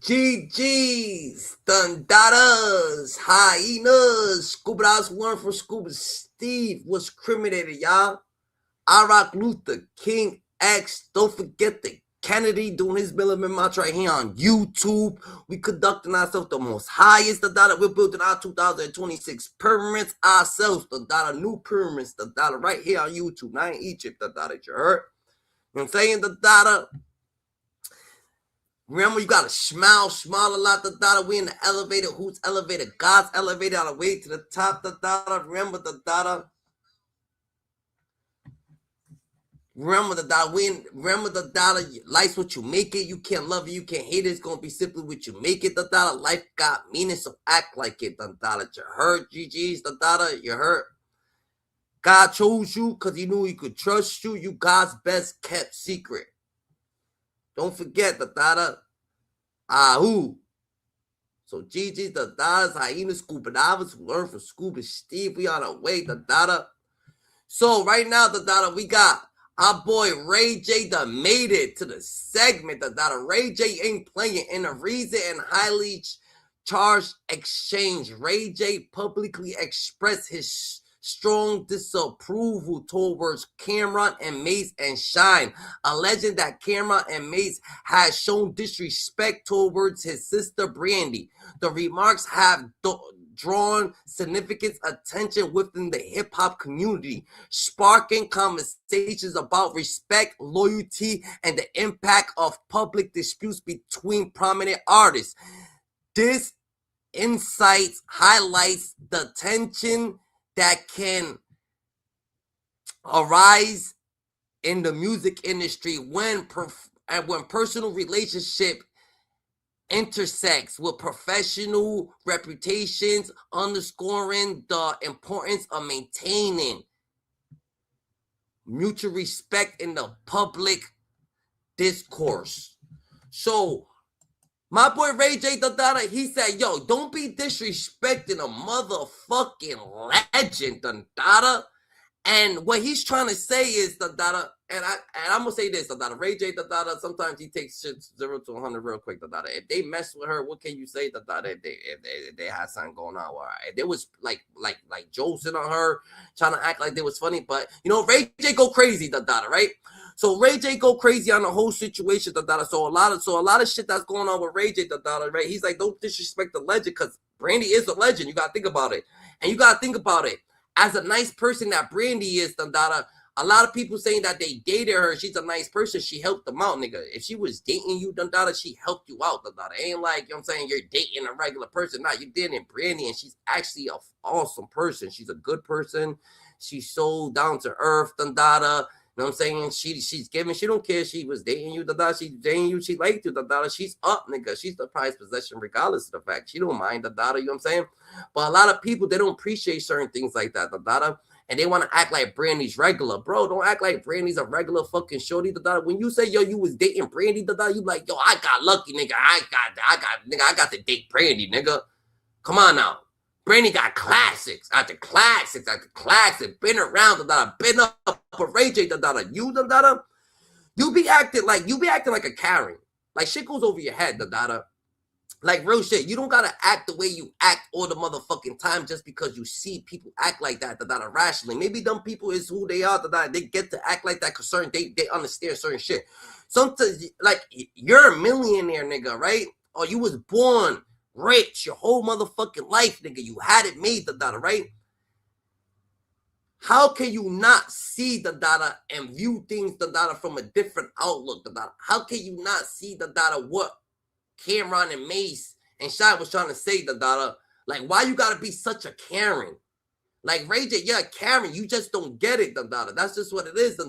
GG's, Thundadas, Hyenas, Scuba Dogs, one from Scuba Steve was criminated, y'all. I Rock Luther, King X, don't forget the Kennedy doing his Milliman March right here on YouTube. We conducting ourselves the most highest, the data we're building our 2026 pyramids ourselves, the data new pyramids, the data right here on YouTube, not in Egypt, the data you heard. You know what I'm saying? The data. Remember, you gotta smile a lot, the data. We in the elevator. Who's elevator? God's elevator on the way to the top, the data. Remember the data. Remember the dollar. Remember the dollar. Life's what you make it. You can't love it. You can't hate it. It's gonna be simply what you make it. The dollar. Life got meaning, so act like it. The dollar. You heard, GG's. The dollar. You heard. God chose you because he knew he could trust you. You God's best kept secret. Don't forget the dollar. Who? So GG's. The dollars. Hyena Scuba Divers who learn from Scuba Steve. We on our way. The dollar. So right now the dollar we got. Our boy Ray J done made it to the segment that Ray J ain't playing in a reason and highly charged exchange. Ray J publicly expressed his strong disapproval towards Camron and Mase and Shyne, alleging that Camron and Mase has shown disrespect towards his sister Brandy. The remarks have drawn significant attention within the hip-hop community, sparking conversations about respect, loyalty, and the impact of public disputes between prominent artists. This insight highlights the tension that can arise in the music industry when personal relationship intersects with professional reputations, underscoring the importance of maintaining mutual respect in the public discourse. So, my boy Ray J, he said, yo, don't be disrespecting a motherfucking legend, And what he's trying to say is, and I'm gonna say this, Ray J, sometimes he takes shit 0 to 100 real quick, If they mess with her, what can you say, if they had something going on with her? They was like joking on her, trying to act like they was funny, but Ray J go crazy, right? So Ray J go crazy on the whole situation, So a lot of shit that's going on with Ray J, right? He's like, don't disrespect the legend, because Brandy is a legend. You gotta think about it, and you gotta think about it. As a nice person that Brandy is, a lot of people saying that they dated her. She's a nice person. She helped them out, nigga. If she was dating you, she helped you out, It ain't like, you know what I'm saying, you're dating a regular person. Nah, you dating Brandy, and she's actually an awesome person. She's a good person. She's so down to earth, You know what I'm saying? She's giving. She don't care. She was dating you, She's dating you. She liked you, She's up, nigga. She's the prized possession, regardless of the fact. She don't mind, You know what I'm saying? But a lot of people, they don't appreciate certain things like that, and they want to act like Brandy's regular. Bro, don't act like Brandy's a regular fucking shorty, When you say, yo, you was dating Brandy, you like, yo, I got lucky, nigga. I got to date Brandy, nigga. Come on now. Brandy got classics after classics after classics. Been around, been up for Ray J, you be acting like a Karen. Like shit goes over your head, Like real shit. You don't gotta act the way you act all the motherfucking time just because you see people act like that, rationally. Maybe them people is who they are, they get to act like that because they understand certain shit. Sometimes, like, you're a millionaire, nigga, right? Or you was born rich your whole motherfucking life, nigga. You had it made, right? How can you not see and view things, from a different outlook, How can you not see, what Camron and Mase and Shyne was trying to say, like, why you gotta be such a Karen? Like, Ray J, yeah, Karen, you just don't get it, That's just what it is,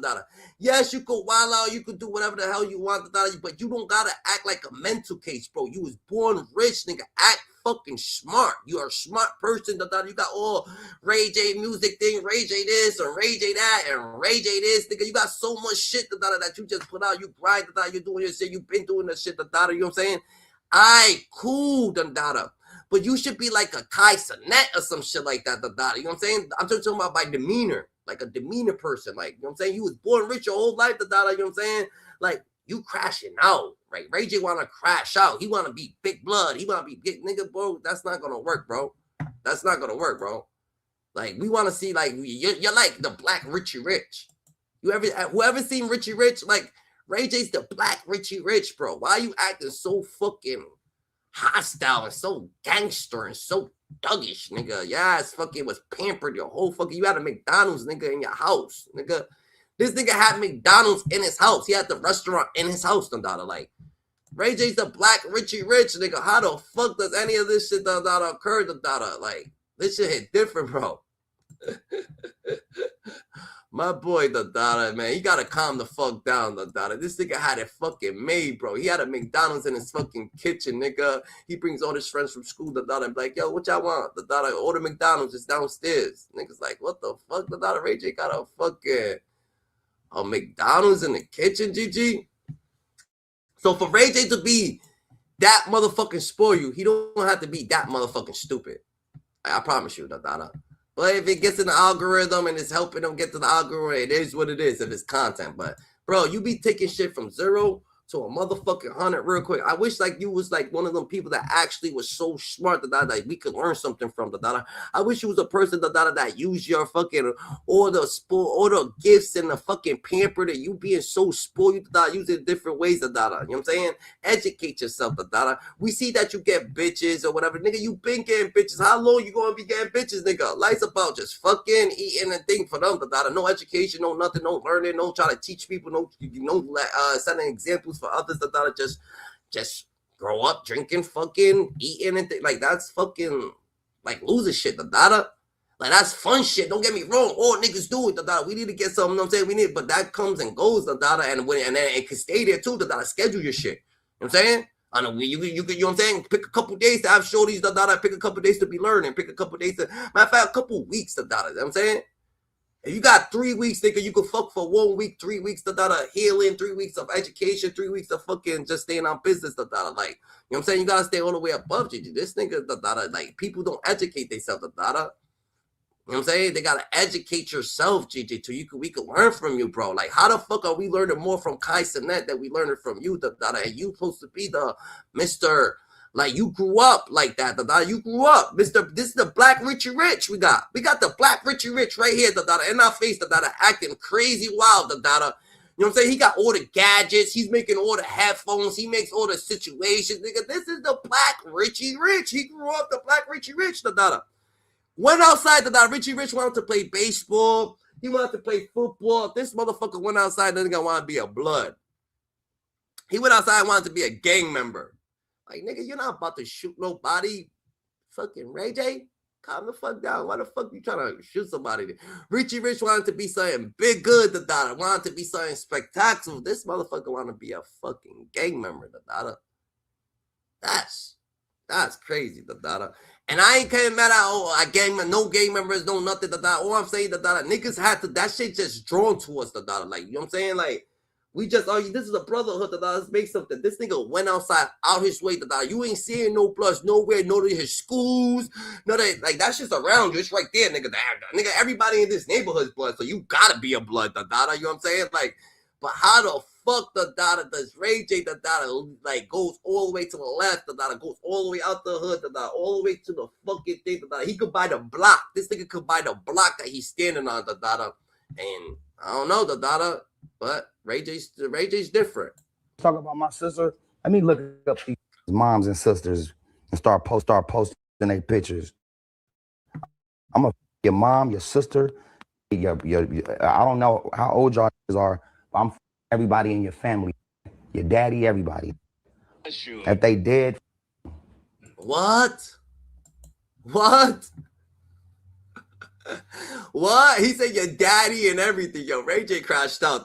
Yes, you could wild out, you could do whatever the hell you want, but you don't gotta act like a mental case, bro. You was born rich, nigga. Act fucking smart. You are a smart person, You got all Ray J music thing, Ray J this, and Ray J that, and Ray J this, nigga. You got so much shit, that you just put out. You grind, you're doing your shit. You've been doing this shit, You know what I'm saying? Cool, but you should be like a Kai Cenat or some shit like that, You know what I'm saying? I'm just talking about by demeanor, like a demeanor person, like, you know what I'm saying? You was born rich your whole life, You know what I'm saying? Like, you crashing out, right? Ray J want to crash out. He want to be big blood. He want to be big nigga, bro. That's not gonna work, bro. That's not gonna work, bro. Like, we want to see, like, you're like the black Richie Rich. Whoever seen Richie Rich? Like, Ray J's the black Richie Rich, bro. Why are you acting so fucking hostile and so gangster and so thuggish, nigga? Yeah, it's fucking was pampered your whole fucking. You had a McDonald's, nigga, in your house, nigga. This nigga had McDonald's in his house. He had the restaurant in his house, Dada. Like, Ray J's the black Richie Rich, nigga. How the fuck does any of this shit Dada occur, Dada? Like, this shit hit different, bro. My boy, Dada, man, he gotta calm the fuck down, Dada. This nigga had it fucking made, bro. He had a McDonald's in his fucking kitchen, nigga. He brings all his friends from school, Dada, and be like, yo, what y'all want? Dada, order McDonald's, it's downstairs. Niggas like, what the fuck, Dada? Ray J got a fucking a McDonald's in the kitchen, GG. So for Ray J to be that motherfucking spoil you, he don't have to be that motherfucking stupid. I promise you, Dada. But if it gets in the algorithm and it's helping them get to the algorithm, it is what it is if it's content. But, bro, you be taking shit from 0 to a motherfucking 100 real quick. I wish, like, you was, like, one of them people that actually was so smart that like, we could learn something from. I wish you was a person that used your fucking, all the gifts and the fucking pamper that you being so spoiled, use it in different ways, You know what I'm saying? Educate yourself, We see that you get bitches or whatever. Nigga, you been getting bitches. How long you gonna be getting bitches, nigga? Life's about just fucking eating and thing for them, No education, no nothing, no learning, no trying to teach people, no setting examples for others that just grow up drinking, fucking eating and like that's fucking like loser shit, Like that's fun shit. Don't get me wrong. All niggas do it, We need to get something. You know what I'm saying? But that comes and goes, and then it can stay there too, Schedule your shit. You know what I'm saying? I know you know what I'm saying? Pick a couple days to have shorties, Pick a couple days to be learning. Pick a couple days to matter of fact, a couple weeks, You know what I'm saying? If you got 3 weeks, nigga, you can fuck for 1 week, 3 weeks, healing, 3 weeks of education, 3 weeks of fucking just staying on business, Like, you know what I'm saying? You gotta stay all the way above, Gigi. This nigga, like, people don't educate themselves, You know what I'm saying? They gotta educate yourself, Gigi, so we can learn from you, bro. Like, how the fuck are we learning more from Kai Sinet than we learning from you, And you supposed to be the Mr. Like, you grew up like that, You grew up. This is the black Richie Rich we got. We got the black Richie Rich right here, in our face, acting crazy wild, You know what I'm saying? He got all the gadgets. He's making all the headphones. He makes all the situations, nigga. This is the black Richie Rich. He grew up the black Richie Rich, Went outside, Richie Rich wanted to play baseball. He wanted to play football. This motherfucker went outside, the nigga wanted to be a blood. He went outside and wanted to be a gang member. Like, nigga, you're not about to shoot nobody. Fucking Ray J, calm the fuck down. Why the fuck you trying to shoot somebody? Richie Rich wanted to be something big good, wanted to be something spectacular. This motherfucker want to be a fucking gang member, That's crazy, And I ain't came mad at, no gang members, no nothing, All I'm saying, niggas had to, that shit just drawn to us, Like, you know what I'm saying? Like, we just, this is a brotherhood, Let's make something. This nigga went outside, out his way, You ain't seeing no plus nowhere, no to his schools, no that, like, that's just around you. It's right there, nigga. Nigga, everybody in this neighborhood is blood, so you gotta be a blood, You know what I'm saying? Like, but how the fuck, does Ray J, like, goes all the way to the left, goes all the way out the hood, all the way to the fucking thing, He could buy the block. This nigga could buy the block that he's standing on, And I don't know, but Ray J's different. Talk about my sister. Let me look up these moms and sisters and start posting their pictures. I'm gonna your mom, your sister, your I don't know how old y'all are, but I'm everybody in your family, your daddy, everybody. If they did. What? What? He said your daddy and everything. Yo, Ray J crashed out,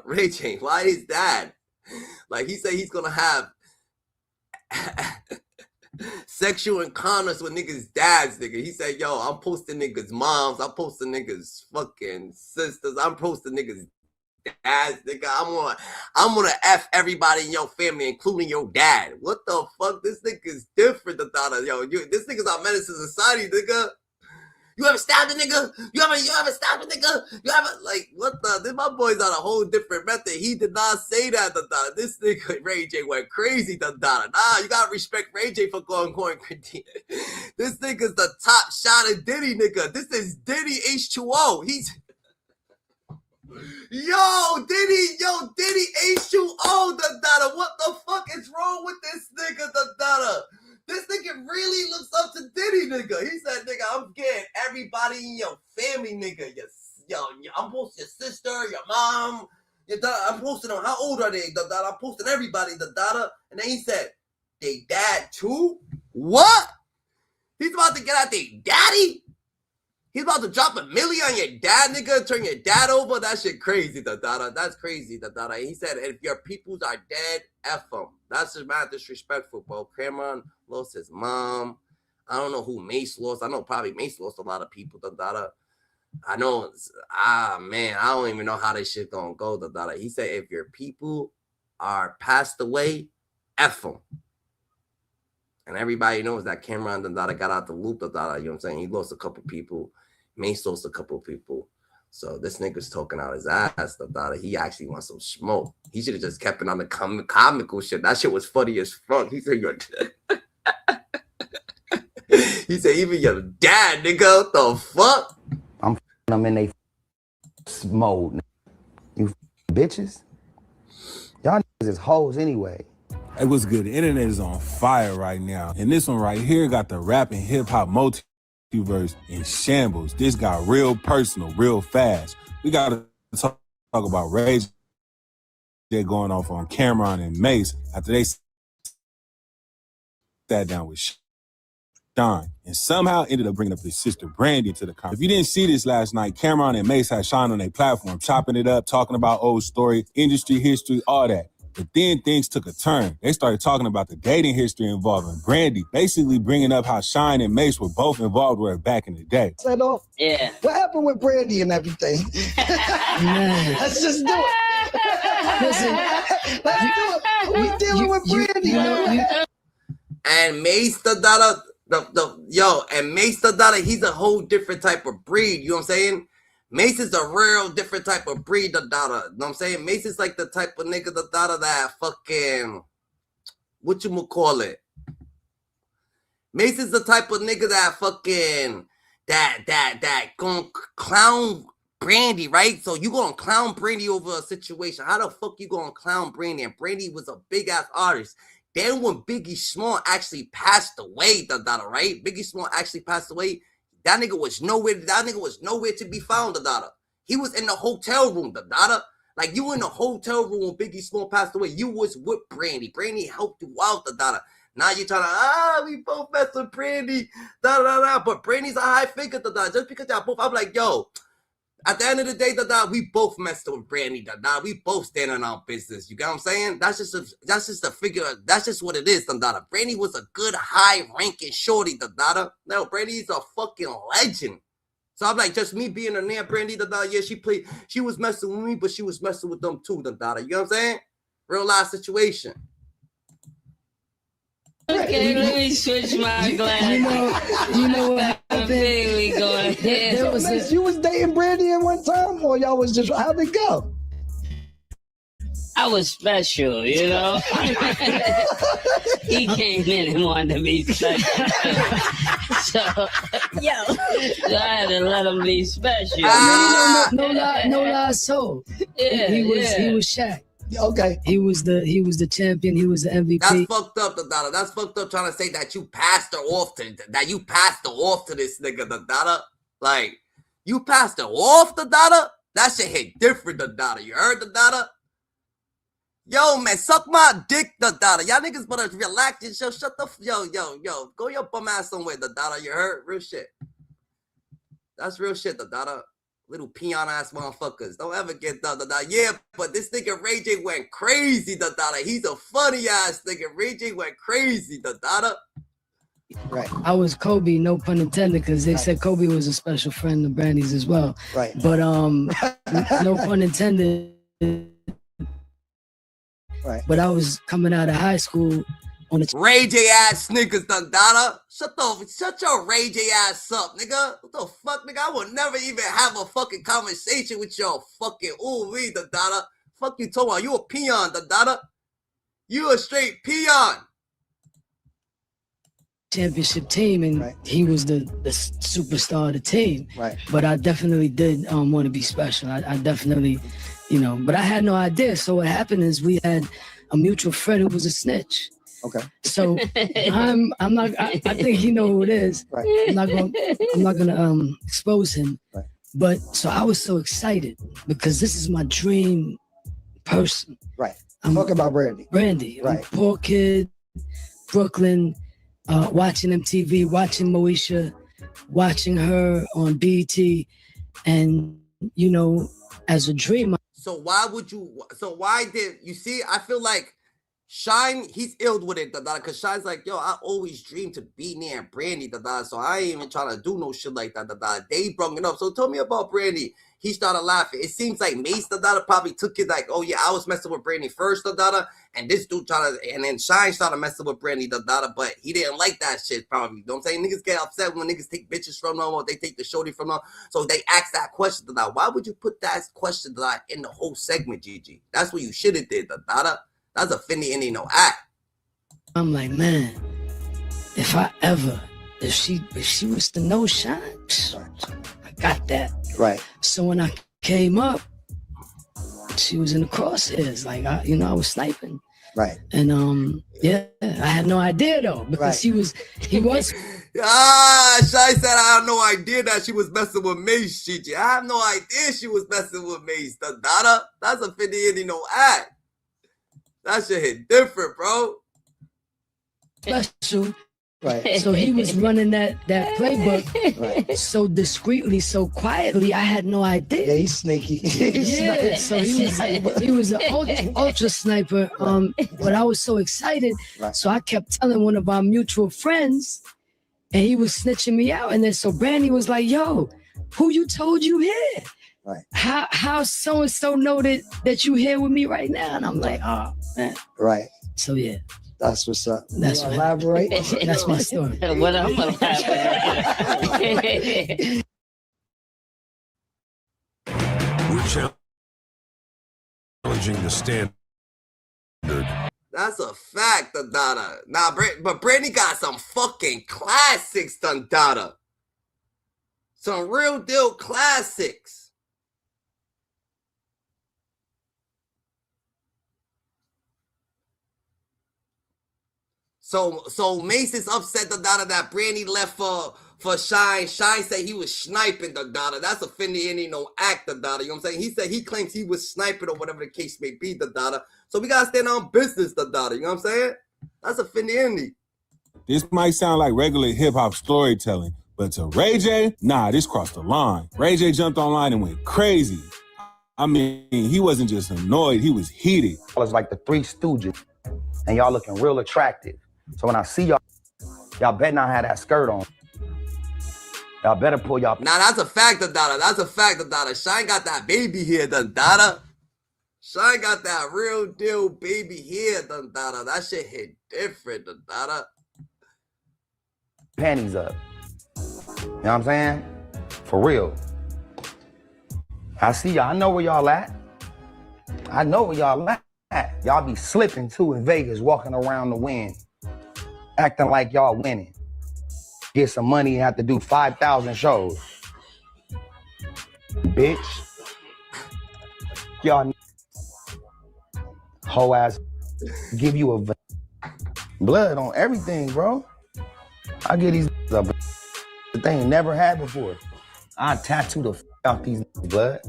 Ray J, why is that? Like, he said he's gonna have sexual encounters with niggas' dads, nigga. He said, yo, I'm posting niggas' moms, I'm posting niggas' fucking sisters, I'm posting niggas' dads, nigga. I'm gonna F everybody in your family, including your dad. What the fuck? This nigga's different, Yo, this nigga's our menace to society, nigga. You ever stabbed a nigga? You ever stabbed a nigga? You ever, like, what the? This, my boy's on a whole different method. He did not say that, This nigga, Ray J, went crazy, Nah, you gotta respect Ray J for going crazy. This nigga's the top shot of Diddy, nigga. This is Diddy H2O. He's... Yo, Diddy H2O, What the fuck is wrong with this nigga, This nigga really looks up to Diddy, nigga. He said, nigga, I'm getting everybody in your family, nigga. I'm posting your sister, your mom, your daughter. I'm posting them. How old are they, I'm posting everybody, And then he said, they dad too? What? He's about to get out their daddy? He's about to drop $1 million on your dad, nigga, turn your dad over? That shit crazy, That's crazy, He said, if your peoples are dead, F them. That's just mad disrespectful, bro. Camron lost his mom. I don't know who Mase lost. I know probably Mase lost a lot of people, I know, man, I don't even know how this shit gonna go, He said, if your people are passed away, F them. And everybody knows that Camron got out the loop, you know what I'm saying? He lost a couple people. Mase lost a couple people. So this nigga's talking out his ass, He actually wants some smoke. He should have just kept it on the comical shit. That shit was funny as fuck. He said, he said, even your dad, nigga, what the fuck? I'm in a mode. You bitches. Y'all niggas is hoes anyway. Hey, what's good? The internet is on fire right now. And this one right here got the rap and hip-hop multiverse in shambles. This got real personal, real fast. We got to talk about Ray J going off on Cam'ron and Mase after they sat down with Shyne and somehow ended up bringing up his sister Brandy into the conversation. If you didn't see this last night, Cam'ron and Mase had Shyne on their platform, chopping it up, talking about old story, industry history, all that. But then things took a turn. They started talking about the dating history involving Brandy, basically bringing up how Shyne and Mase were both involved with her back in the day. Set off. Yeah. What happened with Brandy and everything? Let's just do it. Listen, let's do it. We dealing with Brandy. And Mase, and Mase, he's a whole different type of breed. You know what I'm saying? Mase is a real different type of breed, You know what I'm saying? Mase is like the type of nigga, that fucking, whatchamacallit? Mase is the type of nigga that fucking, that gonna clown Brandy, right? So you gonna clown Brandy over a situation. How the fuck you gonna clown Brandy? And Brandy was a big ass artist. Then when Biggie Small actually passed away, right? Biggie Small actually passed away. That nigga was nowhere to be found, He was in the hotel room, Like, you in the hotel room when Biggie Small passed away. You was with Brandy. Brandy helped you out, Now you're trying to, we both mess with Brandy, But Brandy's a high figure, Just because y'all both, I'm like, yo, at the end of the day, we both messed with Brandy, We both stand on our business. You get what I'm saying? That's just a figure. That's just what it is, Brandy was a good, high-ranking shorty, No, Brandy's a fucking legend. So I'm like, just me being a near Brandy, yeah, she was messing with me, but she was messing with them too, You know what I'm saying? Real life situation. Okay, let me switch my glass. You know what happened? We going here. You was dating Brandy at one time, or y'all was just, how'd it go? I was special, He came in and wanted to be special. So I had to let him be special. No lie, soul. Yeah, he was Shaq. Okay. He was the champion. He was the MVP. That's fucked up, That's fucked up trying to say that you passed her off to this nigga, Like, you passed her off, That shit hit different, You heard, Yo, man, suck my dick, Y'all niggas better relax and shut the yo. Go your bum ass somewhere, You heard? Real shit. That's real shit, Little peon ass motherfuckers. Don't ever get Yeah, but this nigga Ray J went crazy, He's a funny ass nigga. Ray J went crazy, Right. I was Kobe, no pun intended, because they said Kobe was a special friend of Brandy's as well. Right. But no pun intended. Right. But I was coming out of high school on the Ray J ass niggas, Dada. Shut your Ray J ass up, nigga. What the fuck, nigga? I will never even have a fucking conversation with your fucking ooh-wee, Dada. Fuck you talking about? You a peon, Dada. You a straight peon. championship team, and he was the superstar of the team. Right. But I definitely did want to be special. I definitely, you know, but I had no idea. So what happened is we had a mutual friend who was a snitch. Okay. So I'm not. I think he know who it is. Right. I'm not gonna expose him. Right. But so I was so excited because this is my dream person. Right. I'm Talk about Brandy. Brandy. Right. I'm a poor kid, Brooklyn, watching MTV, watching Moesha, watching her on BET, and you know, as a dream. So why did you see? I feel like Shyne, he's ill with it, because Shyne's like, yo, I always dreamed to be near Brandy, so I ain't even trying to do no shit like that, They brought it up. So tell me about Brandy. He started laughing. It seems like Mase, probably took it like, oh yeah, I was messing with Brandy first, and this dude and then Shyne started messing with Brandy, but he didn't like that shit, probably. You know what I'm saying? Niggas get upset when niggas take bitches from them or they take the shorty from them. So they ask that question, Why would you put that question, in the whole segment, Gigi? That's what you should have did, That's a Finny and no act. I'm like, man, if she was to know Shyne, I got that. Right. So when I came up, she was in the crosshairs. Like I was sniping. Right. And yeah, I had no idea though, because he was Shy said I had no idea that she was messing with Mase, Gigi. I have no idea she was messing with Mase. That's a Finny and no act. That shit hit different, bro. special. Right. So he was running that playbook Right. so discreetly, so quietly. I had no idea. Yeah, he's sneaky. Yeah, so he was an ultra sniper. But I was so excited, Right. so I kept telling one of our mutual friends, and he was snitching me out. And then so Brandy was like, "Yo, who you told you here? Right. How so and so know that you here with me right now?" And I'm like, "Oh man." Right. So yeah, That's what's up. That's You what elaborate. that's my story. What I'm laughing. We're challenging the standard. That's a fact, Dada. Nah, but Brandy got some fucking classics, Dada. Some real deal classics. So Mase is upset, that Brandy left for Shyne. Shyne said he was sniping, That's a Finny no act, You know what I'm saying? He said he claims he was sniping or whatever the case may be, So we gotta stand on business, You know what I'm saying? That's a Finny. This might sound like regular hip-hop storytelling, but to Ray J, nah, this crossed the line. Ray J jumped online and went crazy. I mean, he wasn't just annoyed, he was heated. It's like the Three Stooges, and y'all looking real attractive. So when I see y'all better not have that skirt on. Y'all better pull y'all. Nah, that's a fact, That's a fact, Shyne got that baby hair, Shyne got that real deal baby hair, That shit hit different, Panties up. You know what I'm saying? For real. I see y'all. I know where y'all at. Y'all be slipping too in Vegas, walking around the wind, acting like y'all winning. Get some money and have to do 5,000 shows. Bitch. Y'all whole ass give you a blood on everything, bro. I get these up that they ain't never had before. I tattoo the out these blood.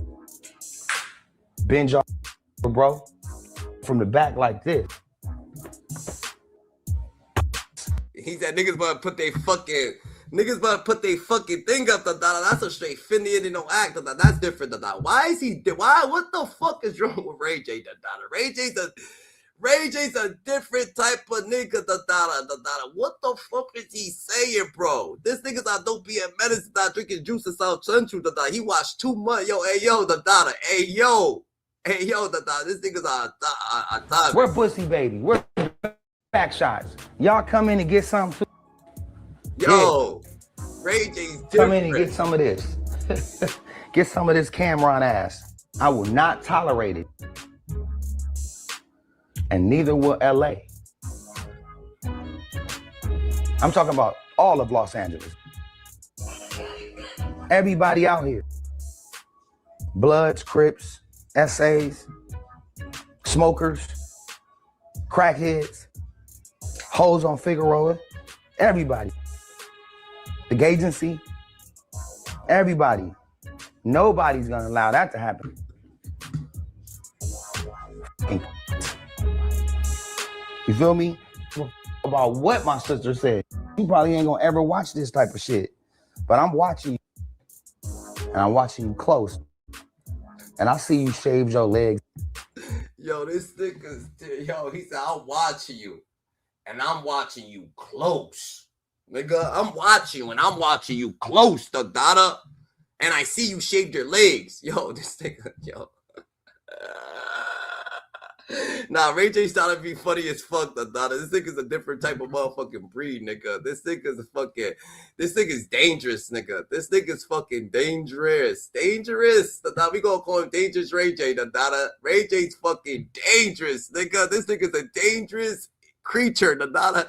Bend y'all, bro, from the back like this. He said niggas better put they fucking thing up, That's a straight Finny no act, That's different, Why is he? What the fuck is wrong with Ray J, Ray J's a different type of nigga, What the fuck is he saying, bro? This nigga's not don't be a medicine, drinking juice in South Central, He watched too much. Yo, hey, yo, This nigga's a time. Where Pussy Baby? Where back shots. Y'all come in and get some too. Yo, Ray J's different. Come in and get some of this. Get some of this Camron ass. I will not tolerate it. And neither will LA. I'm talking about all of Los Angeles. Everybody out here. Bloods, Crips, SAs, smokers, crackheads, hoes on Figueroa, everybody. The agency, everybody. Nobody's gonna allow that to happen. You feel me? About what my sister said. You probably ain't gonna ever watch this type of shit. But I'm watching you. And I'm watching you close. And I see you shave your legs. Yo, this nigga's, yo, he said, I'm watching you. And I'm watching you close. Nigga, I'm watching you and I'm watching you close, the dada. And I see you shaved your legs. Yo, this nigga, yo. Nah, Ray J started to be funny as fuck, the dada. This nigga's a different type of motherfucking breed, nigga. This nigga's dangerous, nigga. This nigga's fucking dangerous. Dangerous. The dada, we gonna call him Dangerous Ray J, the dada. Ray J's fucking dangerous, nigga. This nigga's a dangerous creature, the dada.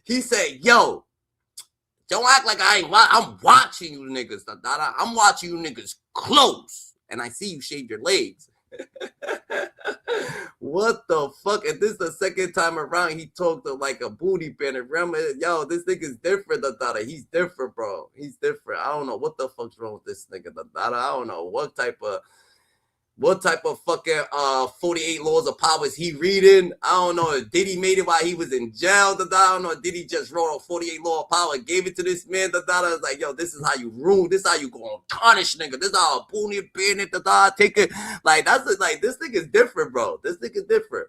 He said, yo, don't act like I'm watching you niggas, the dada. I'm watching you niggas close. And I see you shave your legs. What the fuck? And this is the second time around he talked to like a booty bender. Remember, yo, this nigga's different, the dada. He's different, bro. He's different. I don't know what the fuck's wrong with this nigga, the dada. I don't know what type of fucking 48 laws of power is he reading? I don't know. Did he made it while he was in jail? I don't know. Did he just wrote a 48 law of power and gave it to this man? I was like, yo, this is how you rule. This is how you gonna tarnish nigga. This is how a booty bend it. Take it. Like that's like this nigga's different, bro. This nigga's different.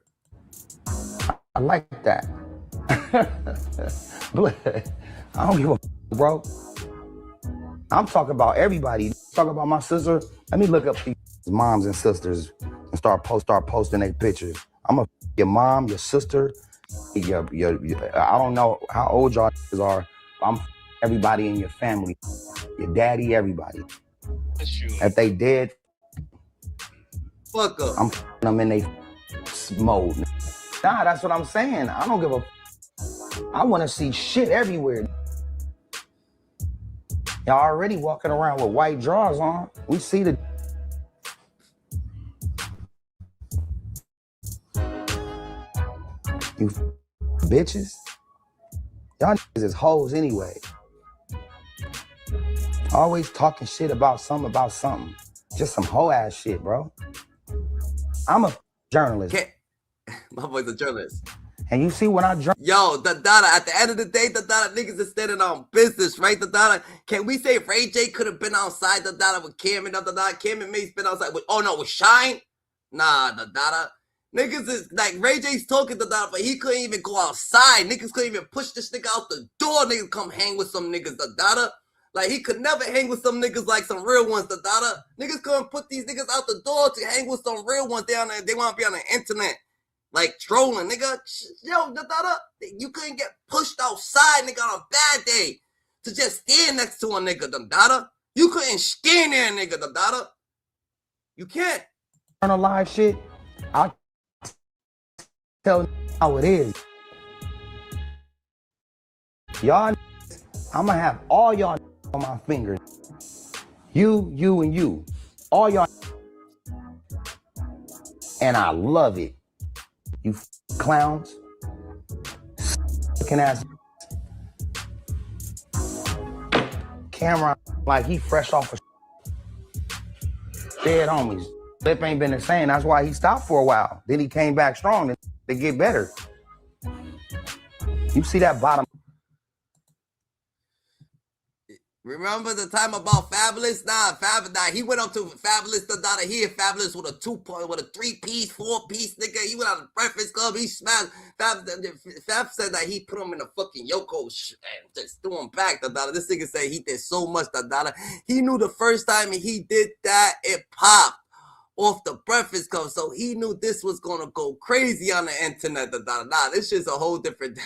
I like that. I don't give a bro. I'm talking about everybody. Talking about my sister. Let me look up these moms and sisters and start posting their pictures. I'm gonna your mom, your sister, your I don't know how old y'all are. I'm everybody in your family, your daddy, everybody. If they dead, fuck up. I'm them in they mode. Nah, that's what I'm saying. I don't give a. I want to see shit everywhere. Y'all already walking around with white drawers on. We see the. You bitches. Y'all is hoes anyway. Always talking shit about something. Just some hoe ass shit, bro. I'm a journalist. My boy's a journalist. And you see when I drink. Yo, the dada, at the end of the day, the dada niggas is standing on business, right? The dada, can we say Ray J could have been outside the dada with Cam'ron, the dada? Cam'ron and Mase been outside with, with Shyne? Nah, the dada. Niggas is like Ray J's talking to that, but he couldn't even go outside. Niggas couldn't even push this nigga out the door. Niggas come hang with some niggas, the dada. Like he could never hang with some niggas like some real ones, the dada. Niggas couldn't put these niggas out the door to hang with some real ones down there. They want to be on the internet, like trolling, nigga. Yo, the dada, you couldn't get pushed outside, nigga, on a bad day to just stand next to a nigga, the dada. You couldn't stand there, nigga, the dada. You can't. On a live shit, I'll tell how it is. Y'all, I'm gonna have all y'all on my finger. You, and you. All y'all. And I love it. You clowns. Looking ass. Cam'ron, like he fresh off of dead homies. Lip ain't been the same. That's why he stopped for a while. Then he came back strong to get better. You see that bottom. Remember the time about Fabulous? Nah, he went up to Fabulous, he and Fabulous with a 3-piece, 4-piece, nigga. He went out to Breakfast Club, he smashed. Fab said that he put him in a fucking Yoko and just threw him back, This nigga said he did so much, He knew the first time he did that, it popped. off the Breakfast Club, so he knew this was gonna go crazy on the internet. This shit's a whole different.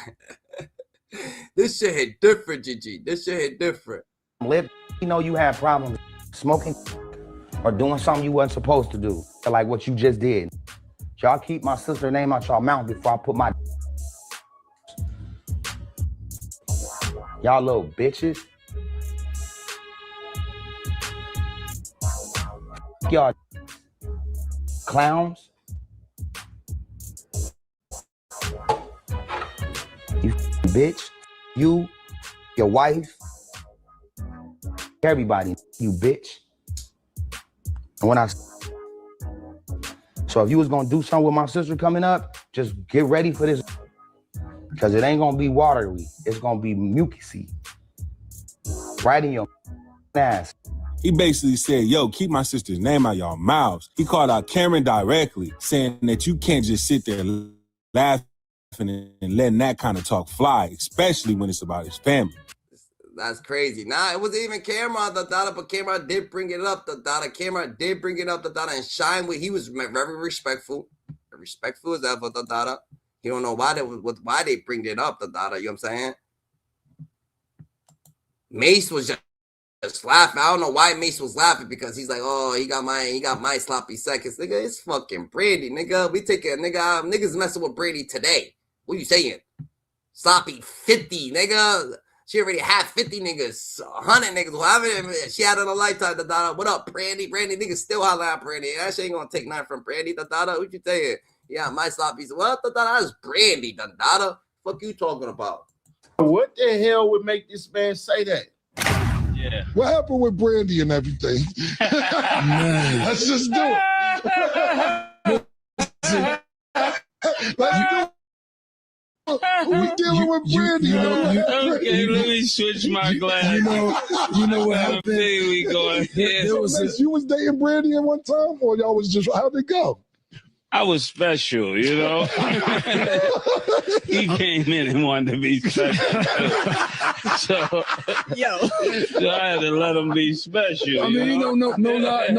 This shit hit different, GG. This shit hit different. Live, you know you had problems smoking or doing something you wasn't supposed to do, like what you just did. Y'all keep my sister's name out y'all mouth before I put my. Y'all little bitches. Y'all clowns. You bitch. You, your wife, everybody, you bitch. And when so if you was gonna do something with my sister coming up, just get ready for this. Because it ain't gonna be watery. It's gonna be mucusy. Right in your ass. He basically said, yo, keep my sister's name out y'all mouths. He called out Camron directly, saying that you can't just sit there laughing and letting that kind of talk fly, especially when it's about his family. That's crazy. Nah, it wasn't even Camron, but Camron did bring it up, Camron did bring it up, and Shyne, he was very respectful as ever, He don't know why they bring it up, you know what I'm saying? Mase was just laughing. I don't know why Mase was laughing, because he's like, oh, he got my sloppy seconds. Nigga, it's fucking Brandy, nigga. We take it, nigga. Niggas messing with Brandy today. What you saying? Sloppy 50, nigga. She already had 50 niggas, 100 niggas. Well, she had in a lifetime, What up, Brandy? Brandy, niggas still holla at Brandy. That shit ain't gonna take nothing from Brandy, What you saying? Yeah, my sloppies. What, That's Brandy, Fuck you talking about? What the hell would make this man say that? Yeah. What happened with Brandy and everything? Man. Let's just do it. Let's do it. We dealing with Brandy. Okay, let me switch my glass. You know what happened? We going. You was dating Brandy at one time, or y'all was just, how'd it go? I was special, you know. He came in and wanted to be special. So I had to let him be special. I mean, no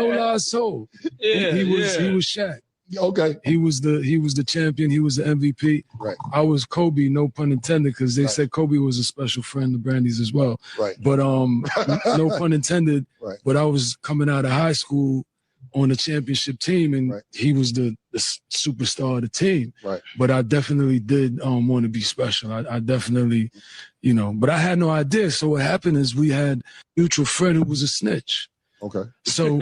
lies told. Yeah, he was Shaq. Okay. He was the champion. He was the MVP. Right. I was Kobe, no pun intended, because they said Kobe was a special friend of Brandy's as well. Right. But no pun intended. Right. But I was coming out of high school on the championship team, and he was the superstar of the team. Right. But I definitely did want to be special. I definitely, but I had no idea. So what happened is we had a mutual friend who was a snitch. Okay. So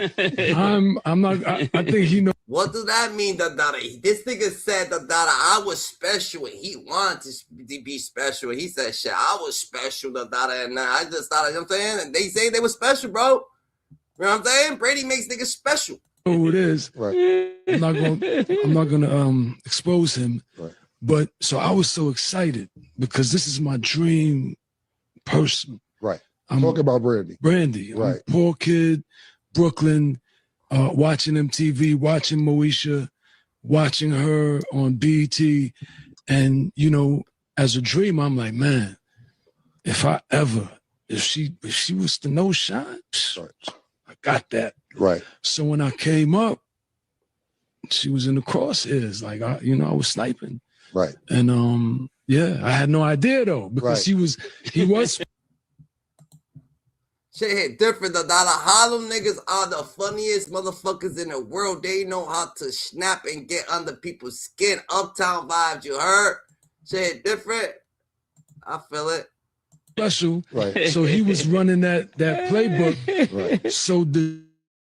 I'm not. I think he knows. What does that mean, This nigga said, I was special, and he wanted to be special. He said, shit, I was special, and I just thought, you know what I'm saying? And they say they were special, bro. You know what I'm saying? Brady makes niggas special. Who it is. Right. I'm not gonna expose him. Right. But so I was so excited because this is my dream person. Right. Talk about Brandy. Brandy. I'm a poor kid, Brooklyn, watching MTV, watching Moesha, watching her on BET. And, as a dream, I'm like, man, if she was to know Shyne, I got that. Right. So when I came up, she was in the crosshairs. Like, I was sniping. Right. And, I had no idea, though, because he was. Shit hit different. The Harlem niggas are the funniest motherfuckers in the world. They know how to snap and get under people's skin. Uptown vibes, you heard? Shit hit different. I feel it. Special. Right. So he was running that playbook. Right. So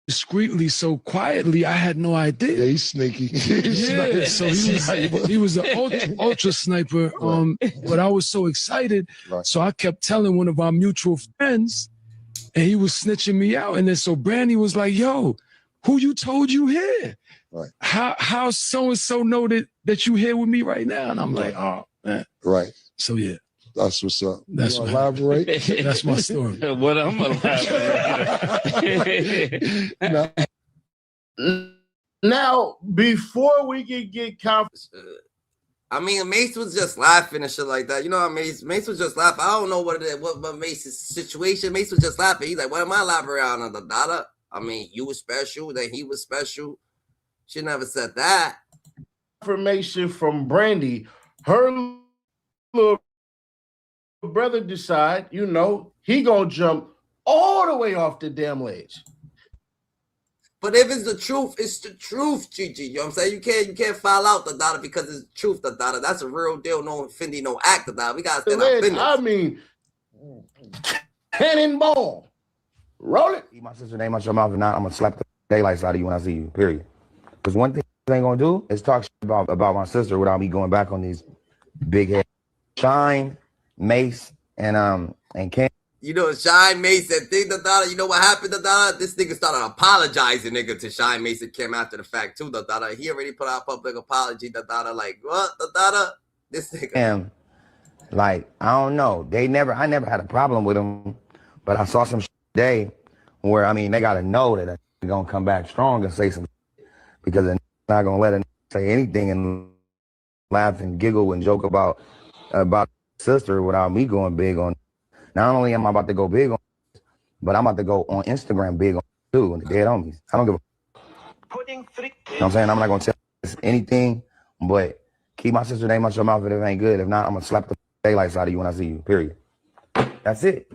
discreetly, so quietly, I had no idea. Yeah, he's sneaky. Yeah, so he was an ultra sniper. But I was so excited. Right. So I kept telling one of our mutual friends, and he was snitching me out. And then so Brandy was like, yo, who you told you here? Right. How so-and-so know that you here with me right now? And I'm like, oh, man. Right. So, yeah. That's what's up. That's you elaborate. That's my story. What I'm elaborating. Now, before we can get confident, I mean, Mase was just laughing and shit like that. You know how Mase was just laughing. I don't know what Mace's situation. Mase was just laughing. He's like, what am I elaborating on the data? I mean, you was special, then he was special. She never said that. Information from Brandy. Her little brother decide, you know, he gonna jump all the way off the damn ledge. But if it's the truth, it's the truth, Gigi. You know what I'm saying? You can't file out the daughter because it's the truth, the daughter. That's a real deal, no Fendi, no act, the daughter. We gotta stand our business. I mean, cannonball. Roll it. Keep my sister name out your mouth, and not I'm gonna slap the daylights out of you when I see you. Period. Because one thing I ain't gonna do is talk shit about my sister without me going back on these big head Shyne, Mase, and Cam. You know, Shyne, Mase, and thing, the daughter. You know what happened, the daughter? This nigga started apologizing, nigga, to Shyne, Mase, and Cam after the fact too, the daughter. He already put out a public apology, the daughter. Like what, the daughter? This nigga. And like I don't know. I never had a problem with him, but I saw some shit today where I mean they gotta know that they're gonna come back strong and say some shit because they're not gonna let him say anything and laugh and giggle and joke about sister without me going big on. Not only am I about to go big on, but I'm about to go on Instagram big on too, and the dead homies. I don't give a. You know what I'm saying? I'm not gonna tell anything, but keep my sister name out your mouth if it ain't good. If not, I'm gonna slap the daylights out of you when I see you. Period. That's it.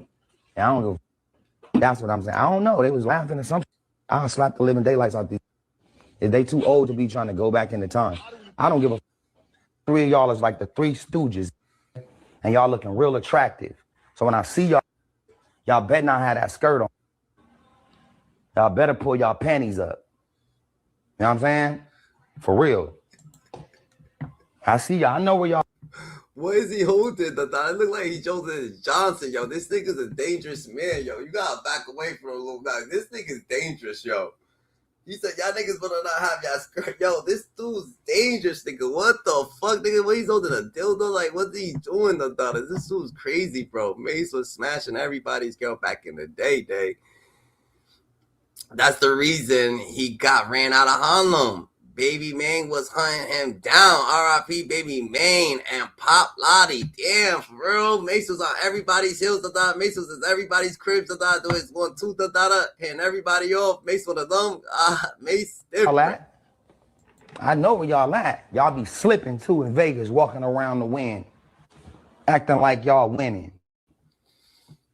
And I don't go. That's what I'm saying. I don't know. They was laughing at something. I'll slap the living daylights out these. If they too old to be trying to go back into time, I don't give a. Three of y'all is like the Three Stooges, and y'all looking real attractive. So when I see y'all, y'all better not have that skirt on. Y'all better pull y'all panties up. You know what I'm saying? For real. I see y'all. I know where y'all. What is he holding? It look like he's Joseph Johnson, yo. This nigga's a dangerous man, yo. You gotta back away from him a little bit. This nigga's dangerous, yo. You said y'all niggas better not have y'all skirt. Yo, this dude's dangerous, nigga. What the fuck, nigga? What he's holding a dildo? Like, what's he doing, the daughter? This dude's crazy, bro. Mase was smashing everybody's girl back in the day. That's the reason he got ran out of Harlem. Baby Maine was hunting him down. R.I.P. Baby Maine and Pop Lottie. Damn, for real. Mase was on everybody's heels. Mase was in everybody's cribs. Doing his 1, 2, hitting everybody off. Mase one of them. Mase different. I know where y'all at. Y'all be slipping too in Vegas, walking around the wind, acting like y'all winning.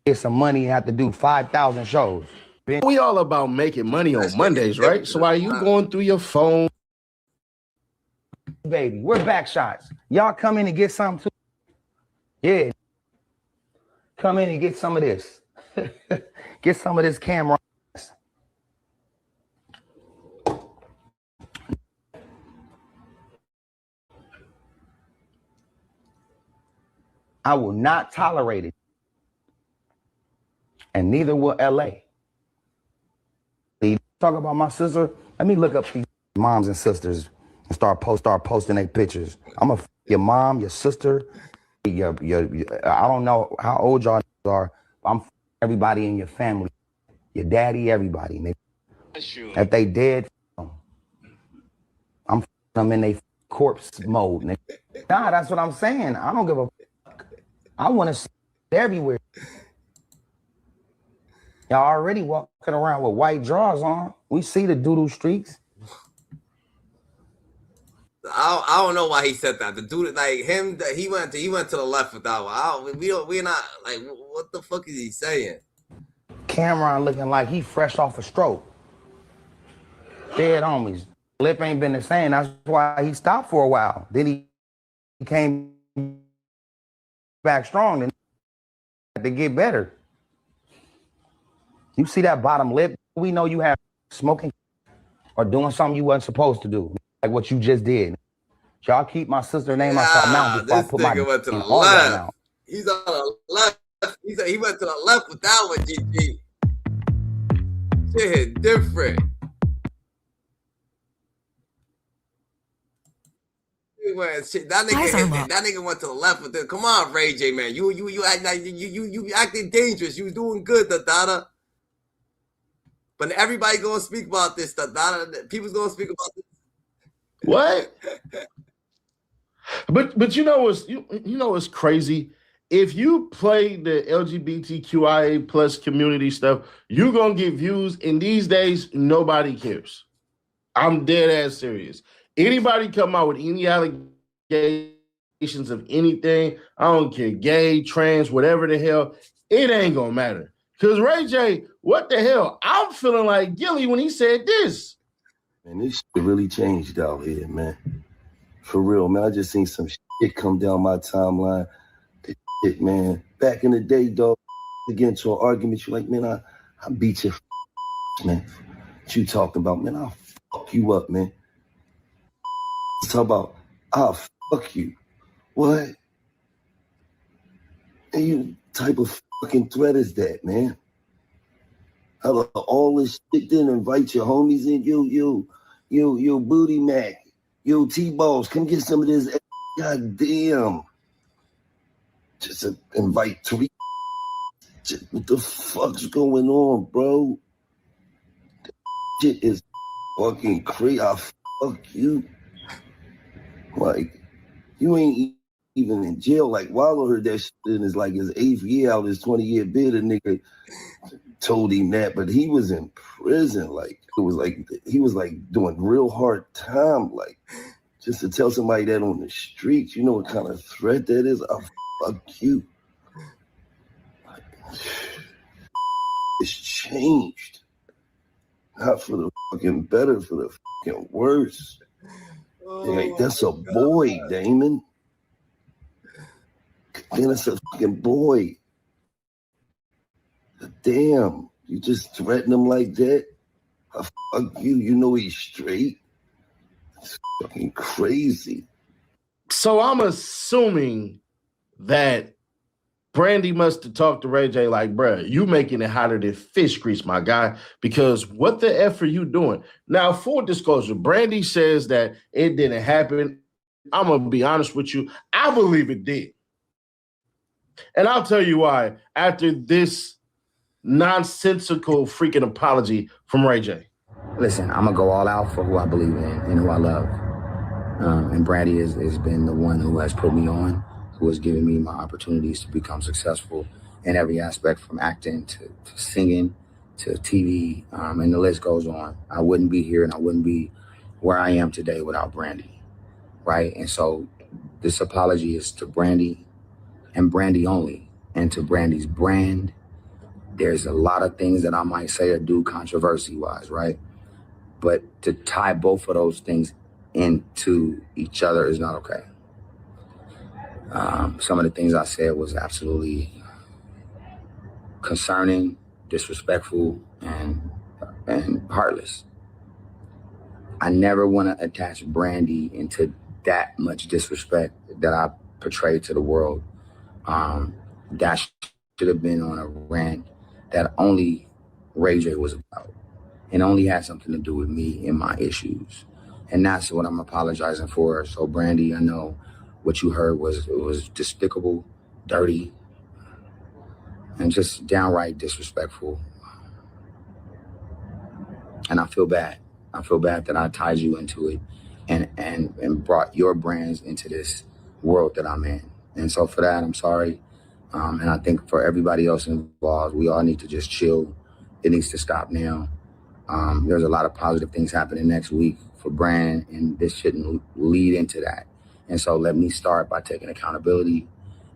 Get some money, have to do 5,000 shows. We all about making money on Mondays, right? So while you going through your phone, baby, we're back shots. Y'all come in and get some too. Yeah. Come in and get some of this. Get some of this Camron. I will not tolerate it. And neither will LA. Talk about my sister. Let me look up these moms and sisters and start posting their pictures. I'm gonna your mom, your sister, your I don't know how old y'all are, but I'm everybody in your family, your daddy, everybody. If they dead, I'm them in their corpse mode. Nah, that's what I'm saying. I don't give a fuck. I want to see it everywhere. Y'all already walking around with white drawers on. We see the doodle streaks. I don't know why he said that. The dude, like him, he went to the left with that one. We're not like, what the fuck is he saying? Camron looking like he fresh off a stroke. Dead homies. Lip ain't been the same. That's why he stopped for a while. Then he came back strong and to get better. You see that bottom lip? We know you have smoking or doing something you wasn't supposed to do, like what you just did. Y'all keep my sister's name out your mouth before I put my went to the left. He's on the left. He said he went to the left with that one, GG. Shit hit different. That nigga went to the left with it. Come on, Ray J, man. You act like you acting dangerous. You was doing good, Dada. But everybody gonna speak about this, Dada. People's gonna speak about this. What? But you know what's crazy? If you play the LGBTQIA plus community stuff, you're gonna get views. And these days, nobody cares. I'm dead ass serious. Anybody come out with any allegations of anything, I don't care, gay, trans, whatever the hell, it ain't gonna matter. Because Ray J, what the hell? I'm feeling like Gilly when he said this. Man, this shit really changed out here, man. For real, man. I just seen some shit come down my timeline. This shit, man. Back in the day, dog, to get into an argument, you're like, man, I beat your man. What you talking about, man? I'll fuck you up, man. Talk about, I'll fuck you. What? And you type of fucking threat is that, man? How about all this shit, then invite your homies in, you Booty Mac, yo T-Balls, come get some of this. God damn. Just invite three. What the fuck's going on, bro? That shit is fucking crazy. I'll fuck you. Like, you ain't even in jail. Like, Wallow heard that shit in his 8th year out of his 20-year bid. A nigga told him that, but he was in prison. Like, it was like, he was like doing real hard time. Like, just to tell somebody that on the streets, you know what kind of threat that is? I'll fuck you. Like, it's changed. Not for the fucking better, for the fucking worse. Like, that's a boy, Damon. Man, that's a fucking boy. Damn, you just threaten him like that? I fuck you, you know he's straight. It's fucking crazy. So I'm assuming that Brandy must have talked to Ray J like, bruh, you making it hotter than fish grease, my guy, because what the F are you doing? Now, full disclosure, Brandy says that it didn't happen. I'm going to be honest with you. I believe it did. And I'll tell you why after this nonsensical freaking apology from Ray J. Listen, I'm going to go all out for who I believe in and who I love. And Brandy has been the one who has put me on, who has given me my opportunities to become successful in every aspect, from acting to singing to TV, and the list goes on. I wouldn't be here and I wouldn't be where I am today without Brandy, right? And so this apology is to Brandy and Brandy only, and to Brandy's brand. There's a lot of things that I might say or do controversy-wise, right? But to tie both of those things into each other is not okay. Some of the things I said was absolutely concerning, disrespectful, and heartless. I never want to attach Brandy into that much disrespect that I portrayed to the world. That should have been on a rant that only Ray J was about, and only had something to do with me and my issues. And that's what I'm apologizing for. So Brandy, I know what you heard was despicable, dirty, and just downright disrespectful. And I feel bad. I feel bad that I tied you into it and brought your brands into this world that I'm in. And so for that, I'm sorry. And I think for everybody else involved, we all need to just chill. It needs to stop now. There's a lot of positive things happening next week for Brand, and this shouldn't lead into that. And so let me start by taking accountability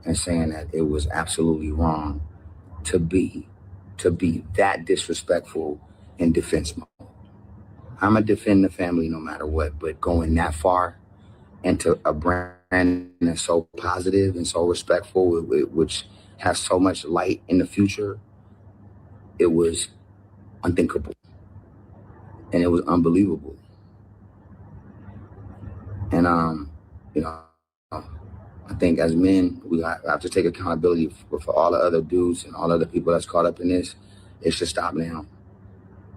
and saying that it was absolutely wrong to be that disrespectful in defense mode. I'm gonna defend the family no matter what, but going that far into a brand that's so positive and so respectful, which has so much light in the future, it was unthinkable. And it was unbelievable. And, I think as men, we have to take accountability for all the other dudes and all the other people that's caught up in this. It should stop now.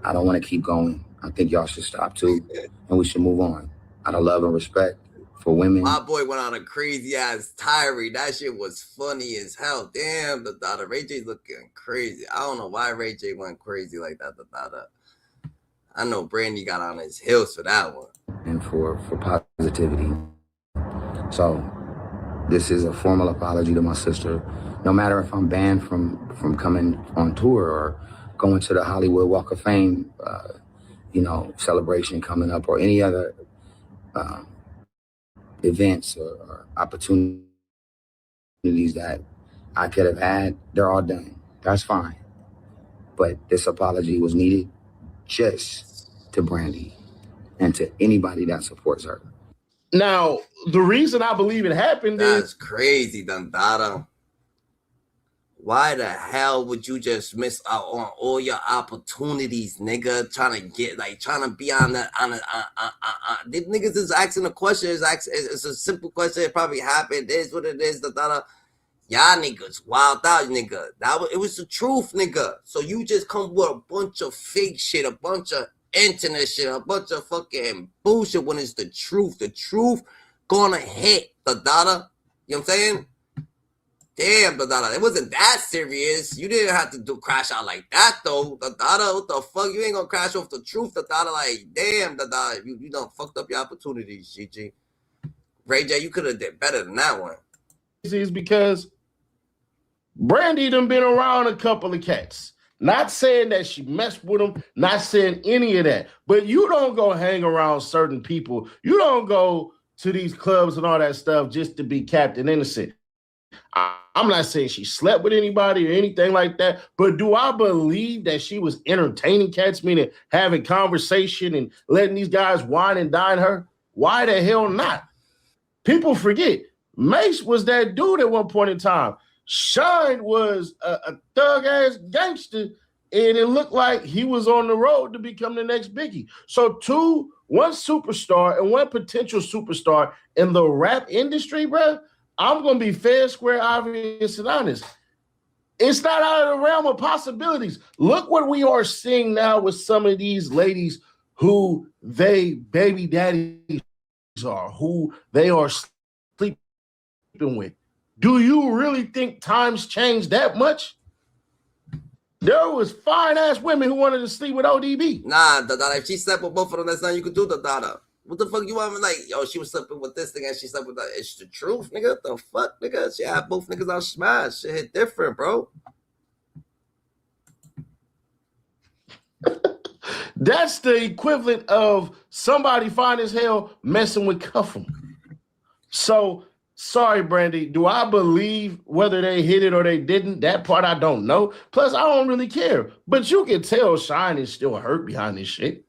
I don't want to keep going. I think y'all should stop too, and we should move on out of love and respect for women. My boy went on a crazy ass tirade. That shit was funny as hell. Damn, the daughter Ray J's looking crazy. I don't know why Ray J went crazy like that. I know Brandy got on his heels for that one. And for positivity. So this is a formal apology to my sister. No matter if I'm banned from coming on tour or going to the Hollywood Walk of Fame, celebration coming up or any other events or opportunities that I could have had, they're all done. That's fine. But this apology was needed just to Brandy and to anybody that supports her. Now, the reason I believe it happened That's crazy, Dundada. Why the hell would you just miss out on all your opportunities, nigga? Trying to be on the these niggas is asking a question. It's a simple question. It probably happened. It is what it is. Y'all niggas wild out, nigga. It was the truth, nigga. So you just come with a bunch of fake shit, a bunch of internet shit, a bunch of fucking bullshit when it's the truth. The truth gonna hit, Dundada. You know what I'm saying? Damn, Dundada, it wasn't that serious. You didn't have to crash out like that, though. Dundada, what the fuck? You ain't gonna crash off the truth, Dundada. Like, damn, Dundada, you done fucked up your opportunities, GG. Ray J, you could have did better than that one. is because Brandy done been around a couple of cats. Not saying that she messed with them, not saying any of that. But you don't go hang around certain people. You don't go to these clubs and all that stuff just to be Captain Innocent. I'm not saying she slept with anybody or anything like that, but do I believe that she was entertaining cats, meaning having conversation and letting these guys wine and dine her? Why the hell not? People forget. Mase was that dude at one point in time. Shyne was a thug-ass gangster, and it looked like he was on the road to become the next Biggie. So one superstar and one potential superstar in the rap industry, bro, I'm going to be fair, square, obvious, and honest. It's not out of the realm of possibilities. Look what we are seeing now with some of these ladies who they baby daddies are, who they are sleeping with. Do you really think times changed that much? There was fine-ass women who wanted to sleep with ODB. Nah, Dundada, if she slept with both of them, that's nothing you could do, Dundada. What the fuck you want me like? Yo, she was sleeping with this thing and she slept with that. It's the truth, nigga. What the fuck, nigga? She had both niggas on smash. Shit hit different, bro. That's the equivalent of somebody fine as hell messing with Cuff'em. So, sorry, Brandy. Do I believe whether they hit it or they didn't? That part I don't know. Plus, I don't really care. But you can tell Shyne is still hurt behind this shit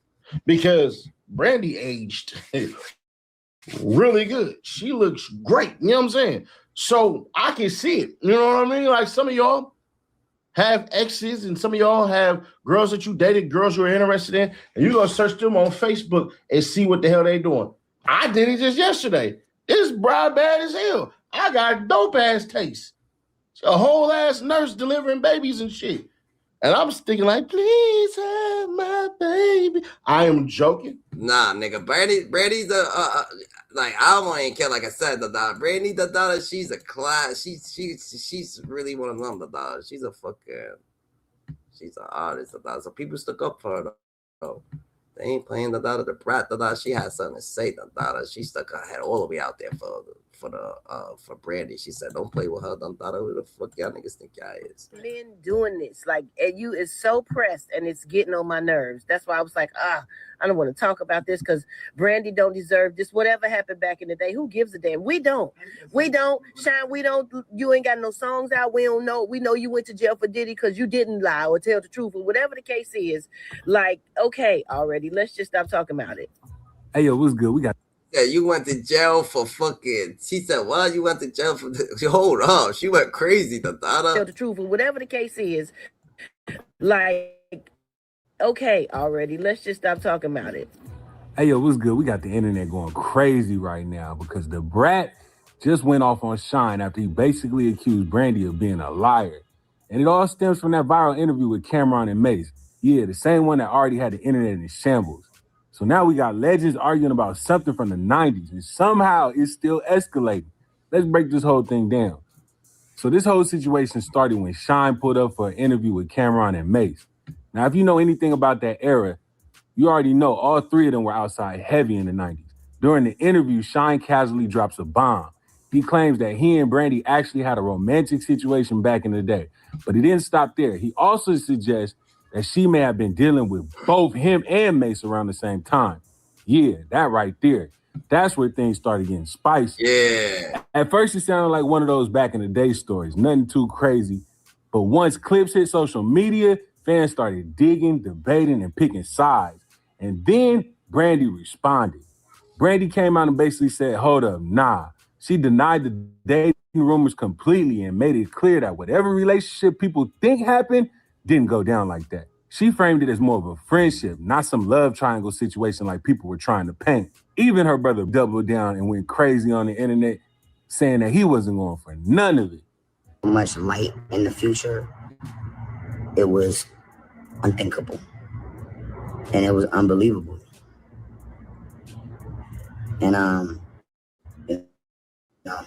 because Brandy aged really good. She looks great. You know what I'm saying? So I can see it. You know what I mean? Like some of y'all have exes and some of y'all have girls that you dated, girls you're interested in, and you're going to search them on Facebook and see what the hell they doing. I did it just yesterday. This bride bad as hell. I got dope ass taste. It's a whole ass nurse delivering babies and shit. And I'm thinking like, please have my baby. I am joking. Nah, nigga. Brandy's like, I don't even care. Like I said, Brandy, she's a class. She's really one of them, She's a fucking, she's an artist, So people stuck up for her, though. They ain't playing the brat, She had something to say, She stuck her head all the way out there for Brandy. She said, "Don't play with her, Who the fuck y'all niggas think y'all is?" Men doing this, like, and you is so pressed, and it's getting on my nerves. That's why I was like, I don't want to talk about this because Brandy don't deserve this. Whatever happened back in the day, who gives a damn? We don't. Shyne, we don't. You ain't got no songs out. We don't know. We know you went to jail for Diddy because you didn't lie or tell the truth or whatever the case is. Like, okay, already. Let's just stop talking about it. Hey, yo, what's good? We got. Yeah, you went to jail for fucking. She said, "Well, you went to jail for." Hold up, she went crazy, Tell the truth, or whatever the case is. Like, okay, already. Let's just stop talking about it. Hey, yo, what's good? We got the internet going crazy right now because the brat just went off on Shyne after he basically accused Brandy of being a liar, and it all stems from that viral interview with Camron and Mase. Yeah, the same one that already had the internet in shambles. So now we got legends arguing about something from the 90s, and somehow it's still escalating. Let's break this whole thing down. So this whole situation started when Shyne pulled up for an interview with Cam'ron and Mase. Now, if you know anything about that era, you already know all three of them were outside heavy in the 90s. During the interview, Shyne casually drops a bomb. He claims that he and Brandy actually had a romantic situation back in the day, but he didn't stop there. He also suggests that she may have been dealing with both him and Mase around the same time. Yeah, that right there. That's where things started getting spicy. Yeah. At first, it sounded like one of those back in the day stories, nothing too crazy. But once clips hit social media, fans started digging, debating, and picking sides. And then Brandy responded. Brandy came out and basically said, hold up, nah. She denied the dating rumors completely and made it clear that whatever relationship people think happened didn't go down like that. She framed it as more of a friendship, not some love triangle situation like people were trying to paint. Even her brother doubled down and went crazy on the internet, saying that he wasn't going for none of it. Much light in the future, it was unthinkable. And it was unbelievable. And you know,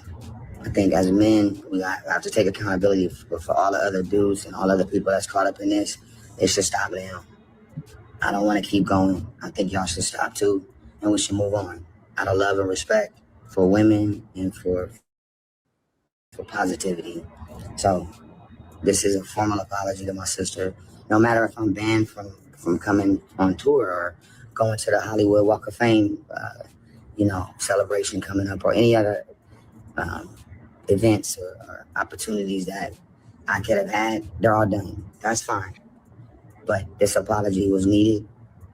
I think as men, we have to take accountability for all the other dudes and all the other people that's caught up in this. It should stop now. I don't want to keep going. I think y'all should stop too, and we should move on out of love and respect for women and for positivity. So this is a formal apology to my sister. No matter if I'm banned from coming on tour or going to the Hollywood Walk of Fame, celebration coming up, or any other events or opportunities that I could have had, they're all done. That's fine. But this apology was needed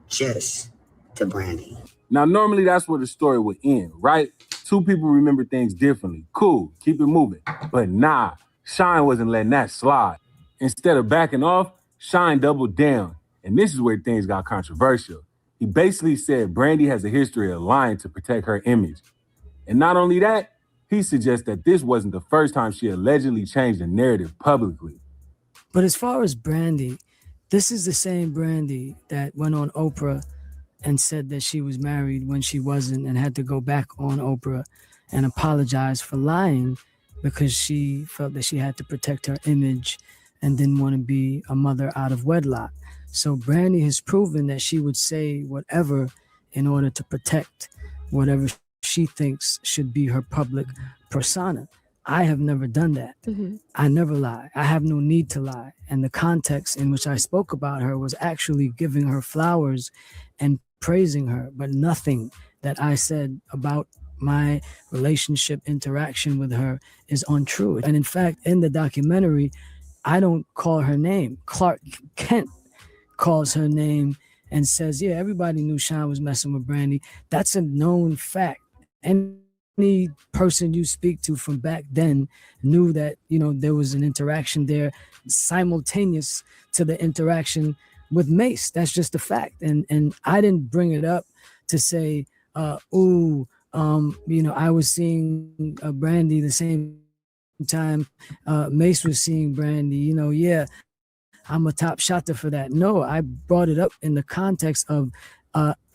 just to Brandy. Now, normally that's where the story would end, right? Two people remember things differently. Cool, keep it moving. But nah, Shyne wasn't letting that slide. Instead of backing off, Shyne doubled down. And this is where things got controversial. He basically said Brandy has a history of lying to protect her image. And not only that, he suggests that this wasn't the first time she allegedly changed the narrative publicly. But as far as Brandy, this is the same Brandy that went on Oprah and said that she was married when she wasn't and had to go back on Oprah and apologize for lying because she felt that she had to protect her image and didn't want to be a mother out of wedlock. So Brandy has proven that she would say whatever in order to protect whatever she thinks should be her public persona. I have never done that. Mm-hmm. I never lie. I have no need to lie. And the context in which I spoke about her was actually giving her flowers and praising her, but nothing that I said about my relationship interaction with her is untrue. And in fact, in the documentary, I don't call her name. Clark Kent calls her name and says, yeah, everybody knew Shyne was messing with Brandy. That's a known fact. Any person you speak to from back then knew that, there was an interaction there simultaneous to the interaction with Mase. That's just a fact. And I didn't bring it up to say, I was seeing Brandy the same time Mase was seeing Brandy, I'm a top shotter for that. No, I brought it up in the context of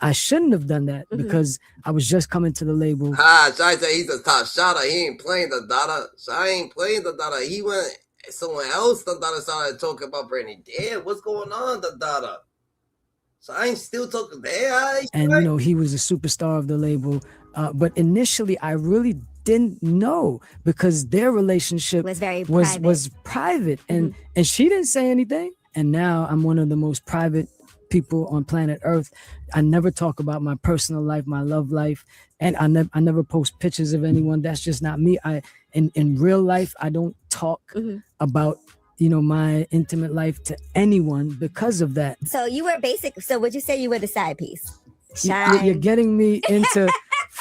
I shouldn't have done that because I was just coming to the label. Shyne said he's a top shotter. He ain't playing the data. Shyne ain't playing the data. He went someone else. The data started talking about Brandy. Damn, what's going on? The data. Shyne still talking there. And he was a superstar of the label. But initially, I really didn't know because their relationship was private, and she didn't say anything. And now I'm one of the most private people on planet Earth. I never talk about my personal life, my love life, and I never post pictures of anyone. That's just not me. In real life, I don't talk about my intimate life to anyone because of that. So you were so would you say you were the side piece? You're getting me into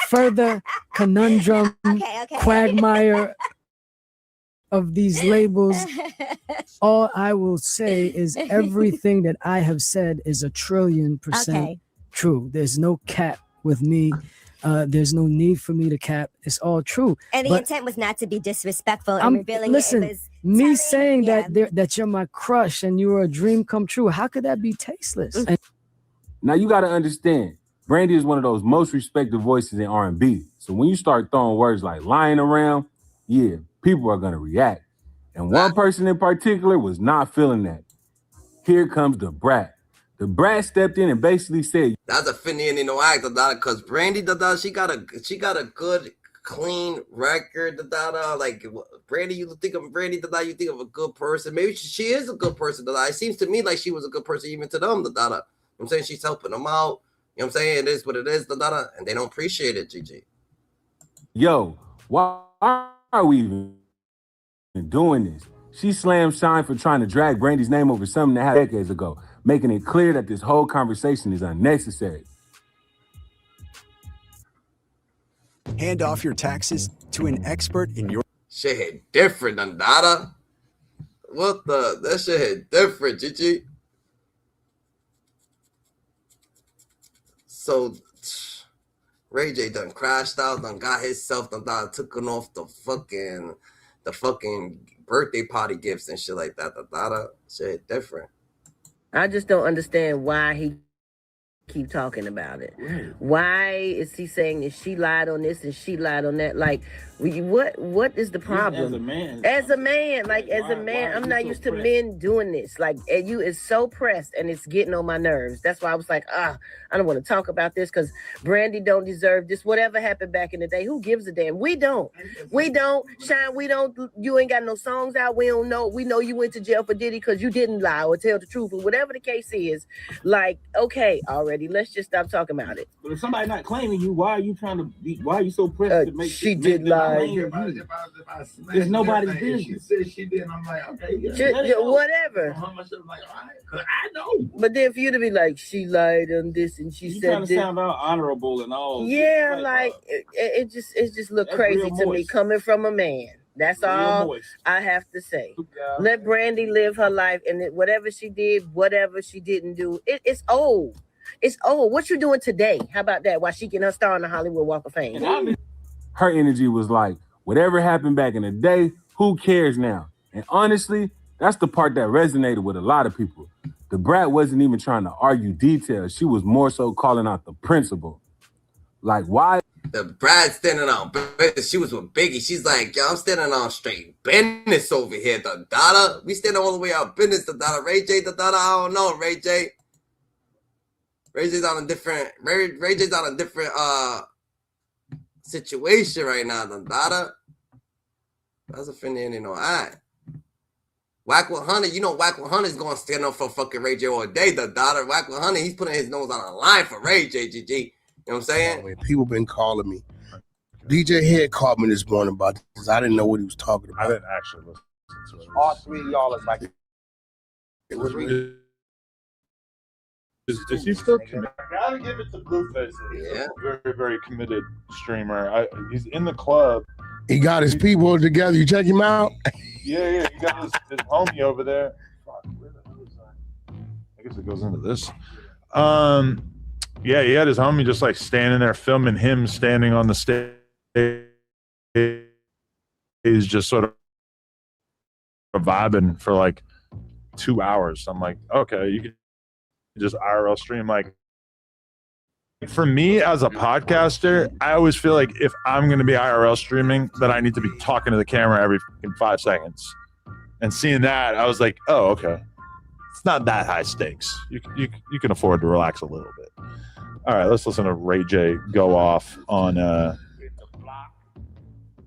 further conundrum, quagmire of these labels. All I will say is everything that I have said is 1,000,000,000% true. There's no cap with me. There's no need for me to cap. It's all true. And the intent was not to be disrespectful and revealing listen, it. Was me saying that you're my crush and you were a dream come true. How could that be tasteless? Now you got to understand, Brandy is one of those most respected voices in R&B. So when you start throwing words like lying around, people are going to react. And one person in particular was not feeling that. Here comes the brat. The brat stepped in and basically said, "That's a Finian act, because Brandy, she got a good clean record, like Brandy, you think of Brandy, you think of a good person. Maybe she is a good person. It seems to me like she was a good person even to them. You know what I'm saying? She's helping them out. You know what I'm saying? It is what it is, and they don't appreciate it, GG. Yo, why are we even doing this? She slammed Shyne for trying to drag Brandy's name over something that happened decades ago, making it clear that this whole conversation is unnecessary. Hand off your taxes to an expert in your... Shit hit different, Dada. What the? That shit hit different, GG. So, Ray J done crashed out, done got himself, done took off the fucking birthday party gifts and shit like that. Shit hit different. I just don't understand why he keep talking about it. Why is he saying that she lied on this and she lied on that? Like, what is the problem? As a man, I'm not used to men doing this. Like, and you is so pressed and it's getting on my nerves. That's why I was like, I don't want to talk about this because Brandy don't deserve this. Whatever happened back in the day, who gives a damn? We don't. Shyne, we don't. You ain't got no songs out. We don't know. We know you went to jail for Diddy because you didn't lie or tell the truth or whatever the case is. Like, okay, already. Let's just stop talking about it. But if somebody's not claiming you, why are you trying to be? Why are you so pressed to make? She did lie. It's nobody's business. She said she did. I'm like, okay, whatever. I'm like, all right, because I know. But then for you to be like, she lied on this and she said trying to sound all honorable and all. Yeah, like it just looked crazy to me coming from a man. That's all I have to say. Let Brandy live her life, and whatever she did, whatever she didn't do, it's old. It's old. What you doing today? How about that? Why she getting her star on the Hollywood Walk of Fame? Her energy was like, whatever happened back in the day, who cares now? And honestly, that's the part that resonated with a lot of people. The brat wasn't even trying to argue details. She was more so calling out the principle. Like, why? The brat standing on business. She was with Biggie. She's like, yo, I'm standing on straight business over here. The Dada. We standing all the way out business. The Dada. Ray J, the Dada. I don't know, Ray J. Ray J's on a different situation right now than Dada. That's offending, I. Whack 100, Whack 100 is going to stand up for fucking Ray J all day. The Dada, Whack 100, he's putting his nose on the line for Ray J, GG. You know what I'm saying? People been calling me. DJ Head called me this morning about this. I didn't know what he was talking about. I didn't actually listen to it. All three of y'all is like... Is he still committed? I gotta give it to Blueface. He's a very, very committed streamer. He's in the club. He got his people together. You check him out? Yeah. He got his homie over there. Fuck, where the hell is that? I guess it goes into this. Yeah, he had his homie just like standing there filming him standing on the stage. He's just sort of vibing for like 2 hours. I'm like, okay, you can just IRL stream. Like, for me as a podcaster, I always feel like if I'm going to be IRL streaming, that I need to be talking to the camera every 5 seconds. And seeing that, I was like, oh, okay. It's not that high stakes. You can afford to relax a little bit. All right, let's listen to Ray J go off on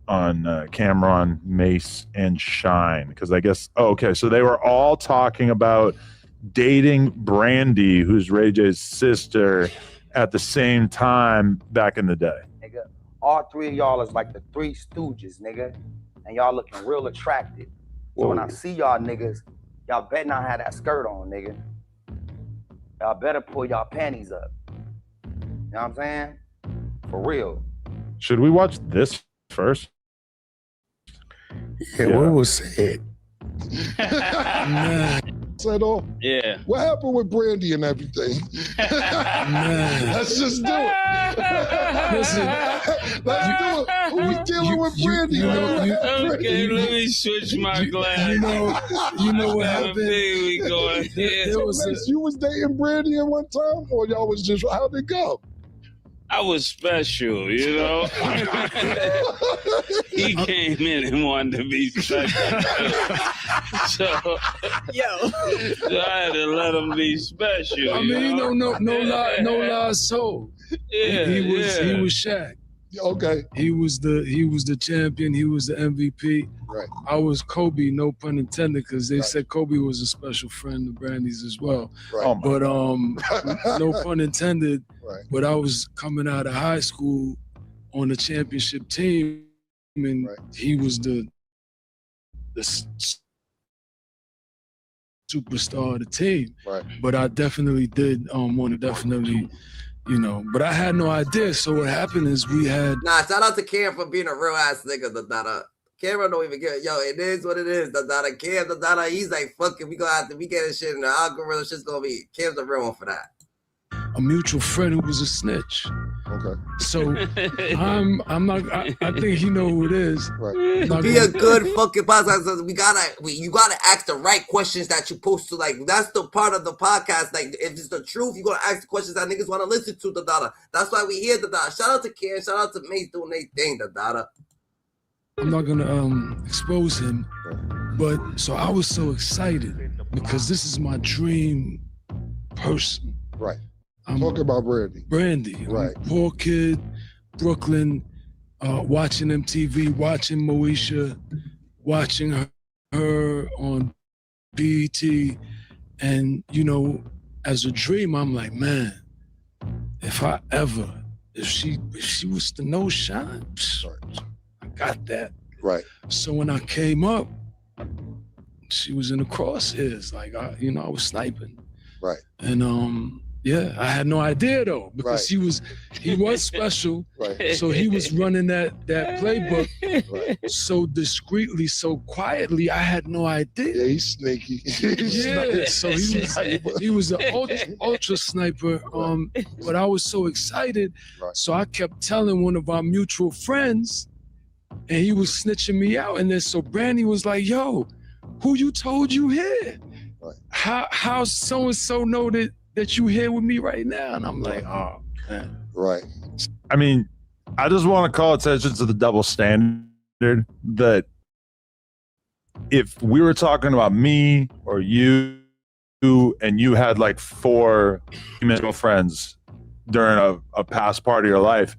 Cam'ron, Mase, and Shyne, because I guess so they were all talking about dating Brandy, who's Ray J's sister, at the same time back in the day. Nigga, all three of y'all is like the Three Stooges, nigga, and y'all looking real attractive. So when I see y'all niggas, y'all better not have that skirt on, nigga. Y'all better pull y'all panties up. You know what I'm saying? For real. Should we watch this first? Yeah, what was said? Said all. Yeah. What happened with Brandy and everything? Let's just do it. Listen, let's do it. Who's dealing with Brandy? Okay, let me switch my glass. You know what happened? We going here. You was dating Brandy at one time, or y'all was just, how'd it go? I was special, you know. He came in and wanted to be special. So I had to let him be special. I mean, no lies told. Yeah, he was Shaq. Okay. He was the champion. He was the MVP. Right. I was Kobe, no pun intended, because they said Kobe was a special friend of Brandy's as well. Right. But no pun intended. Right. But I was coming out of high school on the championship team, and he was the superstar of the team. Right. But I definitely did want to definitely, but I had no idea. So what happened is we had. Nah, shout out to Cam for being a real ass nigga. Camron don't even care. Yo, it is what it is. Cam, he's like, fuck it, we get this shit in the algorithm. Shit's gonna be. Cam's a real one for that. A mutual friend who was a snitch. Okay. So I'm not. I think he know who it is. Right. Be a good fucking podcast. You gotta ask the right questions that you're supposed to. Like, that's the part of the podcast. Like, if it's the truth, you gotta ask the questions that niggas want to listen to. That's why we here. Shout out to Ken. Shout out to Mase doing their thing. I'm not gonna expose him, but so I was so excited because this is my dream person. Right. Talk about Brandy. Brandy, right? Poor kid, Brooklyn, watching MTV, watching Moesha, watching her on BET, and as a dream, I'm like, man, if she was to know Shyne, I got that. Right. So when I came up, she was in the crosshairs. Like I was sniping. Right. And yeah, I had no idea though, because he was special. Right. So he was running that playbook so discreetly, so quietly. I had no idea. Yeah, he's sneaky. Yeah, so he was an ultra sniper. But I was so excited, so I kept telling one of our mutual friends, and he was snitching me out. And then so Brandy was like, "Yo, who you told you here? Right. How so and so know that you here with me right now?" And I'm like, "Oh, man." Right. I mean, I just want to call attention to the double standard that if we were talking about me or you and you had like 4 female friends during a past part of your life,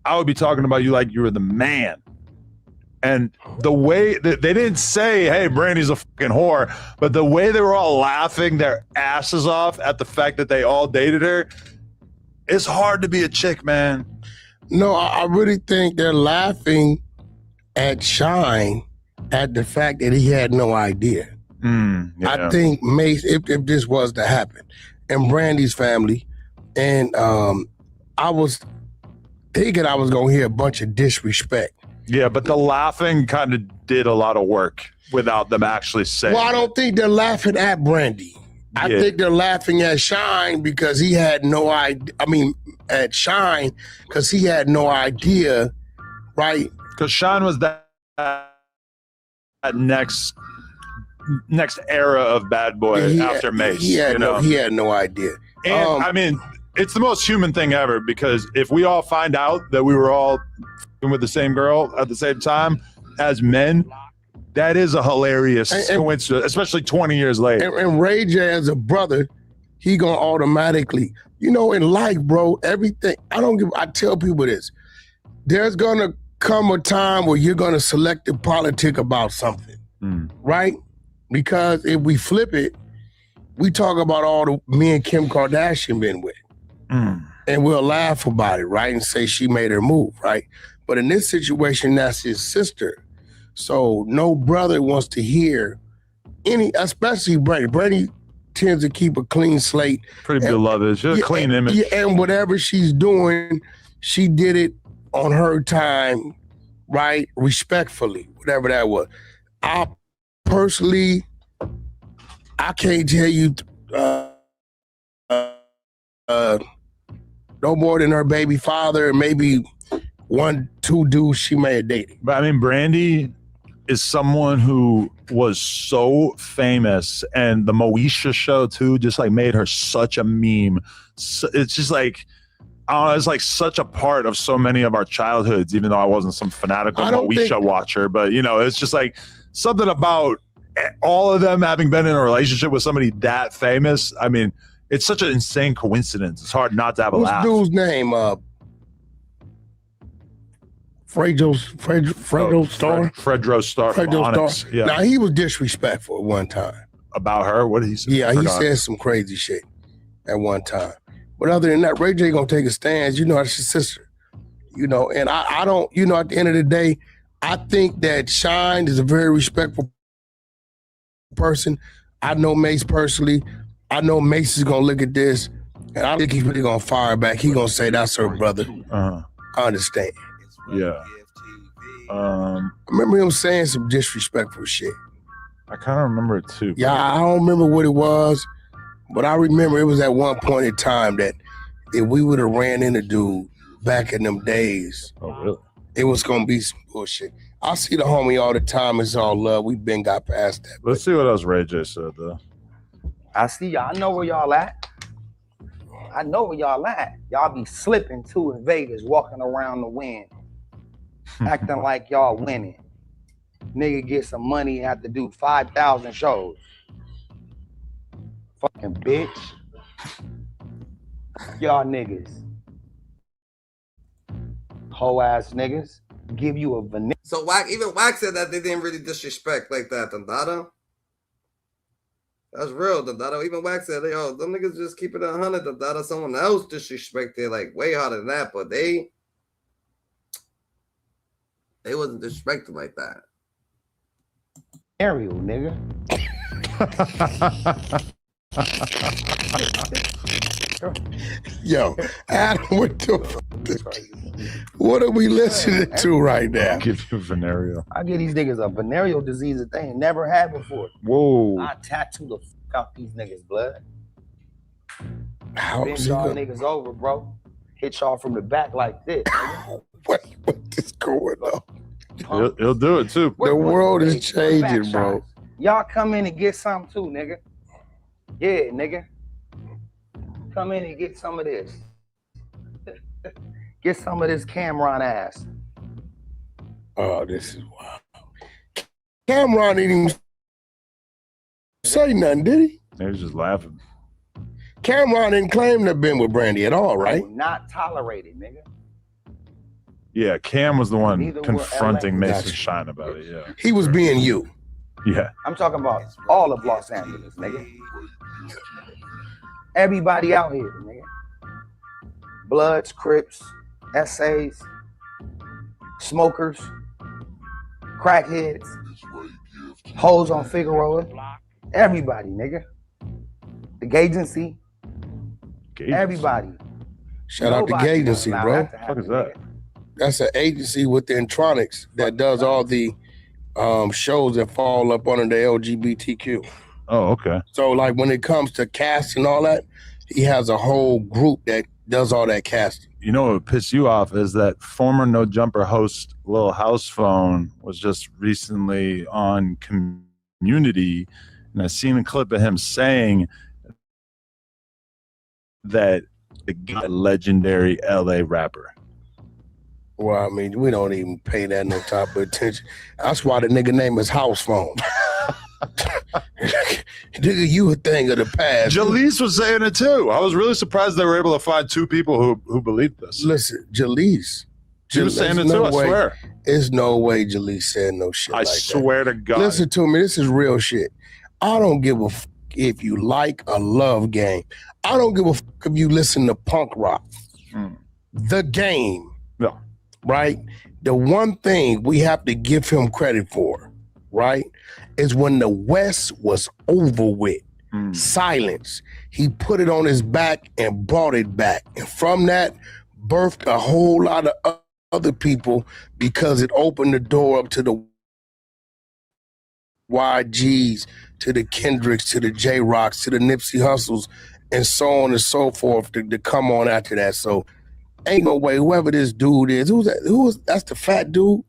I would be talking about you like you were the man. And the way that they didn't say, hey, Brandy's a fucking whore, but the way they were all laughing their asses off at the fact that they all dated her, it's hard to be a chick, man. No, I really think they're laughing at Shyne at the fact that he had no idea. Yeah. I think Mase, if this was to happen, and Brandy's family, and I was thinking I was going to hear a bunch of disrespect. Yeah, but the laughing kind of did a lot of work without them actually saying. Well, I don't think they're laughing at Brandy. I think they're laughing at Shyne because he had no idea. I mean, at Shyne because he had no idea, right? Because Shyne was that next era of bad boy after Mase. He had no idea. And I mean, it's the most human thing ever, because if we all find out that we were all with the same girl at the same time as men, that is a hilarious coincidence, especially 20 years later. And Ray J as a brother, he gonna automatically, in life, bro, everything. I tell people this. There's gonna come a time where you're gonna select a politic about something, right? Because if we flip it, we talk about all the me and Kim Kardashian been with. And we'll laugh about it, right? And say she made her move, right? But in this situation, that's his sister. So no brother wants to hear especially Brandy. Brandy tends to keep a clean slate. Pretty beloved. She's a clean image. Yeah, and whatever she's doing, she did it on her time, right? Respectfully, whatever that was. I personally, I can't tell you no more than her baby father, maybe 1-2 dudes she may have dated. But I mean, Brandy is someone who was so famous, and the Moesha show too just like made her such a meme. So it's just like, it's like such a part of so many of our childhoods, even though I wasn't some fanatical Moesha watcher. But it's just like something about all of them having been in a relationship with somebody that famous. I mean, it's such an insane coincidence. It's hard not to have a laugh. What's dude's name? Fredo Star. Fredro Star. Fredo Onyx. Star. Yeah. Now he was disrespectful at one time. About her? What did he say? Yeah, he said some crazy shit at one time. But other than that, Ray J gonna take a stand. You know, that's his sister. You know, and I don't, you know, at the end of the day, I think that Shyne is a very respectful person. I know Mase personally. I know Mase is gonna look at this, and I think he's really gonna fire back. He gonna say that's her brother. I understand. Yeah. I remember him saying some disrespectful shit. I kind of remember it too. Yeah, I don't remember what it was, but I remember it was at one point in time that if we would have ran into dude back in them days, it was gonna be some bullshit. I see the homie all the time. It's all love. We've been got past that. Let's see what else Ray J said though. I see y'all. I know where y'all at. I know where y'all at. Y'all be slipping too in Vegas, walking around the wind, acting like y'all winning. Nigga get some money and have to do 5,000 shows. Fucking bitch. Y'all niggas. Hoe ass niggas. Give you a vanilla. So even Wack said that they didn't really disrespect like that, Dundada. That's real, Dundada. Even Wack said, yo, them niggas just keep it 100, Dundada. Someone else disrespected like way harder than that, but they wasn't disrespected like that. Ariel, nigga. Yo, Adam, what are we listening to right now? Give you venereal. I give these niggas a venereal disease that they ain't never had before. Whoa. I tattoo the fuck out these niggas' blood. How Bend is y'all it niggas over, bro. Hit y'all from the back like this. What is going on? He'll do it too. The world is changing, bro. Y'all come in and get some too, nigga. Yeah, nigga. Come in and get some of this. Get some of this Camron ass. Oh, this is wild. Camron didn't even say nothing, did he? He was just laughing. Camron didn't claim to have been with Brandy at all, right? Not tolerated, nigga. Yeah, Cam was the one Neither were confronting LA. Mase Gotcha. and Shyne about it. Yeah. He was being you. Yeah. I'm talking about all of Los Angeles, nigga. Everybody out here, nigga. Bloods, Crips, essays, smokers, crackheads, hoes on Figueroa. Everybody, nigga. The Gagency. Everybody. Shout out to Gagency, bro. What the fuck is that? That's an agency with the Intronics that does all the shows that fall up under the LGBTQ. Oh, okay. So like when it comes to cast and all that, he has a whole group that does all that casting. You know what would piss you off is that former No Jumper host Lil House Phone was just recently on Community, and I seen a clip of him saying that the legendary LA rapper. Well, I mean, we don't even pay that no type of attention. That's why the nigga name is House Phone. Nigga, you a thing of the past. Jalise was saying it too. I was really surprised they were able to find two people who believed this. Listen, Jalise. She was saying it too, I swear. There's no way Jalise said no shit like that. I swear to God. Listen to me, this is real shit. I don't give a fuck if you like a love game. I don't give a fuck if you listen to punk rock. The Game. No. Right? The one thing we have to give him credit for, right, is when the West was over with, silence, he put it on his back and brought it back. And from that, birthed a whole lot of other people because it opened the door up to the YGs, to the Kendricks, to the J-Rocks, to the Nipsey Hussles, and so on and so forth to come on after that. So ain't no way, whoever this dude is, who's that? That's the fat dude?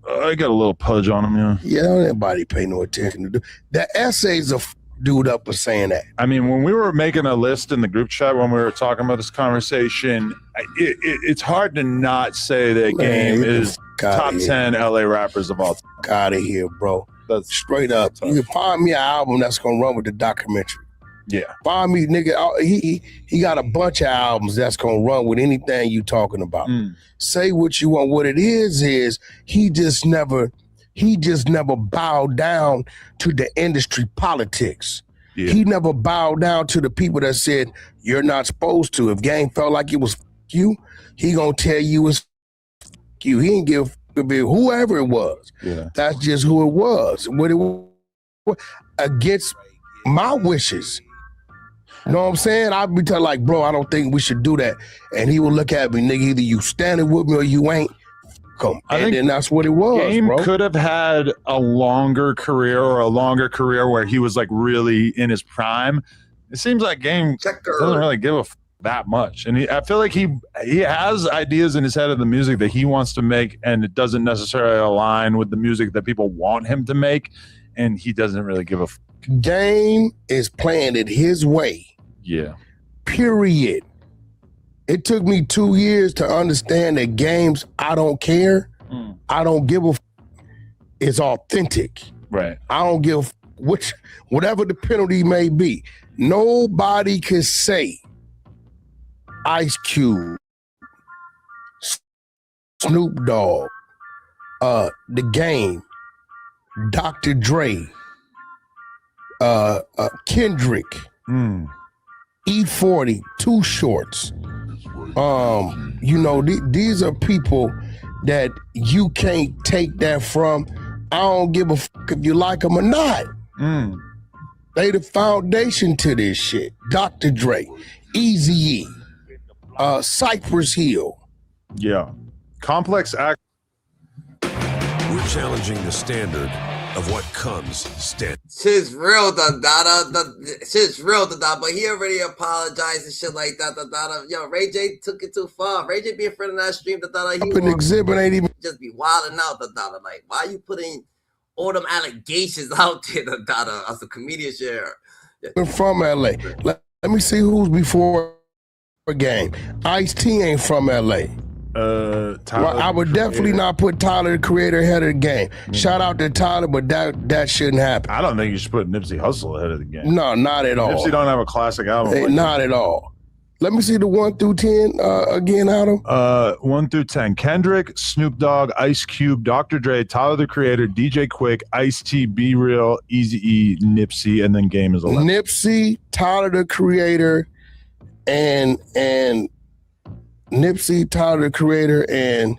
I got a little pudge on him, yeah. Yeah, don't anybody pay no attention to do. The essays a dude up for saying that. I mean, when we were making a list in the group chat when we were talking about this conversation, it's hard to not say that Game is top 10 LA rappers of all time. Out of here, bro. That's straight up. You can find me an album that's gonna run with the documentary. Yeah. Find me, nigga. He got a bunch of albums that's gonna run with anything you talking about. Say what you want. What it is he just never bowed down to the industry politics. Yeah. He never bowed down to the people that said you're not supposed to. If Game felt like it was you, he gonna tell you it's you. He didn't give a bit whoever it was. Yeah. That's just who it was. What it was against my wishes. You know what I'm saying? I'd be telling like, bro, I don't think we should do that. And he would look at me, nigga, either you standing with me or you ain't. And then that's what it was, Game bro. could have had a longer career where he was like really in his prime. It seems like Game doesn't really give a that much. And I feel like he has ideas in his head of the music that he wants to make, and it doesn't necessarily align with the music that people want him to make. And he doesn't really give a Game is playing it his way. Yeah. Period. It took me 2 years to understand that Game's I don't care. I don't give a it's authentic. Right. I don't give whatever the penalty may be. Nobody can say Ice Cube, Snoop Dogg, The Game, Dr. Dre, Kendrick, E40, Too Shorts. You know, these are people that you can't take that from. I don't give a fuck if you like them or not. They the foundation to this shit. Dr. Dre, Eazy-E, Cypress Hill. Yeah. Complex act. We're challenging the standard of what comes standard. Shit's real, shit's real, but he already apologized and shit like that. Yo, Ray J took it too far. Ray J be in front of that stream, he An exhibit ain't even just be wilding out, like, why you putting all them allegations out there, as a comedian share? from LA. Let me see who's before Game. Ice-T ain't from LA. Tyler, I would definitely not put Tyler, the Creator, ahead of the Game. Shout out to Tyler, but that shouldn't happen. I don't think you should put Nipsey Hussle ahead of the Game. No, not at all. Nipsey don't have a classic album. Not at all. Let me see the 1 through 10 again, Adam. 1 through 10. Kendrick, Snoop Dogg, Ice Cube, Dr. Dre, Tyler the Creator, DJ Quick, Ice-T, Be Real, Eazy-E, Nipsey, and then Game is 11. Nipsey, Tyler the Creator, and Nipsey, Tyler the Creator, and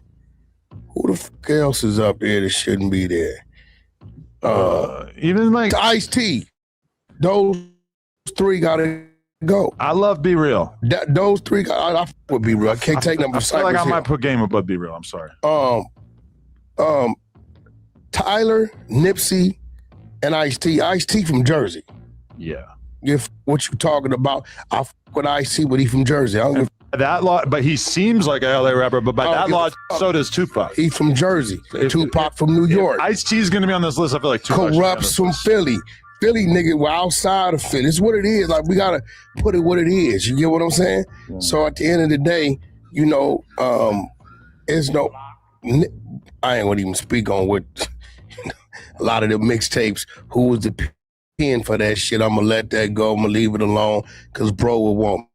who the fuck else is up there that shouldn't be there? Even like Ice-T. Those 3 gotta go. I love Be Real. Those 3 I would Be Real. I can't take them. I feel like I might put Game above Be Real. I'm sorry. Tyler, Nipsey, and Ice-T. Ice-T from Jersey. Yeah. If what you talking about, I fuck with Ice-T, but he from Jersey. I don't give that law, but he seems like a LA rapper, but by that law, so does Tupac. He's from Jersey. Tupac from New York. Ice-T is going to be on this list. I feel like Tupac. Corrupts from Philly. Philly nigga, we're outside of Philly. It's what it is. Like, we got to put it what it is. You get what I'm saying? Yeah. So at the end of the day, you know, it's no, I ain't going to even speak on what a lot of the mixtapes, who was the pen for that shit. I'm going to let that go. I'm going to leave it alone because bro will want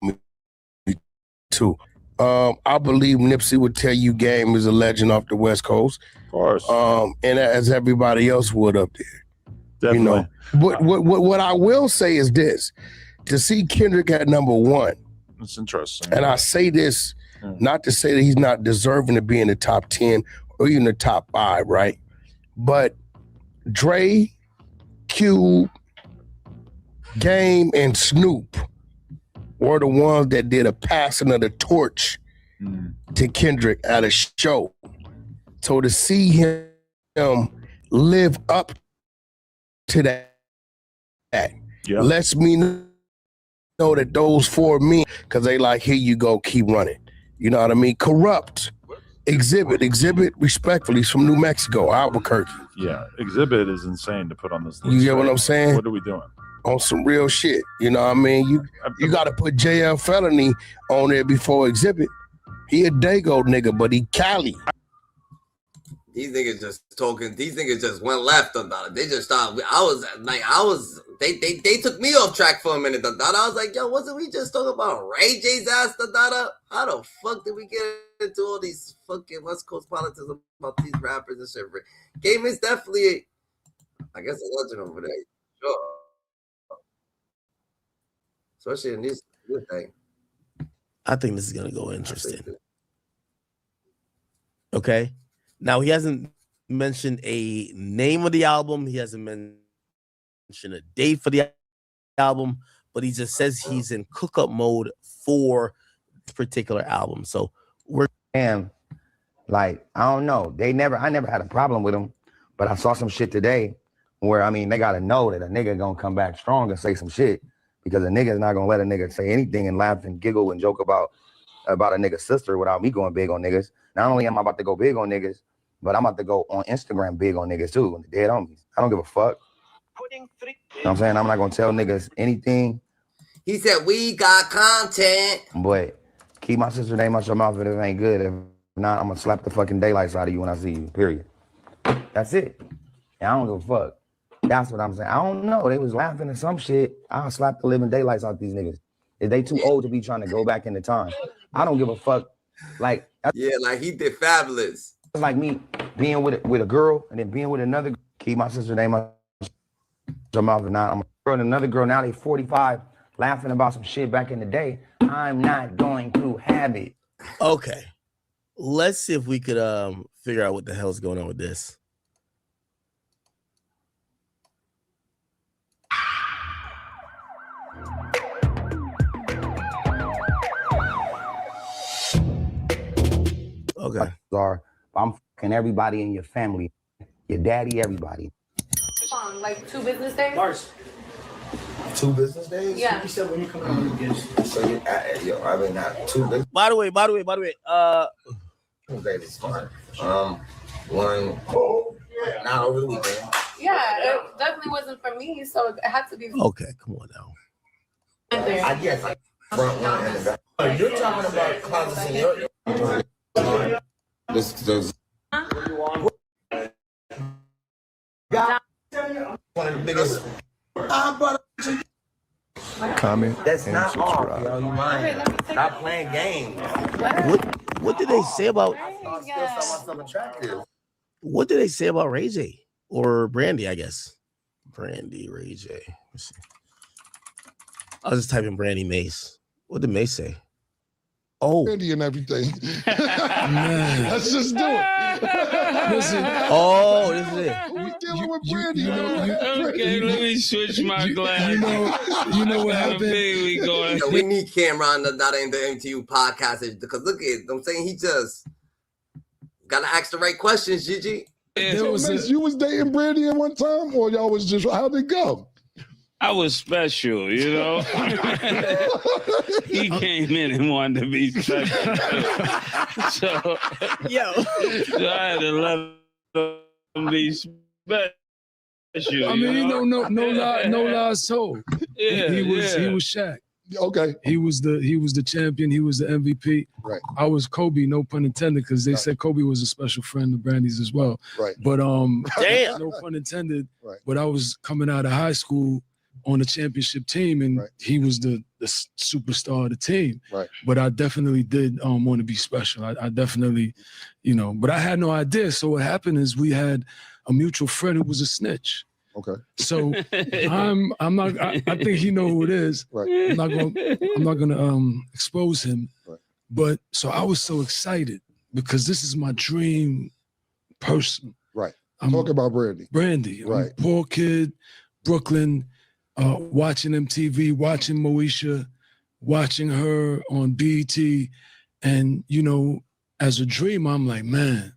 me too. I believe Nipsey would tell you Game is a legend off the West Coast. Of course. And as everybody else would up there. Definitely. You know, what I will say is this: to see Kendrick at number 1. That's interesting. And I say this not to say that he's not deserving to be in the top 10 or even the top 5, right? But Dre, Cube, Game, and Snoop were the ones that did a passing of the torch to Kendrick at a show. So to see him live up to that lets me know that those 4 men, because they like, here you go, keep running. You know what I mean? Corrupt. Exhibit respectfully, is from New Mexico, Albuquerque. Yeah, Exhibit is insane to put on this list. You get what I'm saying? What are we doing? On some real shit. You know what I mean? You got to put JL Felony on there before Exhibit. He a Dago nigga, but he Cali. These niggas just talking. These niggas just went left about it. They just thought I was They took me off track for a minute. I was like, yo, wasn't we just talking about Ray J's ass? How the fuck did we get into all these fucking West Coast politics about these rappers and shit? Game is definitely, I guess, a legend over there. Sure. Especially in this thing. I think this is gonna go interesting. Okay. Now he hasn't mentioned a name of the album. He hasn't mentioned a date for the album, but he just says he's in cook-up mode for this particular album. So we're like, I don't know. I never had a problem with them, but I saw some shit today where, I mean, they gotta know that a nigga gonna come back strong and say some shit, because a nigga's not gonna let a nigga say anything and laugh and giggle and joke about a nigga's sister without me going big on niggas. Not only am I about to go big on niggas, but I'm about to go on Instagram big on niggas too, the dead homies. I don't give a fuck. You know what I'm saying? I'm not gonna tell niggas anything. He said we got content. But keep my sister name out your mouth if it ain't good. If not, I'm gonna slap the fucking daylights out of you when I see you. Period. That's it. And I don't give a fuck. That's what I'm saying. I don't know. They was laughing at some shit. I'll slap the living daylights out these niggas. If they too old to be trying to go back in the time, I don't give a fuck. Like, yeah, like he did Fabulous. It's like me being with a girl and then being with another. Keep my sister name out your mouth. Not I'm a girl and another girl. Now they 45, laughing about some shit back in the day. I'm not going to have it. okay. Let's see if we could figure out what the hell's going on with this. Okay. I'm fucking everybody in your family, your daddy, everybody. Like 2 business days? Mars. 2 business days? Yeah. You said when you come out against. So I mean, not 2 business. By the way. Days is fine. One. Not over the weekend. Yeah, it definitely wasn't for me, so it had to be. Okay, come on now. I guess like front one and the back. Oh, you're talking about closets in your. This one of the biggest. Comment. That's and not subscribe. all, yo. You lying. Stop playing games. What did they say about? I still saw myself attractive. What did they say about Ray J or Brandy? I guess Brandy, Ray J. Let's see. I was just typing Brandy Mase. What did Mase say? Oh, Brandy and everything. Let's just do it. Listen. Oh, this is it. We dealing with Brandy. Okay, let me switch my glass. You know what happened? We going. We need Cam'ron not in the MTU podcast because look at it. I'm saying he just gotta ask the right questions, Gigi. You was dating Brandy at one time, or y'all was just how'd it go? I was special, you know. He came in and wanted to be special. So I had to let him be special. I mean, no lies told. Yeah, he was Shaq. Okay. He was the champion. He was the MVP. Right. I was Kobe, no pun intended, because they said Kobe was a special friend of Brandy's as well. Right. But damn, no pun intended. Right. But I was coming out of high school on the championship team, and he was the superstar of the team. Right. But I definitely did want to be special. I definitely, but I had no idea. So what happened is we had a mutual friend who was a snitch. Okay. So I think he know who it is. Right. I'm not gonna expose him. Right. But so I was so excited because this is my dream person. Right. Talk about Brandy. Brandy. I'm Right. a poor kid, Brooklyn, watching MTV, watching Moesha, watching her on BET. And, as a dream, I'm like, man,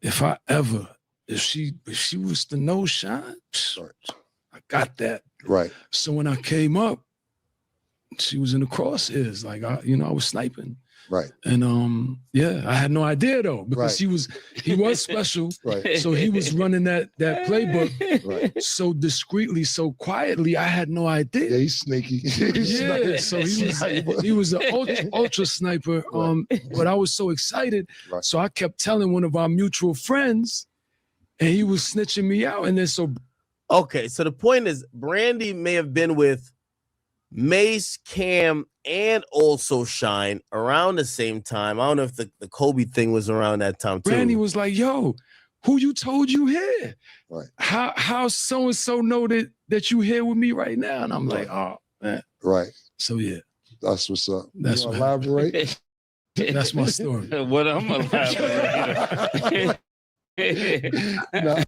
if she was to know Shyne, I got that. Right. So when I came up, she was in the crosshairs. Like I was sniping. Right. And I had no idea though, because he was special. Right. So he was running that playbook Right. so discreetly, so quietly. I had no idea. Yeah, he's sneaky. Yeah, so he was an ultra sniper. But I was so excited. Right. So I kept telling one of our mutual friends, and he was snitching me out. And then so Okay, so the point is, Brandy may have been with Mase, Cam, and also Shyne around the same time. I don't know if the Kobe thing was around that time too. Brandy was like, yo, who you told you here? Right. How so-and-so know that you here with me right now? And I'm like, oh, man. Right. So, yeah. That's what's up. That's you what elaborate. That's my story. What I'm elaborate. No.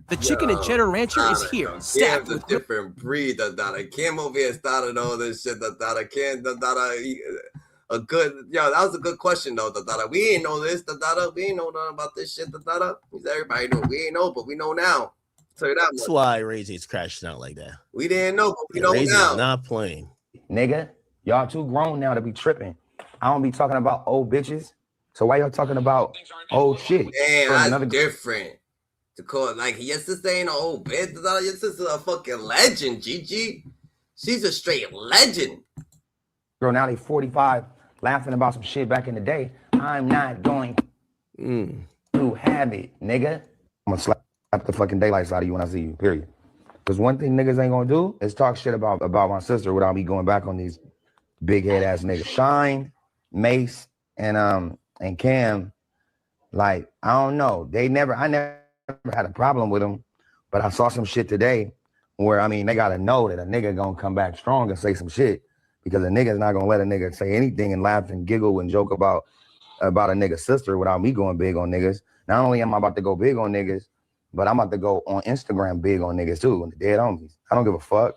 The chicken and cheddar rancher is here. Cam's a different breed. Cam over here started all this shit. Cam, a good, that was a good question though. We ain't know this. We ain't know nothing about this shit. Everybody know. We ain't know, but we know now. So that's why Ray J's crashing out like that. We didn't know, but we know Ray now. J's not playing. Nigga, y'all too grown now to be tripping. I don't be talking about old bitches. So why y'all talking about old shit? Man, that's different. Like, your sister ain't an old bitch. Your sister's a fucking legend, Gigi. She's a straight legend. Girl, now they 45, laughing about some shit back in the day. I'm not going to have it, nigga. I'm gonna slap the fucking daylights out of you when I see you, period. Because one thing niggas ain't gonna do is talk shit about my sister without me going back on these big head ass niggas. Shyne, Mase, and Cam, like, I don't know. I never had a problem with them, but I saw some shit today where, I mean, they gotta know that a nigga gonna come back strong and say some shit, because a nigga's not gonna let a nigga say anything and laugh and giggle and joke about a nigga's sister without me going big on niggas. Not only am I about to go big on niggas, but I'm about to go on Instagram big on niggas too, and the dead homies. I don't give a fuck.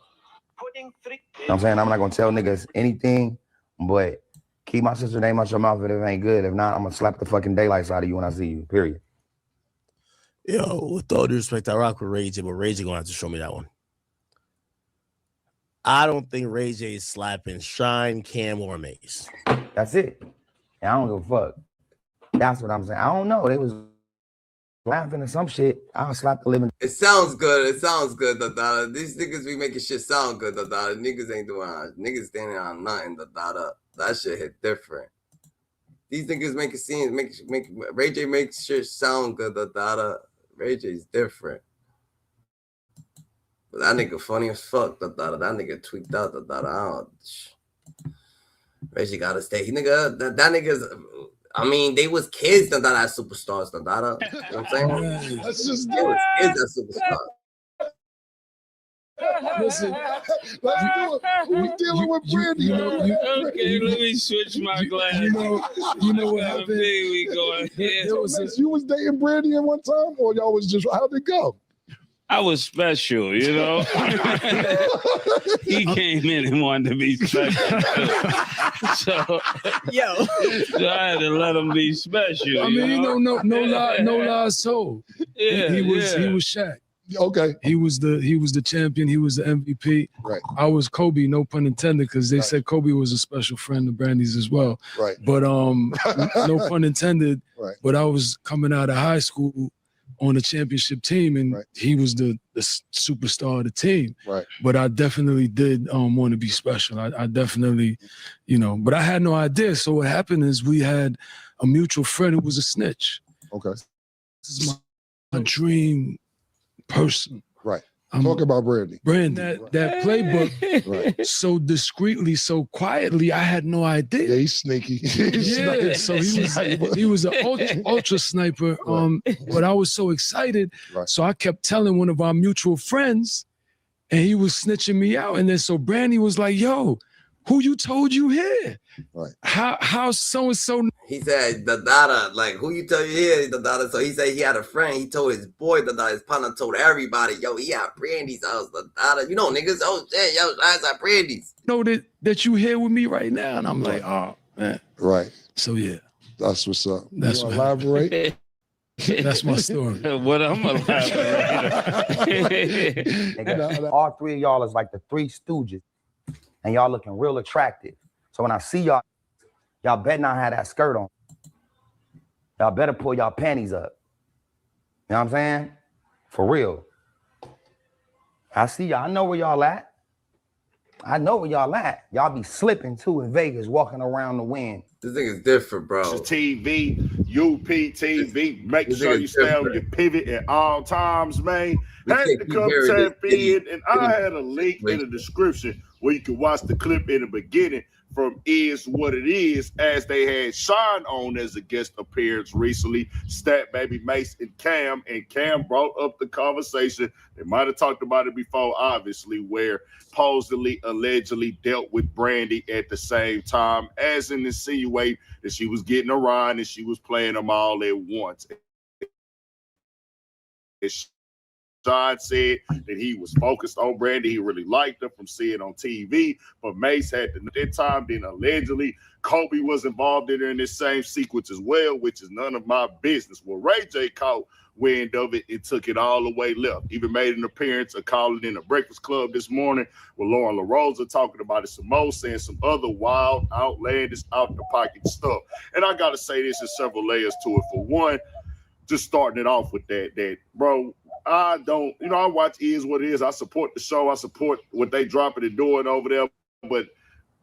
You know what I'm saying? I'm not gonna tell niggas anything, but keep my sister name out your mouth if it ain't good. If not, I'm gonna slap the fucking daylights out of you when I see you, period. Yo, with all due respect, I rock with Ray J, but Ray J gonna have to show me that one. I don't think Ray J is slapping Shyne, Cam, or Mase. That's it. And I don't give a fuck. That's what I'm saying. I don't know. They was laughing at some shit. I'll slap the living. It sounds good. These niggas be making shit sound good. Niggas ain't doing niggas standing on nothing. That shit hit different. These niggas make it seem make Ray J makes shit sound good. Ray J's different. But that nigga funny as fuck. That nigga tweaked out. Ray J gotta stay. That nigga's. I mean, they was kids that superstars. You know what I'm saying? That's just they was kids that superstars. Listen, we dealing with Brandy. Okay, let me switch my glass. You know what happened? We going. You was dating Brandy at one time, or y'all was just, how'd it go? I was special, you know. He came in and wanted to be special. So I had to let him be special. I mean, no lies told. Yeah, he was Shaq. Okay. He was the champion. He was the MVP. Right. I was Kobe, no pun intended, because they said Kobe was a special friend of Brandy's as well. Right. But no pun intended. Right. But I was coming out of high school on a championship team, and he was the superstar of the team. Right. But I definitely did want to be special. I definitely, but I had no idea. So what happened is we had a mutual friend who was a snitch. Okay. This is my dream person. Right. Talk about Brandy. That playbook so discreetly, so quietly, I had no idea. Yeah, he's sneaky. Yeah, so he was an ultra sniper. But I was so excited. Right. So I kept telling one of our mutual friends, and he was snitching me out. And then so Brandy was like, yo, who you told you here? Right. How so-and-so? He said, like, who you tell you here, So he said he had a friend. He told his boy, his partner told everybody, yo, he at Brandy's house, You know, niggas, oh, shit, yo, I at Brandy's. Know that you here with me right now? And I'm like, oh, man. Right. So, yeah. That's what's up. That's what elaborate. That's my story. What I'm Nigga, all three of y'all is like the Three Stooges, and y'all looking real attractive. So when I see y'all better not have that skirt on. Y'all better pull y'all panties up. You know what I'm saying? For real. I see y'all. I know where y'all at. Y'all be slipping too in Vegas, walking around the wind. This thing is different, bro. TV, UPTV. Make This sure nigga's you stay on different. your pivot at all times, man. We Had can't to keep come hearing tap this in, and I had a link in the description where you can watch the clip in the beginning from Is What It Is, as they had Shyne on as a guest appearance recently. Stat Baby Mase and Cam brought up the conversation. They might have talked about it before, obviously, where supposedly, allegedly dealt with Brandy at the same time, as in insinuate that she was getting around and she was playing them all at once. Shyne said that he was focused on Brandy. He really liked her from seeing on TV, but Mase had to, at that time, then allegedly Kobe was involved in this same sequence as well, which is none of my business. Well, Ray J caught wind of it and took it all the way left. Even made an appearance of calling in a Breakfast Club this morning with Lauren LaRosa talking about it some more, saying some other wild, outlandish, out-the-pocket stuff. And I got to say this in several layers to it. For one, just starting it off with that, bro, I don't, I watch Is What It Is. I support the show. I support what they dropping and doing over there. But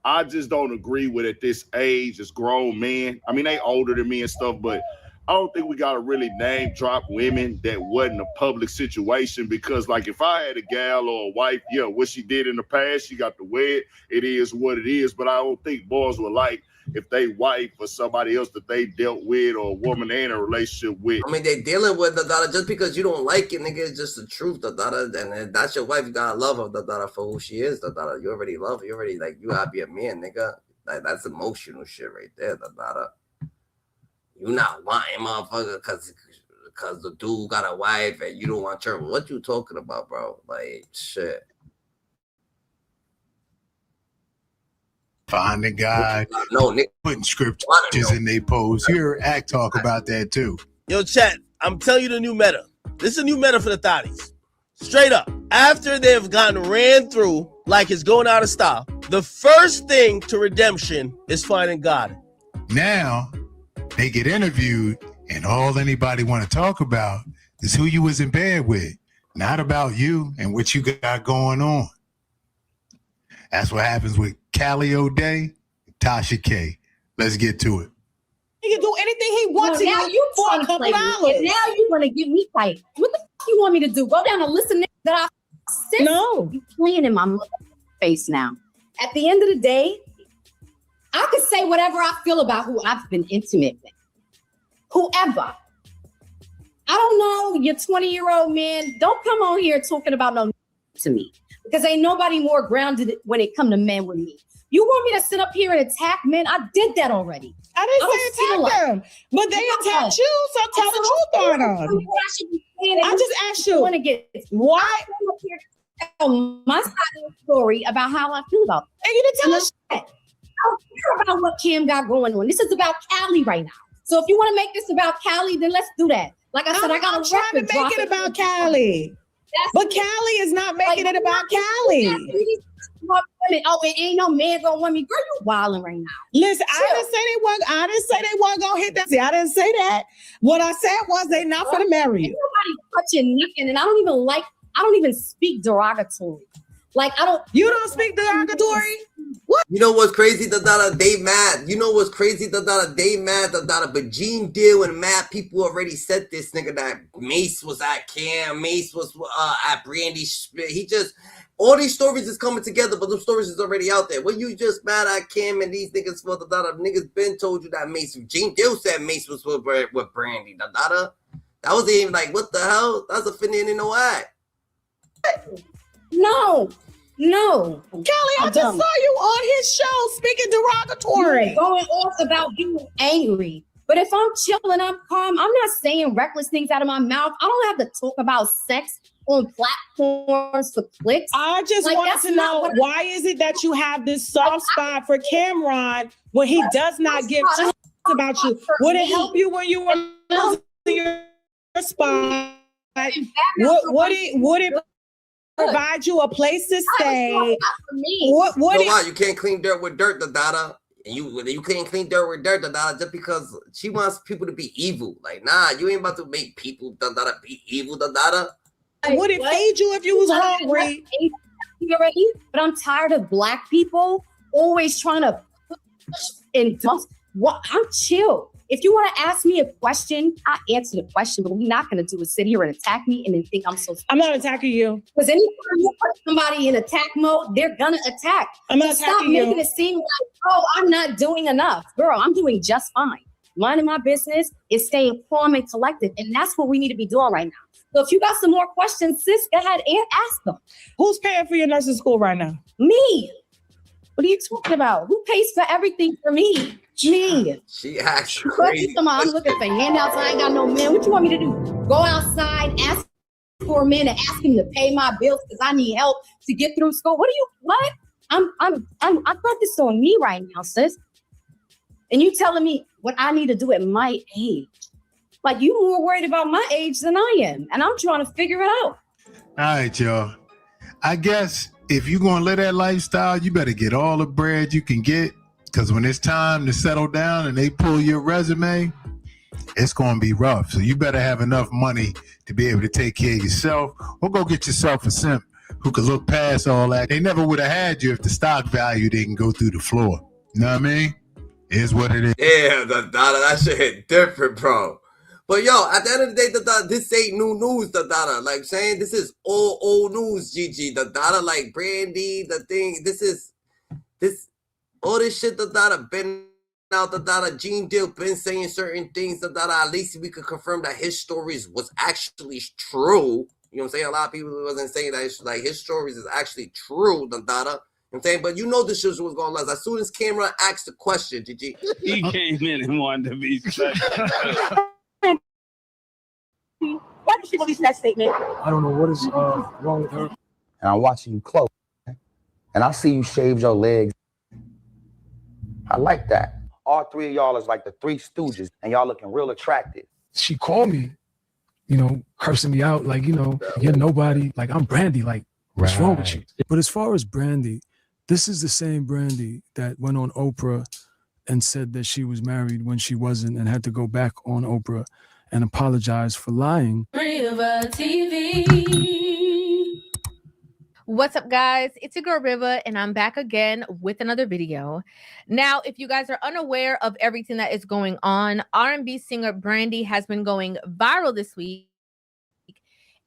I just don't agree with at this age as grown men. I mean, they older than me and stuff, but I don't think we got to really name drop women that wasn't a public situation, because like if I had a gal or a wife, yeah, what she did in the past, she got to wear it. It is what it is. But I don't think boys were like if they wife or somebody else that they dealt with or a woman they in a relationship with. I mean, they dealing with just because you don't like it, nigga, it's just the truth, and if that's your wife, you gotta love her, for who she is, you already love her, you already, like, you gotta be a man, nigga. Like, that's emotional shit right there, You not wanting motherfucker because the dude got a wife and you don't want her. What you talking about, bro? Like, shit. Finding God, putting scriptures in their posts. Here, Act talk about that too. Yo, chat, I'm telling you the new meta. This is a new meta for the thotties. Straight up. After they've gotten ran through like it's going out of style, the first thing to redemption is finding God. Now, they get interviewed, and all anybody want to talk about is who you was in bed with, not about you and what you got going on. That's what happens with Callie O'Day, Tasha K. Let's get to it. He can do anything he wants to now do you for trying a to play couple me. dollars. And now you want to give me fight. What the fuck you want me to do? Go down and listen to that I No. You playing in my face now. At the end of the day, I could say whatever I feel about who I've been intimate with. Whoever. I don't know, you're 20-year-old man. Don't come on here talking about no to me. Because ain't nobody more grounded when it come to men with me. You want me to sit up here and attack men? I did that already. I didn't say attack them, but they attacked you, so tell the truth on them. I just asked you. Want to get why? Tell my side of the story about how I feel about it. And you didn't tell us shit. I don't care about what Cam got going on. This is about Callie right now. So if you want to make this about Callie, then let's do that. Like I said, I got I'm trying to make it about Callie. But Callie is not making it about Callie. Oh, it ain't no man gonna want me. Girl, you wilding right now. Listen, I didn't say they weren't gonna hit that. See, I didn't say that. What I said was they not gonna marry you. Nobody touching nothing, and I don't even speak derogatory. Like You don't speak derogatory? What? You know what's crazy? They mad. You know what's crazy? They mad. But Gene Deal and mad people already said this nigga that Mase was at Cam, Mase was at Brandy. He just all these stories is coming together, but those stories is already out there. When you just mad at Cam and these niggas for niggas been told you that Mase. Gene Deal said Mase was with Brandy. That wasn't even like what the hell? That's a finna in no act. No. Kelly, I just saw you on his show speaking derogatory. You're going off about being angry. But if I'm chilling, I'm calm, I'm not saying reckless things out of my mouth. I don't have to talk about sex on platforms for clicks. I just want to know, why is it that you have this soft spot for Camron when he does not give two about you? Would it help you when you were losing your spot? Would it provide you a place to stay? You can't clean dirt with dirt, And you can't clean dirt with dirt, just because she wants people to be evil. Like, nah, you ain't about to make people be evil, Would it feed you if you was hungry? But I'm tired of black people always trying to push and What? I'm chill. If you want to ask me a question, I answer the question. But what we're not going to do is sit here and attack me and then think I'm so. I'm not attacking you. Because anytime you put somebody in attack mode, they're gonna attack. I'm not So stop attacking you. making it seem like, oh, I'm not doing enough, girl. I'm doing just fine. Minding my business is staying calm and collected, and that's what we need to be doing right now. So if you got some more questions, sis, go ahead and ask them. Who's paying for your nursing school right now? Me. What are you talking about? Who pays for everything for me? Me. She acts But crazy. I'm looking for handouts. I ain't got no man. What you want me to do? Go outside, ask for a man, and ask him to pay my bills because I need help to get through school. What? I got this on me right now, sis. And you telling me what I need to do at my age? Like, you more worried about my age than I am, and I'm trying to figure it out. All right, y'all. I guess if you're going to live that lifestyle, you better get all the bread you can get, because when it's time to settle down and they pull your resume, it's going to be rough. So you better have enough money to be able to take care of yourself, or go get yourself a simp who could look past all that. They never would have had you if the stock value didn't go through the floor. You know what I mean? It is what it is. Yeah, that shit hit different, bro. But yo, at the end of the day, this ain't new news, like saying this is all old news, GG. Like Brandy, all this shit, been out, Gene Deal been saying certain things, at least we could confirm that his stories was actually true. You know what I'm saying? A lot of people wasn't saying that like his stories is actually true, You know what I'm saying? But you know this shit was going on. As soon as Camron asked the question, GG. He came in and wanted to be special. Why did she release that statement? I don't know what is wrong with her. And I'm watching you close. And I see you shave your legs. I like that. All three of y'all is like the Three Stooges, and y'all looking real attractive. She called me, cursing me out, like, you're nobody. Like, I'm Brandy. Like, what's wrong with you? But as far as Brandy, this is the same Brandy that went on Oprah and said that she was married when she wasn't and had to go back on Oprah and apologize for lying. River TV. What's up, guys? It's your girl Riva, and I'm back again with another video. Now, if you guys are unaware of everything that is going on, R&B singer Brandy has been going viral this week,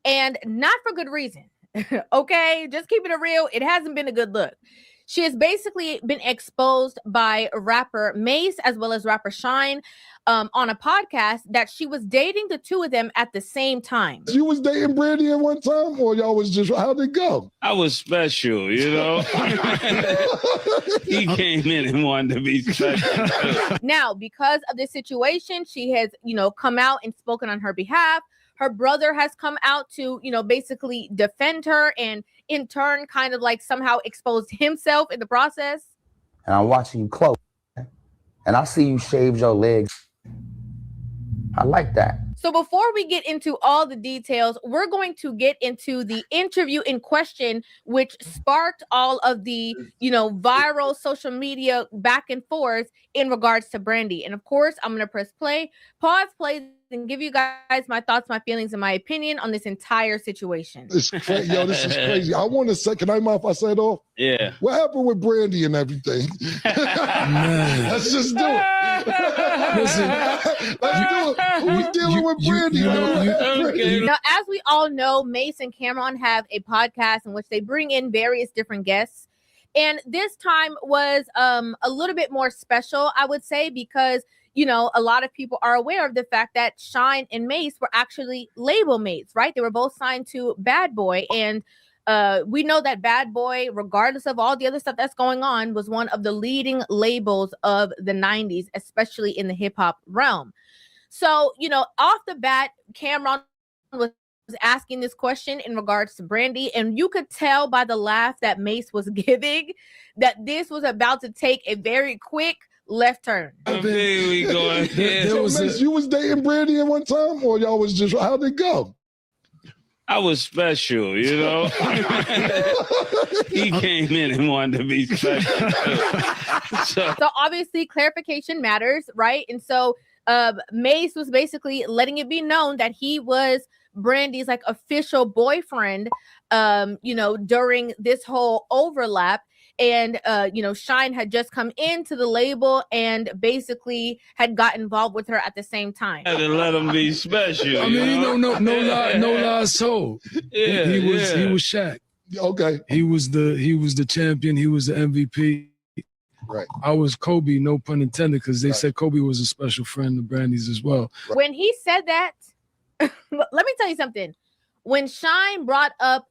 and not for good reason. Okay, just keeping it real. It hasn't been a good look. She has basically been exposed by rapper Mase as well as rapper Shyne on a podcast that she was dating the two of them at the same time. You was dating Brandy at one time, or y'all was just, how'd it go? I was special, He came in and wanted to be special. Now, because of this situation, she has, come out and spoken on her behalf. Her brother has come out to, basically defend her and in turn kind of like somehow exposed himself in the process. And I'm watching you close. And I see you shave your legs. I like that. So before we get into all the details, we're going to get into the interview in question, which sparked all of the, viral social media back and forth in regards to Brandy. And of course, I'm going to press play, pause, and give you guys my thoughts, my feelings, and my opinion on this entire situation. It's crazy. Yo, this is crazy. I want to say, can I mind if I say it off? Yeah. What happened with Brandy and everything? Let's just do it. Listen, let's do it. Who's dealing with Brandy? Now, as we all know, Mase and Camron have a podcast in which they bring in various different guests. And this time was a little bit more special, I would say, because a lot of people are aware of the fact that Shyne and Mase were actually label mates, right? They were both signed to Bad Boy. And we know that Bad Boy, regardless of all the other stuff that's going on, was one of the leading labels of the 90s, especially in the hip hop realm. So, off the bat, Camron was asking this question in regards to Brandy, and you could tell by the laugh that Mase was giving that this was about to take a very quick left turn. You was dating Brandy at one time, or y'all was just, how'd it go? I was special, He came in and wanted to be special. So obviously clarification matters, right? And so Mase was basically letting it be known that he was Brandy's like official boyfriend, during this whole overlap. and Shyne had just come into the label and basically had got involved with her at the same time. Had to let him be special. I mean, no lies told. Yeah, he was Shaq. Okay. He was the champion. He was the MVP. Right. I was Kobe, no pun intended, because they said Kobe was a special friend of Brandy's as well. When he said that, let me tell you something. When Shyne brought up,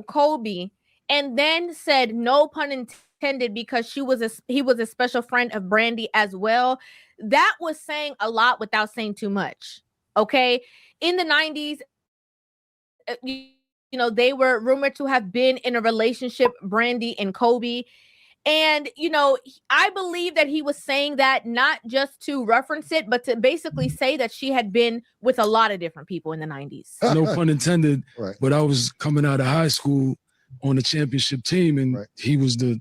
Kobe, and then said no pun intended because he was a special friend of Brandy as well, that was saying a lot without saying too much. Okay, in the 90s, they were rumored to have been in a relationship, Brandy and Kobe. And, I believe that he was saying that not just to reference it, but to basically say that she had been with a lot of different people in the 90s. No pun intended. Right. But I was coming out of high school on the championship team, and he was the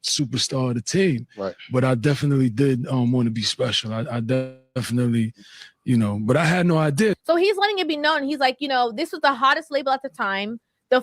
superstar of the team. Right. But I definitely did want to be special. I definitely, but I had no idea. So he's letting it be known. He's like, this was the hottest label at the time. The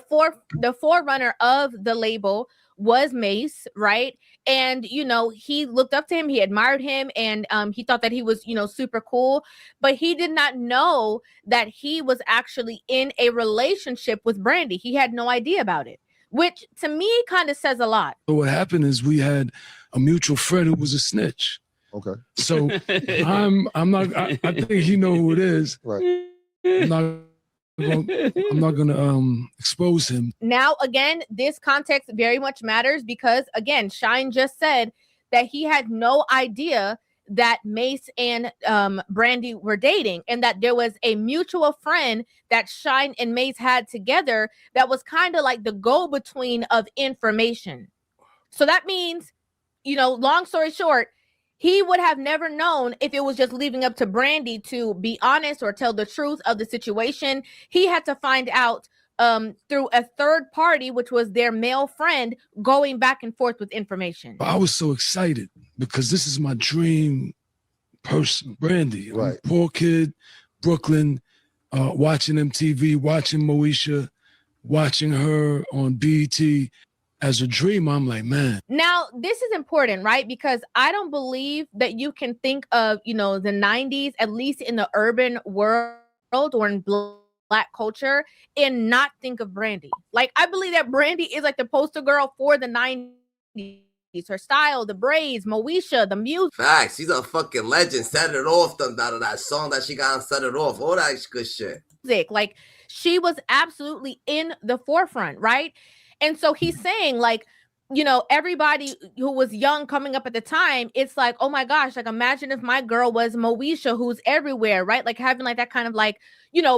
forerunner of the label was Mase, right? And he looked up to him, he admired him, and he thought that he was super cool, but he did not know that he was actually in a relationship with Brandy. He had no idea about it, which to me kind of says a lot. So what happened is we had a mutual friend who was a snitch. Okay. So I'm not I think he know who it is. Right. I'm not gonna expose him. Now, again, this context very much matters because, again, Shyne just said that he had no idea that Mase and Brandy were dating, and that there was a mutual friend that Shyne and Mase had together that was kind of like the go-between of information. So that means, long story short, he would have never known if it was just leaving up to Brandy to be honest or tell the truth of the situation. He had to find out through a third party, which was their male friend, going back and forth with information. I was so excited because this is my dream person, Brandy. I'm a poor kid, Brooklyn, watching MTV, watching Moesha, watching her on BET. As a dream, I'm like, man. Now, this is important, right? Because I don't believe that you can think of, the 90s, at least in the urban world or in Black culture, and not think of Brandy. Like, I believe that Brandy is like the poster girl for the 90s. Her style, the braids, Moesha, the music. Facts. She's a fucking legend. Set it off, that song that she got on Set It Off. All that good shit. Like, she was absolutely in the forefront, right? And so he's saying, like, everybody who was young coming up at the time, it's like, oh my gosh, like, imagine if my girl was Moesha, who's everywhere, right? Like, having like that kind of like,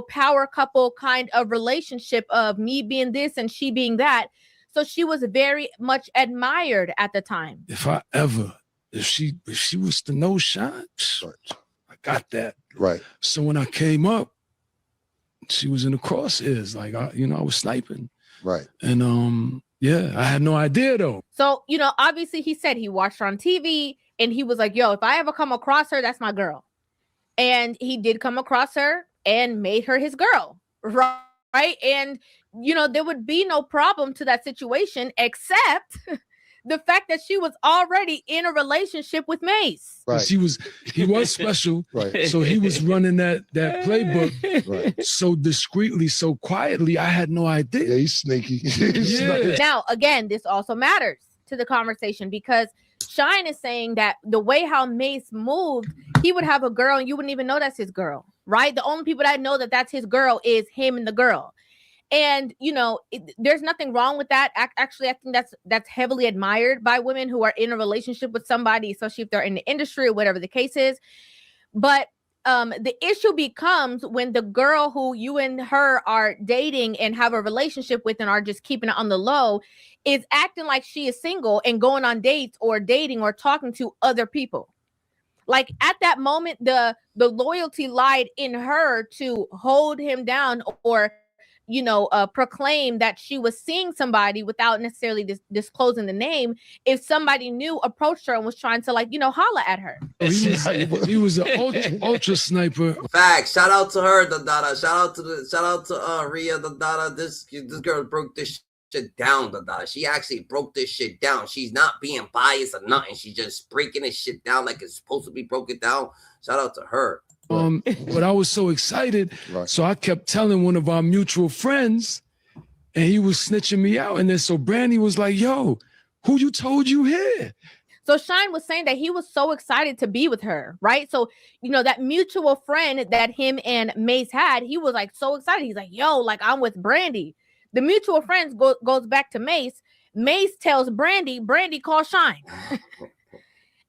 power couple kind of relationship of me being this and she being that. So she was very much admired at the time. If she was to know Shyne, I got that. Right. So when I came up, she was in the crosshairs. Like, I was sniping. Right. And I had no idea though. So, obviously he said he watched her on TV and he was like, yo, if I ever come across her, that's my girl. And he did come across her and made her his girl. Right. And, there would be no problem to that situation except the fact that she was already in a relationship with Mase. Right. He was special. Right. So he was running that playbook so discreetly, so quietly. I had no idea. Yeah, he's sneaky. Now, again, this also matters to the conversation because Shyne is saying that the way how Mase moved, he would have a girl and you wouldn't even know that's his girl, right? The only people that know that that's his girl is him and the girl. And, there's nothing wrong with that. Actually, I think that's heavily admired by women who are in a relationship with somebody, especially if they're in the industry or whatever the case is. But the issue becomes when the girl who you and her are dating and have a relationship with and are just keeping it on the low is acting like she is single and going on dates or dating or talking to other people. Like at that moment, the loyalty lied in her to hold him down or proclaim that she was seeing somebody without necessarily disclosing the name. If somebody new approached her and was trying to holla at her. He was an ultra sniper. Facts. Shout out to her, the Dada. Shout out to Rhea, the Dada. This girl broke this shit down, Dada. She actually broke this shit down. She's not being biased or nothing. She's just breaking this shit down like it's supposed to be broken down. Shout out to her. But I was so excited, so I kept telling one of our mutual friends, and he was snitching me out. And then so Brandy was like, "Yo, who you told you here?" So Shyne was saying that he was so excited to be with her, right? So, you know, that mutual friend that him and Mase had, he was like so excited. He's like, yo, like I'm with Brandy. The mutual friends goes back to Mase. Mase tells Brandy, Brandy call Shyne.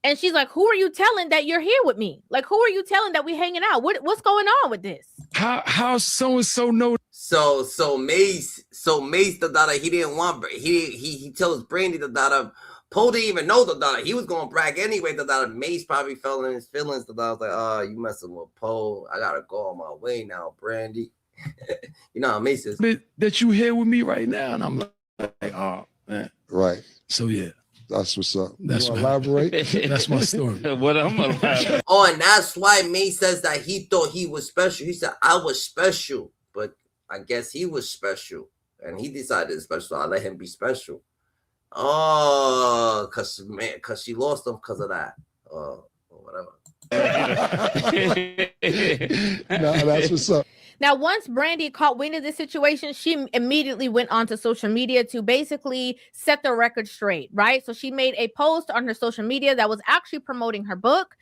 And she's like, who are you telling that you're here with me? Like, who are you telling that we hanging out? What's going on with this? How so-and-so know? So Mase, the Dada, he didn't want, he tells Brandy the Dada, Poe didn't even know the Dada. He was going to brag anyway. The Dada. Mase probably fell in his feelings. The Dada was like, oh, you messing with Poe. I got to go on my way now, Brandy. You know how Mase is. That you here with me right now. And I'm like, oh, man. Right. So, yeah. That's what's up. That's you what elaborate. That's my story. What I'm elaborate. Oh, and that's why Mase says that he thought he was special. He said, I was special. But I guess he was special. And he decided it's special. So I let him be special. Oh, cause she lost him because of that. Or whatever. No, that's what's up. Now, once Brandy caught wind of this situation, she immediately went onto social media to basically set the record straight, right? So she made a post on her social media that was actually promoting her book,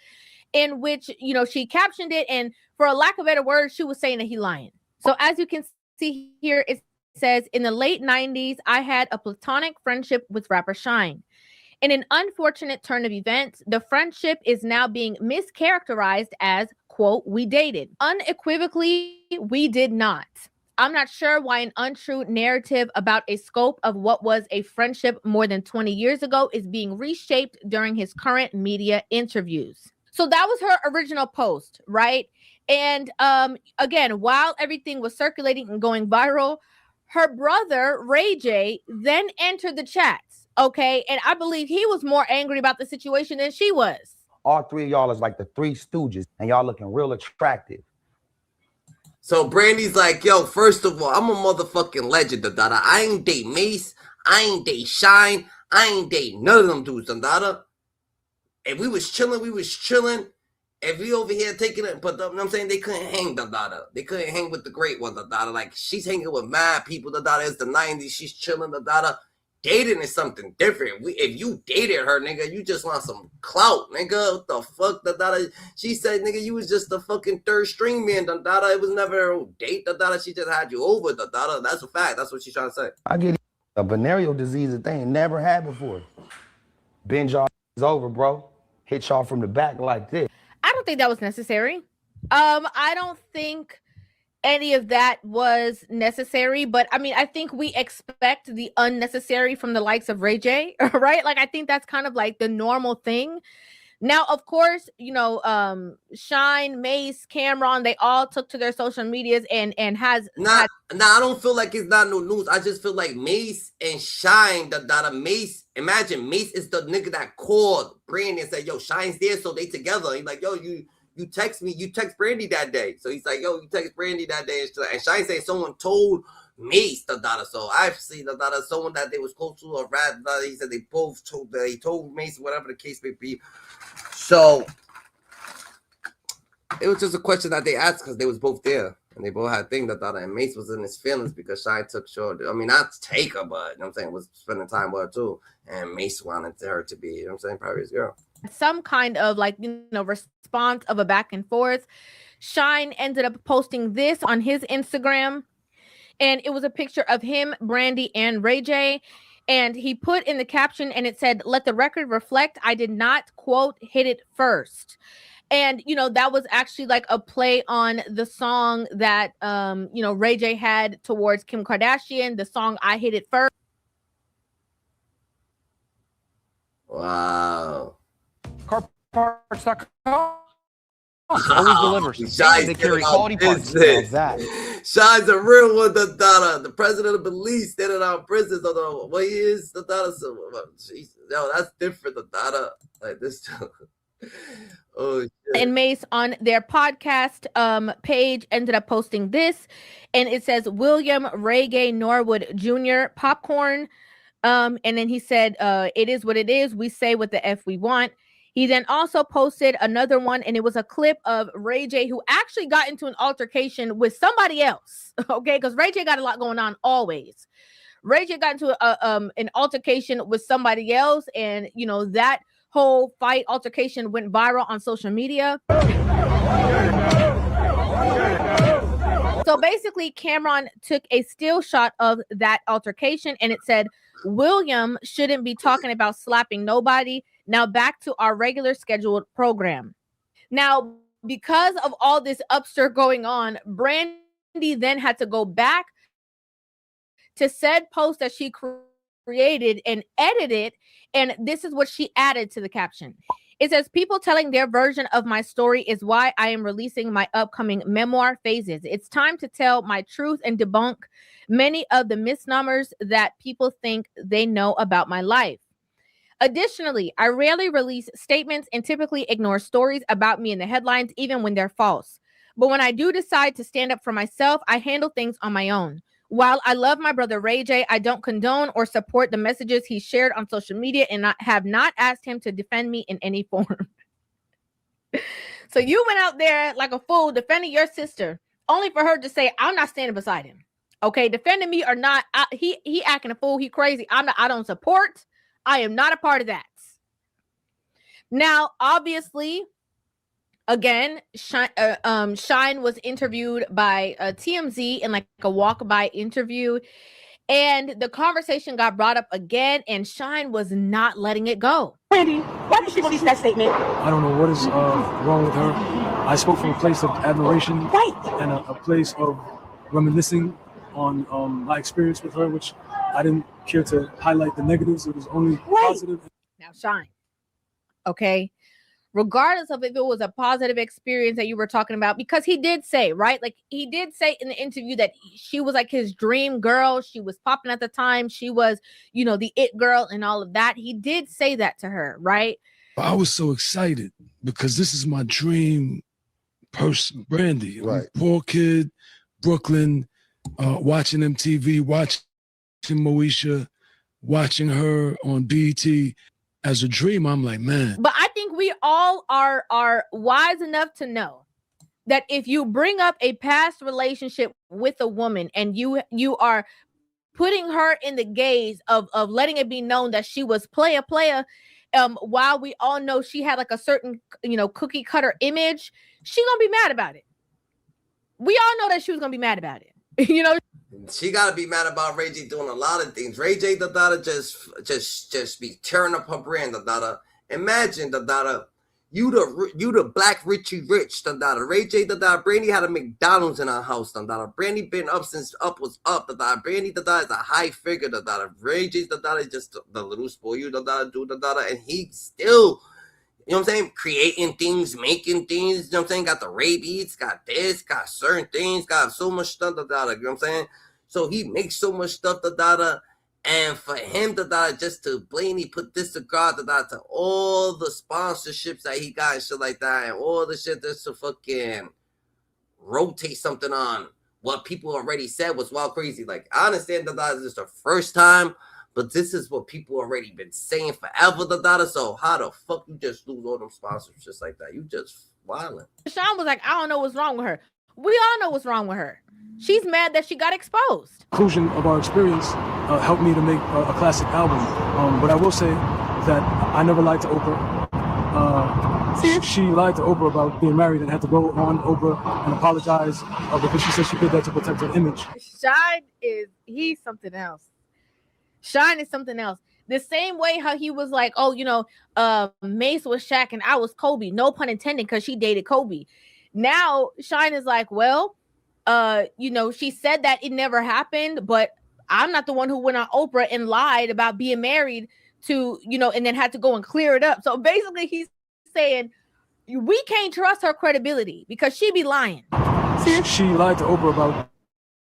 in which, you know, she captioned it, and for a lack of better words, she was saying that he lying. So as you can see here, it says, in the late 90s, I had a platonic friendship with rapper Shyne. In an unfortunate turn of events, the friendship is now being mischaracterized as, quote, we dated. Unequivocally, we did not. I'm not sure why an untrue narrative about a scope of what was a friendship more than 20 years ago is being reshaped during his current media interviews. So that was her original post, right? And again, while everything was circulating and going viral, her brother, Ray J, then entered the chats, okay? And I believe he was more angry about the situation than she was. All three of y'all is like the Three Stooges, and y'all looking real attractive. So Brandy's like, yo, first of all, I'm a motherfucking legend, Dada. I ain't date Mase. I ain't date Shyne. I ain't date none of them dudes, Dada. If we was chilling, we was chilling. If we over here taking it, but you know what I'm saying, they couldn't hang, Dada. They couldn't hang with the great one, Dada. Like, she's hanging with mad people, Dada. It's the 90s. She's chilling, Dada. Dating is something different. If you dated her, nigga, you just want some clout, nigga. What the fuck, Dada? She said, nigga, you was just the fucking third string man, Dada. It was never a date, Dada. She just had you over, Dada. That's a fact. That's what she's trying to say. I get it. A venereal disease that they ain't never had before. Bend y'all over, bro. Hit y'all from the back like this. I don't think that was necessary. I don't think any of that was necessary, but I mean, I think we expect the unnecessary from the likes of Ray J, right? Like, I think that's kind of like the normal thing. Now, of course, you know, Shyne, Mase, Camron, they all took to their social medias and has I don't feel like it's not no news. I just feel like Mase and Shyne, Dada. Mase, imagine Mase is the nigga that called Brandy and said, yo, Shyne's there, so they together. He's like, yo, you text me, you text Brandy that day. So he's like, yo, you text Brandy that day. And Shyne saying someone told Mase, Dada. So I've seen Dada, someone that they was close to, or rather, he said they both told, they told Mase, whatever the case may be. So it was just a question that they asked because they was both there. And they both had things, Dada. And Mase was in his feelings because Shyne took short. I mean, not to take her, but you know what I'm saying, was spending time with her too. And Mase wanted her to be, you know what I'm saying, probably his girl. Some kind of like, you know, response of a back and forth. Shyne ended up posting this on his Instagram, and it was a picture of him, Brandy, and Ray J. And he put in the caption, and it said, let the record reflect, I did not, quote, hit it first. And, you know, that was actually like a play on the song that, you know, Ray J had towards Kim Kardashian, the song I Hit It First. Wow. Carparts.com always delivers. They carry quality parts. Shyne's a real one, Dada. The president of Belize standing out prisons. Although what he is, Dada. So, yo, that's different, Dada. Like this. and Mase on their podcast page ended up posting this, and it says William Reggae Norwood Jr. popcorn. And then he said, it is what it is. We say what the F we want. He then also posted another one, and it was a clip of Ray J, who actually got into an altercation with somebody else. Okay, because Ray J got a lot going on always. Ray J got into an altercation with somebody else, and you know that whole fight altercation went viral on social media. So basically, Camron took a still shot of that altercation, and it said, William shouldn't be talking about slapping nobody. Now back to our regular scheduled program. Now, because of all this upstir going on, Brandy then had to go back to said post that she created and edited, and this is what she added to the caption. It says, people telling their version of my story is why I am releasing my upcoming memoir, Phases. It's time to tell my truth and debunk many of the misnomers that people think they know about my life. Additionally, I rarely release statements and typically ignore stories about me in the headlines, even when they're false. But when I do decide to stand up for myself, I handle things on my own. While I love my brother Ray J, I don't condone or support the messages he shared on social media, and I have not asked him to defend me in any form. So you went out there like a fool defending your sister, only for her to say, I'm not standing beside him. Okay, defending me or not, he acting a fool, he crazy. I don't support. I am not a part of that. Now, obviously, again, Shyne was interviewed by TMZ in like a walk-by interview, and the conversation got brought up again, and Shyne was not letting it go. Brandy, why did she release that statement? I don't know what is wrong with her. I spoke from a place of admiration, right, and a place of reminiscing on my experience with her, which I didn't care to highlight the negatives. It was only positive. Now, Shyne, okay, regardless of if it was a positive experience that you were talking about, because he did say, right, like he did say in the interview that she was like his dream girl. She was popping at the time. She was, you know, the it girl and all of that. He did say that to her, right? I was so excited because this is my dream person, Brandy. Right. Poor kid, Brooklyn, watching MTV, watching Moesha, watching her on BET. As a dream, I'm like, man. But I think we all are wise enough to know that if you bring up a past relationship with a woman and you are putting her in the gaze of letting it be known that she was player, while we all know she had like a certain, you know, cookie cutter image, she gonna be mad about it. We all know that she was gonna be mad about it. You know, she gotta be mad about Ray J doing a lot of things. Ray J just be tearing up her brand. Imagine you the black Richie Rich. Ray J Brandy had a McDonald's in her house. Brandy been up since up was up. Brandy is a high figure. Ray J is just the little spoil you and he still, you know what I'm saying, creating things, making things, you know what I'm saying, got the rabies, got this, got certain things, got so much stuff, you know what I'm saying? So he makes so much stuff, and for him, just to blatantly put disregard, to all the sponsorships that he got and shit like that, and all the shit just to fucking rotate something on what people already said was wild crazy. Like, I understand that is the first time, but this is what people already been saying forever, so how the fuck you just lose all them sponsors just like that? You just wildin'. Shyne was like, I don't know what's wrong with her. We all know what's wrong with her. She's mad that she got exposed. Conclusion of our experience helped me to make a classic album. But I will say that I never lied to Oprah. She lied to Oprah about being married and had to go on Oprah and apologize because she said she did that to protect her image. Shyne he's something else. Shyne is something else. The same way how he was like, oh, you know, Mase was Shaq and I was Kobe. No pun intended, because she dated Kobe. Now Shyne is like, well, you know, she said that it never happened, but I'm not the one who went on Oprah and lied about being married to, you know, and then had to go and clear it up. So basically he's saying we can't trust her credibility because she be lying. She lied to Oprah about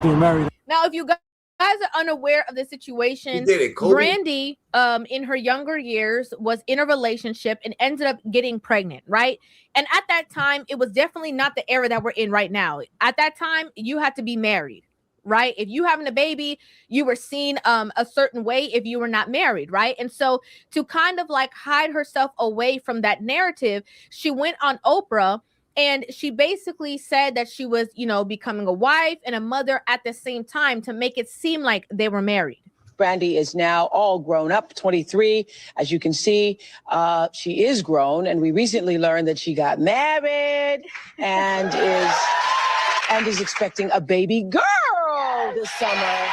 being married. Now, if you are unaware of the situation, Brandy, in her younger years, was in a relationship and ended up getting pregnant, right? And at that time, it was definitely not the era that we're in right now. At that time, you had to be married, right? If you having a baby, you were seen a certain way if you were not married, right? And so to kind of like hide herself away from that narrative, she went on Oprah. And she basically said that she was, you know, becoming a wife and a mother at the same time to make it seem like they were married. Brandy is now all grown up, 23. As you can see, she is grown. And we recently learned that she got married and is expecting a baby girl this summer.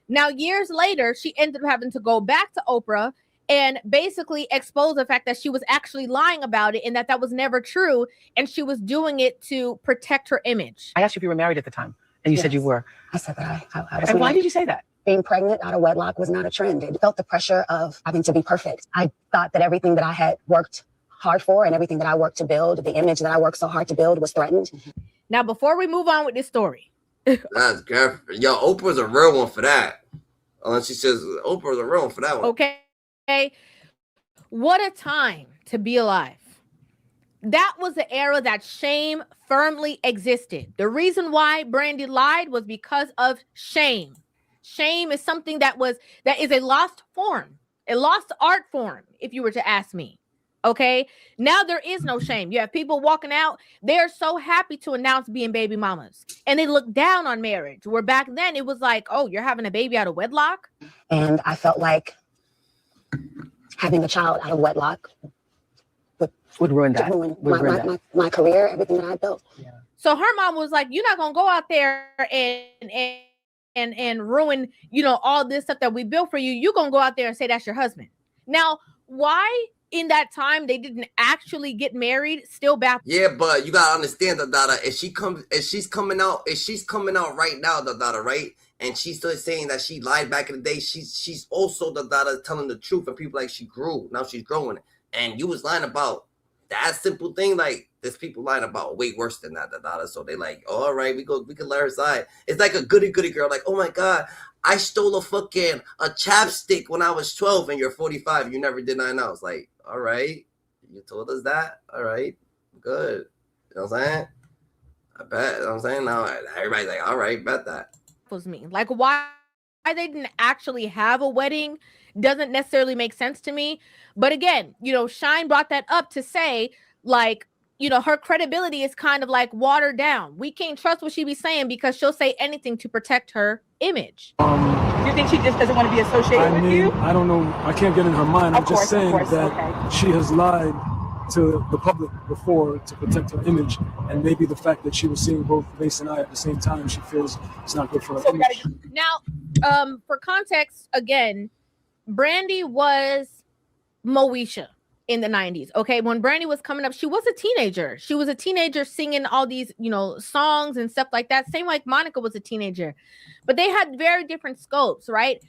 Now, years later, she ended up having to go back to Oprah and basically expose the fact that she was actually lying about it and that was never true. And she was doing it to protect her image. I asked you if you were married at the time, and you said you were. I said that I was. And why did you say that? Being pregnant out of wedlock was not a trend. It felt the pressure of having to be perfect. I thought that everything that I had worked hard for and everything that I worked to build, the image that I worked so hard to build, was threatened. Now, before we move on with this story. That's good. Yo, Oprah's a real one for that. Unless she says Oprah's a real one for that one. Okay. What a time to be alive. That was the era that shame firmly existed. The reason why Brandy lied was because of shame. Shame is something that is a lost form, a lost art form, if you were to ask me. Okay. Now there is no shame. You have people walking out. They're so happy to announce being baby mamas, and they look down on marriage. Where back then it was like, oh, you're having a baby out of wedlock. And I felt like having a child out of wedlock would ruin that. My career, everything that I built. Yeah. So her mom was like, you're not going to go out there and ruin, you know, all this stuff that we built for you. You're going to go out there and say that's your husband. Now, why in that time they didn't actually get married still baffles. Yeah, but you gotta understand, Dada, if she's coming out right now, Dada, right? And she's still saying that she lied back in the day. She's also Dada telling the truth, and people like she grew. Now she's growing. And you was lying about that simple thing. Like there's people lying about way worse than that, Dada. So they like, oh, all right, we can let her side. It's like a goody girl, like, oh my God, I stole a chapstick when I was 12 and you're 45. You never did nothing else. Like, all right, you told us that. All right, good. You know what I'm saying? I bet. You know what I'm saying? Now everybody's like, all right, bet that. Was me. Like why they didn't actually have a wedding doesn't necessarily make sense to me. But again, you know, Shyne brought that up to say, like, you know, her credibility is kind of like watered down. We can't trust what she be saying because she'll say anything to protect her image. You think she just doesn't want to be associated with you? I don't know. I can't get in her mind. I'm just saying that she has lied to the public before to protect her image, and maybe the fact that she was seeing both Mase and I at the same time, she feels it's not good for her image. Now, for context, again, Brandy was Moesha in the 90s. Okay, when Brandy was coming up, she was a teenager. She was a teenager singing all these, you know, songs and stuff like that. Same like Monica was a teenager, but they had very different scopes, right?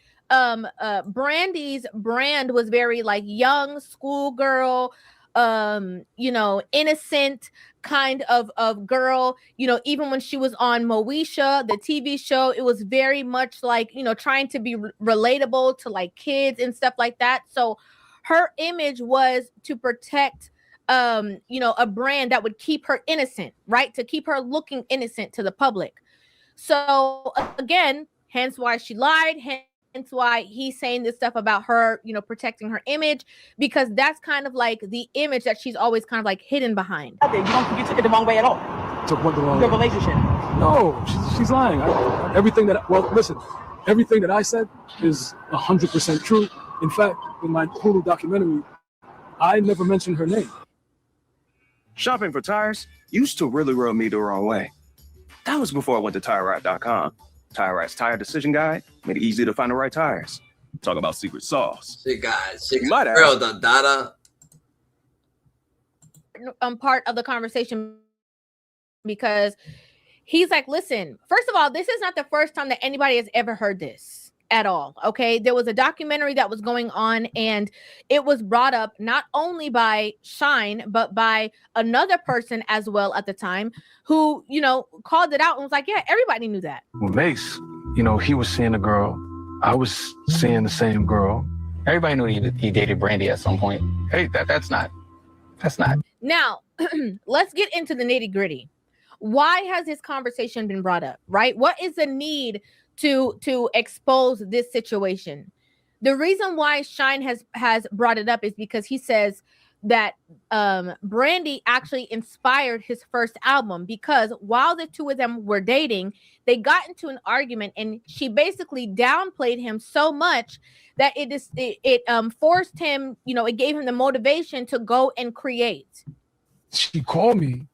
Brandy's brand was very like young schoolgirl, you know, innocent kind of girl. You know, even when she was on Moesha, the TV show, it was very much like, you know, trying to be relatable to like kids and stuff like that. So her image was to protect, you know, a brand that would keep her innocent, right? To keep her looking innocent to the public. So again, hence why she lied. Hence why he's saying this stuff about her, you know, protecting her image, because that's kind of like the image that she's always kind of like hidden behind. You took it the wrong way at all. Took what the wrong Your way? relationship. No, she's lying. Everything that I said is 100% true. In fact, in my Hulu documentary, I never mentioned her name. Shopping for tires used to really rub me the wrong way. That was before I went to TireRack.com. TireRack's tire decision guide made it easy to find the right tires. Talk about secret sauce. Shit, real, the Dada. Part of the conversation, because he's like, listen, first of all, this is not the first time that anybody has ever heard this at all. Okay, there was a documentary that was going on, and it was brought up not only by Shyne but by another person as well at the time, who, you know, called it out and was like, yeah, everybody knew that. Well, Mase he was seeing a girl. I was seeing the same girl. Everybody knew he dated Brandy at some point. Hey, that's not. Now, let's get into the nitty gritty. Why has this conversation been brought up, right? What is the need to expose this situation? The reason why Shyne has brought it up is because he says that Brandy actually inspired his first album, because while the two of them were dating, they got into an argument and she basically downplayed him so much that it forced him, it gave him the motivation to go and create. She called me,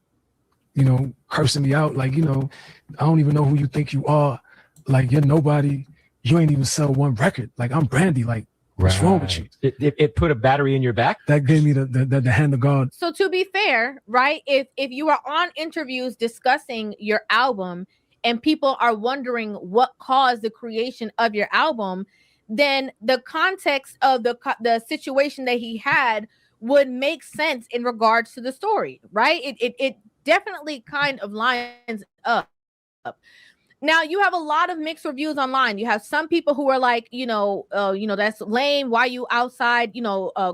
cursing me out, like, I don't even know who you think you are. Like, you're nobody. You ain't even sell one record. Like, I'm Brandy. Like, what's wrong with you? It put a battery in your back? That gave me the hand of God. So to be fair, right, if you are on interviews discussing your album and people are wondering what caused the creation of your album, then the context of the situation that he had would make sense in regards to the story, right? It definitely kind of lines up. Now, you have a lot of mixed reviews online. You have some people who are like, that's lame. Why you outside,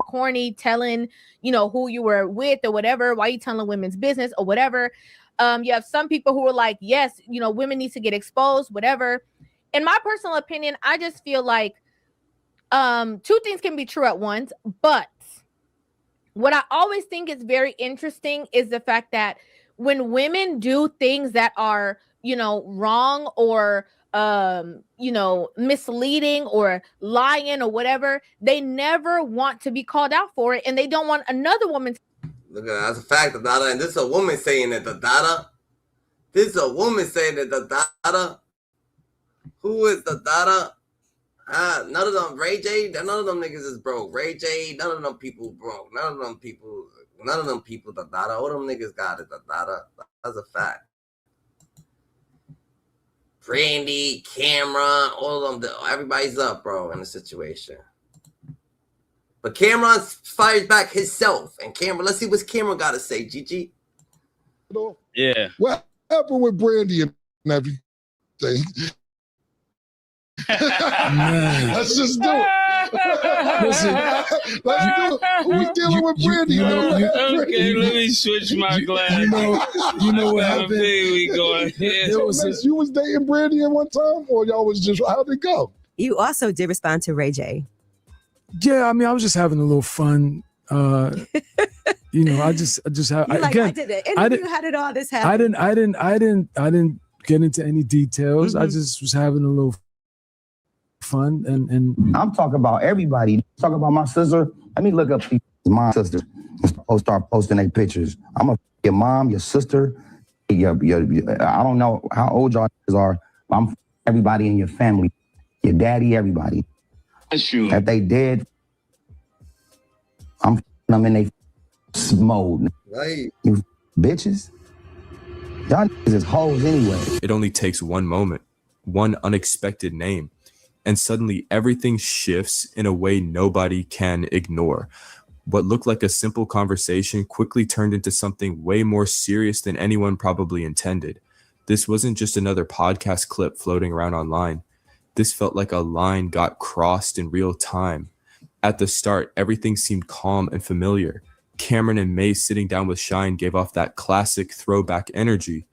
corny, telling, who you were with or whatever. Why you telling women's business or whatever. You have some people who are like, yes, women need to get exposed, whatever. In my personal opinion, I just feel like two things can be true at once. But what I always think is very interesting is the fact that when women do things that are, wrong or, misleading or lying or whatever, they never want to be called out for it. And they don't want another woman to. Look at that. That's a fact, Dada. And this is a woman saying it, Dada. This is a woman saying it, Dada. Who is the Dada? None of them, Ray J, none of them niggas is broke. Ray J, none of them people broke. None of them people, the Dada. All them niggas got it, the Dada. That's a fact. Brandy, Camron, all of them, everybody's up, bro, in the situation. But Camron fires back himself. And Camron, let's see what Camron got to say, Gigi. Yeah. What happened with Brandy and everything? Let's just do it. Listen, let's do it. Who's dealing with Brandy? Okay, let me switch my glass. You know what happened? We going here. You was dating Brandy at one time, or y'all was just, how'd it go? You also did respond to Ray J. Yeah, I mean, I was just having a little fun. I just have. I did it. Interview, how did all this happen? I didn't get into any details. I just was having a little fun, and I'm talking about everybody. Talking about my sister. Let me look up my sister and start posting their pictures. I'm your mom, your sister, your I don't know how old y'all are, but I'm everybody in your family, your daddy, everybody. That's true. If they dead, I'm in their mode. Right. You bitches. Y'all is hoes anyway. It only takes one moment, one unexpected name, and suddenly everything shifts in a way nobody can ignore. What looked like a simple conversation quickly turned into something way more serious than anyone probably intended. This wasn't just another podcast clip floating around online. This felt like a line got crossed in real time. At the start, everything seemed calm and familiar. Cam'ron and Mase sitting down with Shyne gave off that classic throwback energy.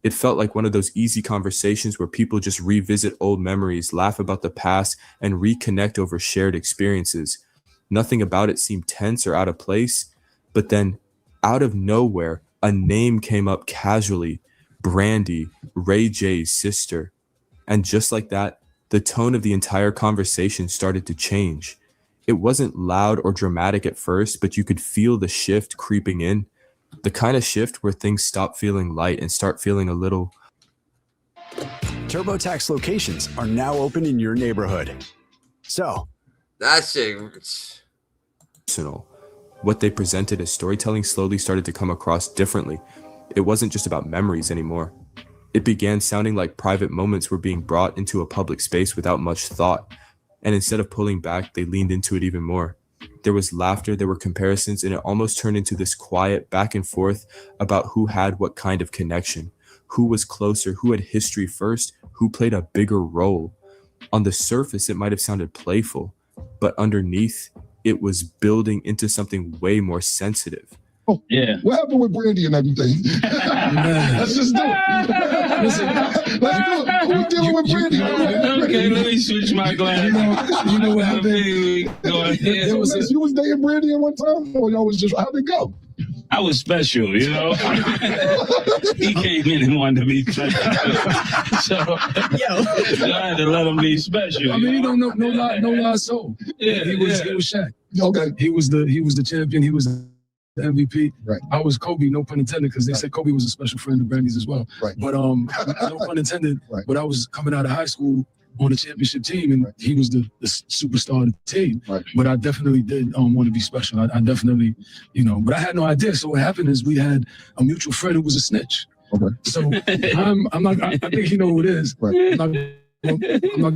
It felt like one of those easy conversations where people just revisit old memories, laugh about the past, and reconnect over shared experiences. Nothing about it seemed tense or out of place, but then, out of nowhere, a name came up casually. Brandy, Ray J's sister. And just like that, the tone of the entire conversation started to change. It wasn't loud or dramatic at first, but you could feel the shift creeping in. The kind of shift where things stop feeling light and start feeling a little... TurboTax locations are now open in your neighborhood. So... that shit... personal. What they presented as storytelling slowly started to come across differently. It wasn't just about memories anymore. It began sounding like private moments were being brought into a public space without much thought. And instead of pulling back, they leaned into it even more. There was laughter, there were comparisons, and it almost turned into this quiet back and forth about who had what kind of connection, who was closer, who had history first, who played a bigger role. On the surface, it might have sounded playful, but underneath, it was building into something way more sensitive. Oh, yeah. What happened with Brandy and everything? Let's just do it. Listen, let's do it. We're dealing with Brandy. Okay, let me switch my glasses. You know what happened? You was dating Brandy at one time, or y'all was just, how'd it go? I was special, you know. He came in and wanted to be special, so I had to let him be special. I mean, you don't know, no lie soul. Yeah, he was Shaq. Okay, he was the champion. He was the MVP. Right. I was Kobe, no pun intended, because they said Kobe was a special friend of Brandy's as well. Right. But no pun intended. Right. But I was coming out of high school on the championship team, and he was the superstar of the team. Right. But I definitely did want to be special. I definitely, but I had no idea. So what happened is we had a mutual friend who was a snitch. Okay. So I'm not. I think you know who it is. Right. I'm not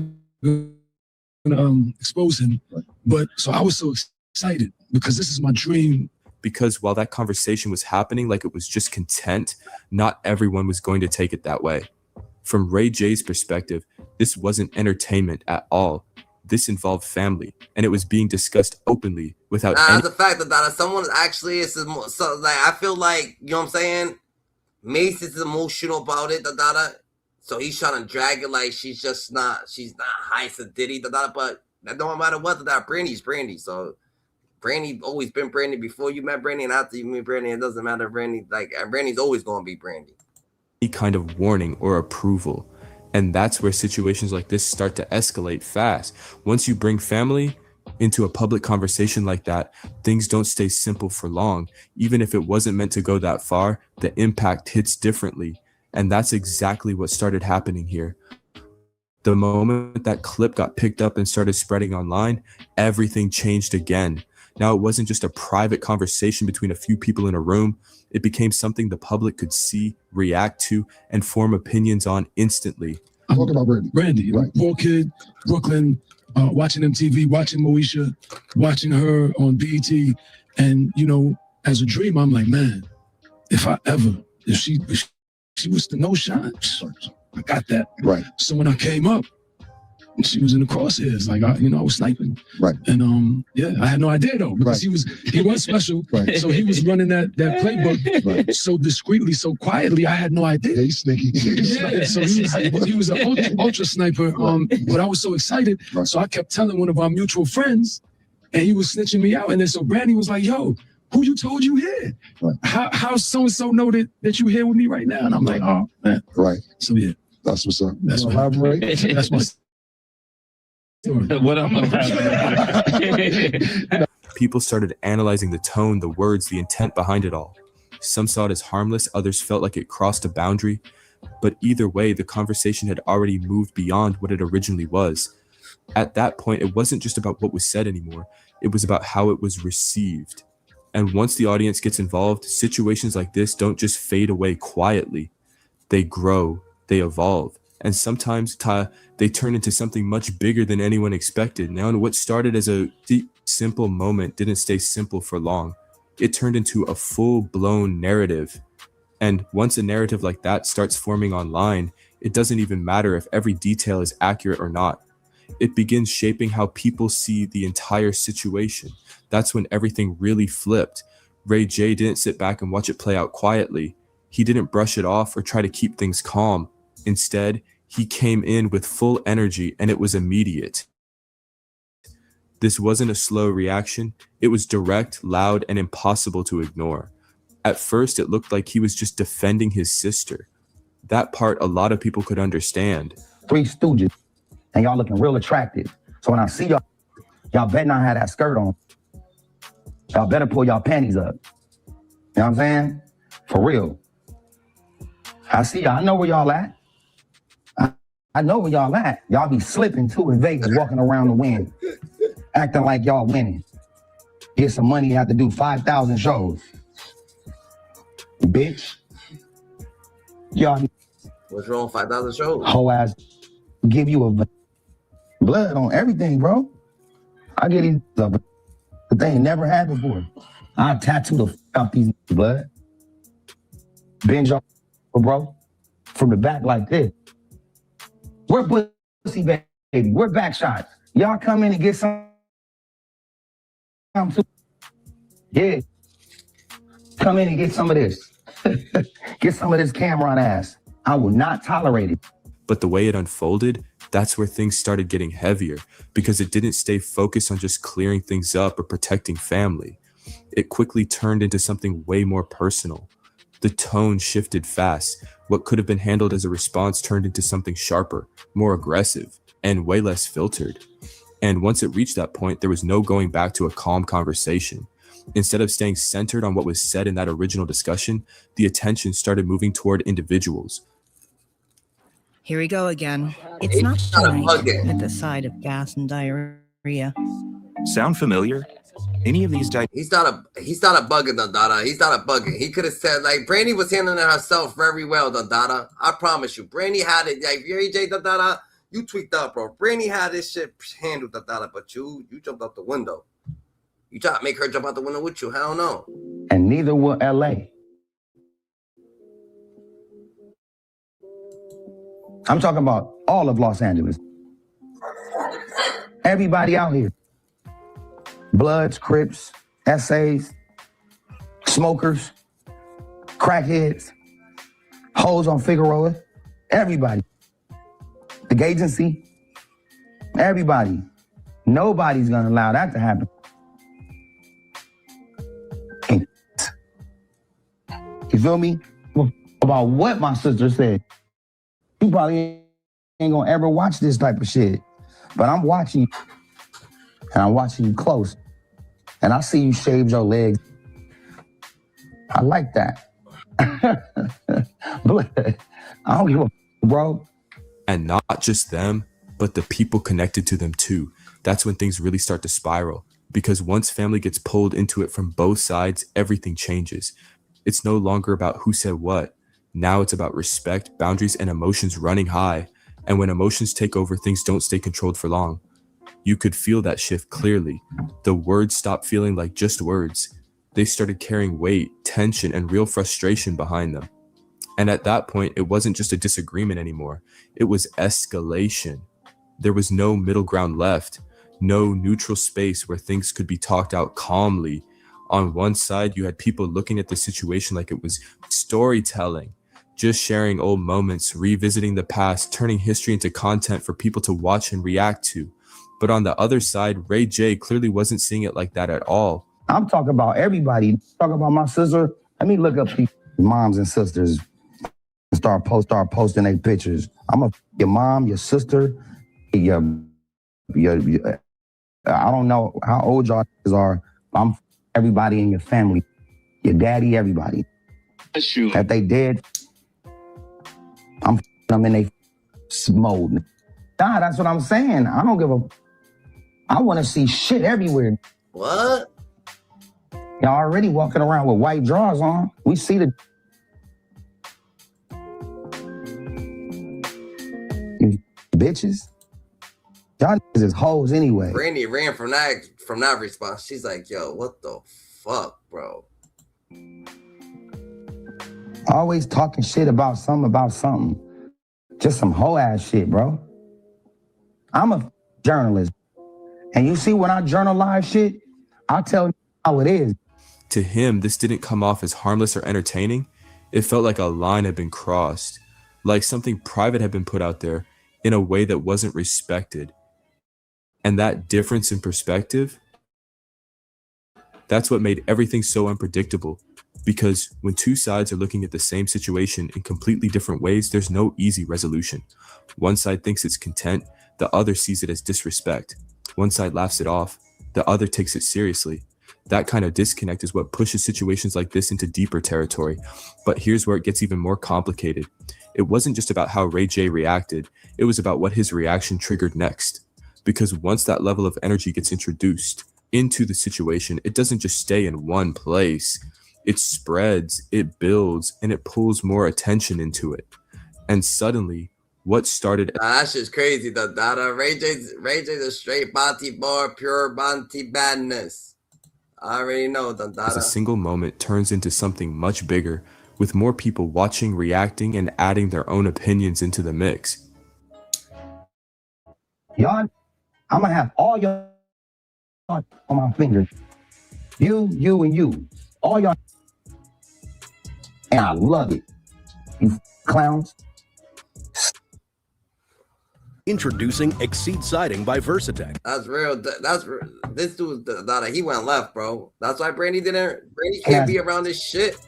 gonna expose him. Right. But so I was so excited because this is my dream. Because while that conversation was happening like it was just content, not everyone was going to take it that way. From Ray J's perspective, this wasn't entertainment at all. This involved family, and it was being discussed openly without any... the fact that someone actually is so like I feel like, you know what I'm saying, Mase is emotional about it, so he's trying to drag it like she's not high sedity, but that don't matter what, Brandy's Brandy. So Brandy always been Brandy before you met Brandy, and after you meet Brandy, it doesn't matter. Brandy's always gonna be Brandy. Any kind of warning or approval. And that's where situations like this start to escalate fast. Once you bring family into a public conversation like that, things don't stay simple for long. Even if it wasn't meant to go that far, the impact hits differently. And that's exactly what started happening here. The moment that clip got picked up and started spreading online, everything changed again. Now, it wasn't just a private conversation between a few people in a room. It became something the public could see, react to, and form opinions on instantly. I'm talking about Brandy. Brandy, right. Poor kid, Brooklyn, watching MTV, watching Moesha, watching her on BET. And, as a dream, I'm like, man, if she was to know Shyne, I got that. Right. So when I came up, she was in the crosshairs. Like, I was sniping. Right. And I had no idea though, because he was special. Right. So he was running that playbook so discreetly, so quietly. I had no idea. Yeah, he's sneaky. Yeah, so he was an ultra sniper. But I was so excited. Right. So I kept telling one of our mutual friends, and he was snitching me out. And then so Brandy was like, yo, who you told you here? Right. How so-and-so know that you here with me right now? And I'm like, oh man. Right. So yeah. That's what's up. That's what That's my what I'm People started analyzing the tone, the words, the intent behind it all. Some saw it as harmless, others felt like it crossed a boundary. But either way, the conversation had already moved beyond what it originally was. At that point, it wasn't just about what was said anymore. It was about how it was received. And once the audience gets involved, situations like this don't just fade away quietly. They grow, they evolve. And sometimes they turn into something much bigger than anyone expected. Now, what started as a deep, simple moment didn't stay simple for long. It turned into a full-blown narrative. And once a narrative like that starts forming online, it doesn't even matter if every detail is accurate or not. It begins shaping how people see the entire situation. That's when everything really flipped. Ray J didn't sit back and watch it play out quietly. He didn't brush it off or try to keep things calm. Instead, he came in with full energy, and it was immediate. This wasn't a slow reaction. It was direct, loud, and impossible to ignore. At first, it looked like he was just defending his sister. That part a lot of people could understand. 3 stooges, and y'all looking real attractive. So when I see y'all better not have that skirt on. Y'all better pull y'all panties up. You know what I'm saying? For real. I see y'all. I know where y'all at. I know where y'all at. Y'all be slipping too in Vegas, walking around the wind, acting like y'all winning. Get some money, you have to do 5,000 shows. Bitch. Y'all. What's wrong with 5,000 shows? Whole ass give you a blood on everything, bro. I get these the thing never had before. I tattoo the out these blood. Binge on, bro. from the back like this. We're pussy baby. We're back shots. Y'all come in and get some. Yeah. Come in and get some of this. Get some of this Camron ass. I will not tolerate it. But the way it unfolded, that's where things started getting heavier because it didn't stay focused on just clearing things up or protecting family. It quickly turned into something way more personal. The tone shifted fast. What could have been handled as a response turned into something sharper, more aggressive, and way less filtered. And once it reached that point, there was no going back to a calm conversation. Instead of staying centered on what was said in that original discussion, the attention started moving toward individuals. Here we go again. It's not Shyne with the side of gas and diarrhea. Sound familiar? Any of these He's not a bugging, Dada. He's not a bugging. He could have said, like, Brandy was handling it herself very well, Dada. I promise you. Brandy had it. Like, AJ, Dada, you tweaked up, bro. Brandy had this shit handled, Dada, but you jumped out the window. You try to make her jump out the window with you. Hell no. And neither will LA. I'm talking about all of Los Angeles. Everybody out here. Bloods, Crips, essays, smokers, crackheads, hoes on Figueroa. Everybody. The agency. Everybody. Nobody's gonna allow that to happen. You feel me? About what my sister said. You probably ain't gonna ever watch this type of shit. But I'm watching you. And I'm watching you close. And I see you shave your legs. I like that. I don't give a bro. And not just them, but the people connected to them too. That's when things really start to spiral. Because once family gets pulled into it from both sides, everything changes. It's no longer about who said what. Now it's about respect, boundaries, and emotions running high. And when emotions take over, things don't stay controlled for long. You could feel that shift clearly. The words stopped feeling like just words. They started carrying weight, tension, and real frustration behind them. And at that point, it wasn't just a disagreement anymore. It was escalation. There was no middle ground left, no neutral space where things could be talked out calmly. On one side, you had people looking at the situation like it was storytelling, just sharing old moments, revisiting the past, turning history into content for people to watch and react to. But on the other side, Ray J clearly wasn't seeing it like that at all. I'm talking about everybody. Talking about my sister. Let me look up these moms and sisters and start posting their pictures. I'm a your mom, your sister, your I don't know how old y'all are. I'm everybody in your family, your daddy, everybody. That they dead, I'm in their mode. Nah, that's what I'm saying. I don't give a. I want to see shit everywhere. What? Y'all already walking around with white drawers on. We see the bitches. Y'all is hoes anyway. Brandy ran from that response. She's like, yo, what the fuck, bro? Always talking shit about something. Just some hoe ass shit, bro. I'm a journalist. And you see when I journalize shit, I tell you how it is. To him, this didn't come off as harmless or entertaining. It felt like a line had been crossed, like something private had been put out there in a way that wasn't respected. And that difference in perspective, that's what made everything so unpredictable. Because when two sides are looking at the same situation in completely different ways, there's no easy resolution. One side thinks it's content, the other sees it as disrespect. One side laughs it off, the other takes it seriously. That kind of disconnect is what pushes situations like this into deeper territory. But here's where it gets even more complicated. It wasn't just about how Ray J reacted, it was about what his reaction triggered next. Because once that level of energy gets introduced into the situation, it doesn't just stay in one place. It spreads, it builds, and it pulls more attention into it. And suddenly, what started... That shit's crazy, though, Dada. Ray J's a straight Bonty boy, pure Bonty badness. I already know, Dada. As a single moment turns into something much bigger, with more people watching, reacting, and adding their own opinions into the mix. Y'all, I'm gonna have all y'all on my fingers. You, and you. All y'all. And I love it. You clowns. Introducing Exceed Siding by Versatech. That's real. This dude, he went left, bro. That's why Brandy can't be around this shit.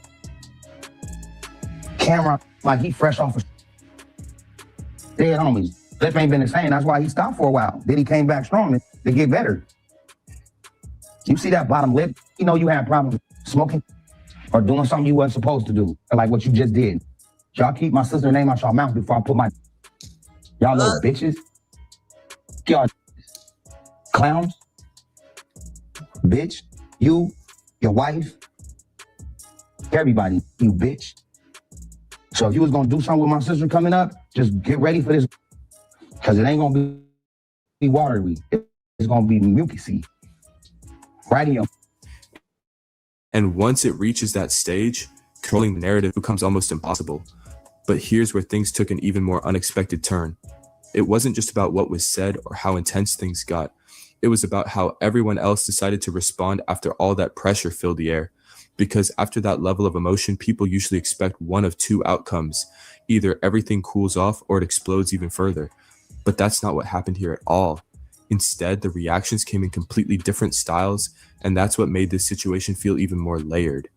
Cam'ron, like he fresh off of dead homies. Flip ain't been the same. That's why he stopped for a while. Then he came back strong to get better. You see that bottom lip? You know you had problems smoking or doing something you wasn't supposed to do, like what you just did. Y'all keep my sister's name out y'all mouth before I put my... Y'all little bitches. Y'all clowns. Bitch. You, your wife. Everybody, you bitch. So if you was gonna do something with my sister coming up, just get ready for this. Because it ain't gonna be watery. It's gonna be mucusy. Right in your... And once it reaches that stage, controlling the narrative becomes almost impossible. But here's where things took an even more unexpected turn. It wasn't just about what was said or how intense things got. It was about how everyone else decided to respond after all that pressure filled the air. Because after that level of emotion, people usually expect one of two outcomes. Either everything cools off or it explodes even further. But that's not what happened here at all. Instead, the reactions came in completely different styles, and that's what made this situation feel even more layered.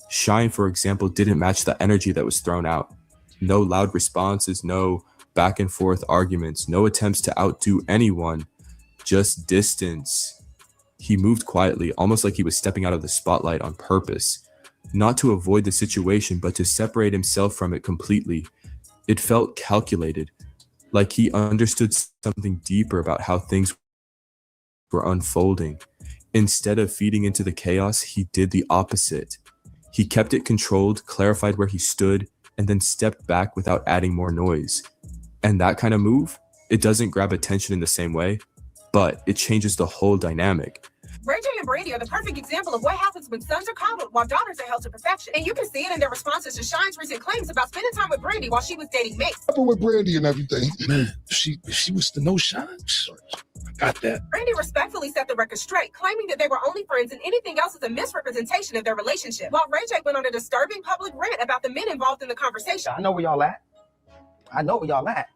Shyne, for example, didn't match the energy that was thrown out. No loud responses, no back and forth arguments, no attempts to outdo anyone, just distance. He moved quietly, almost like he was stepping out of the spotlight on purpose. Not to avoid the situation, but to separate himself from it completely. It felt calculated, like he understood something deeper about how things were unfolding. Instead of feeding into the chaos, he did the opposite. He kept it controlled, clarified where he stood, and then stepped back without adding more noise. And that kind of move, it doesn't grab attention in the same way, but it changes the whole dynamic. Ray J and Brandy are the perfect example of what happens when sons are coddled while daughters are held to perfection. And you can see it in their responses to Shyne's recent claims about spending time with Brandy while she was dating Mase. With Brandy and everything. Man, she was the no Shyne. I got that. Brandy respectfully set the record straight, claiming that they were only friends and anything else is a misrepresentation of their relationship. While Ray J went on a disturbing public rant about the men involved in the conversation. I know where y'all at.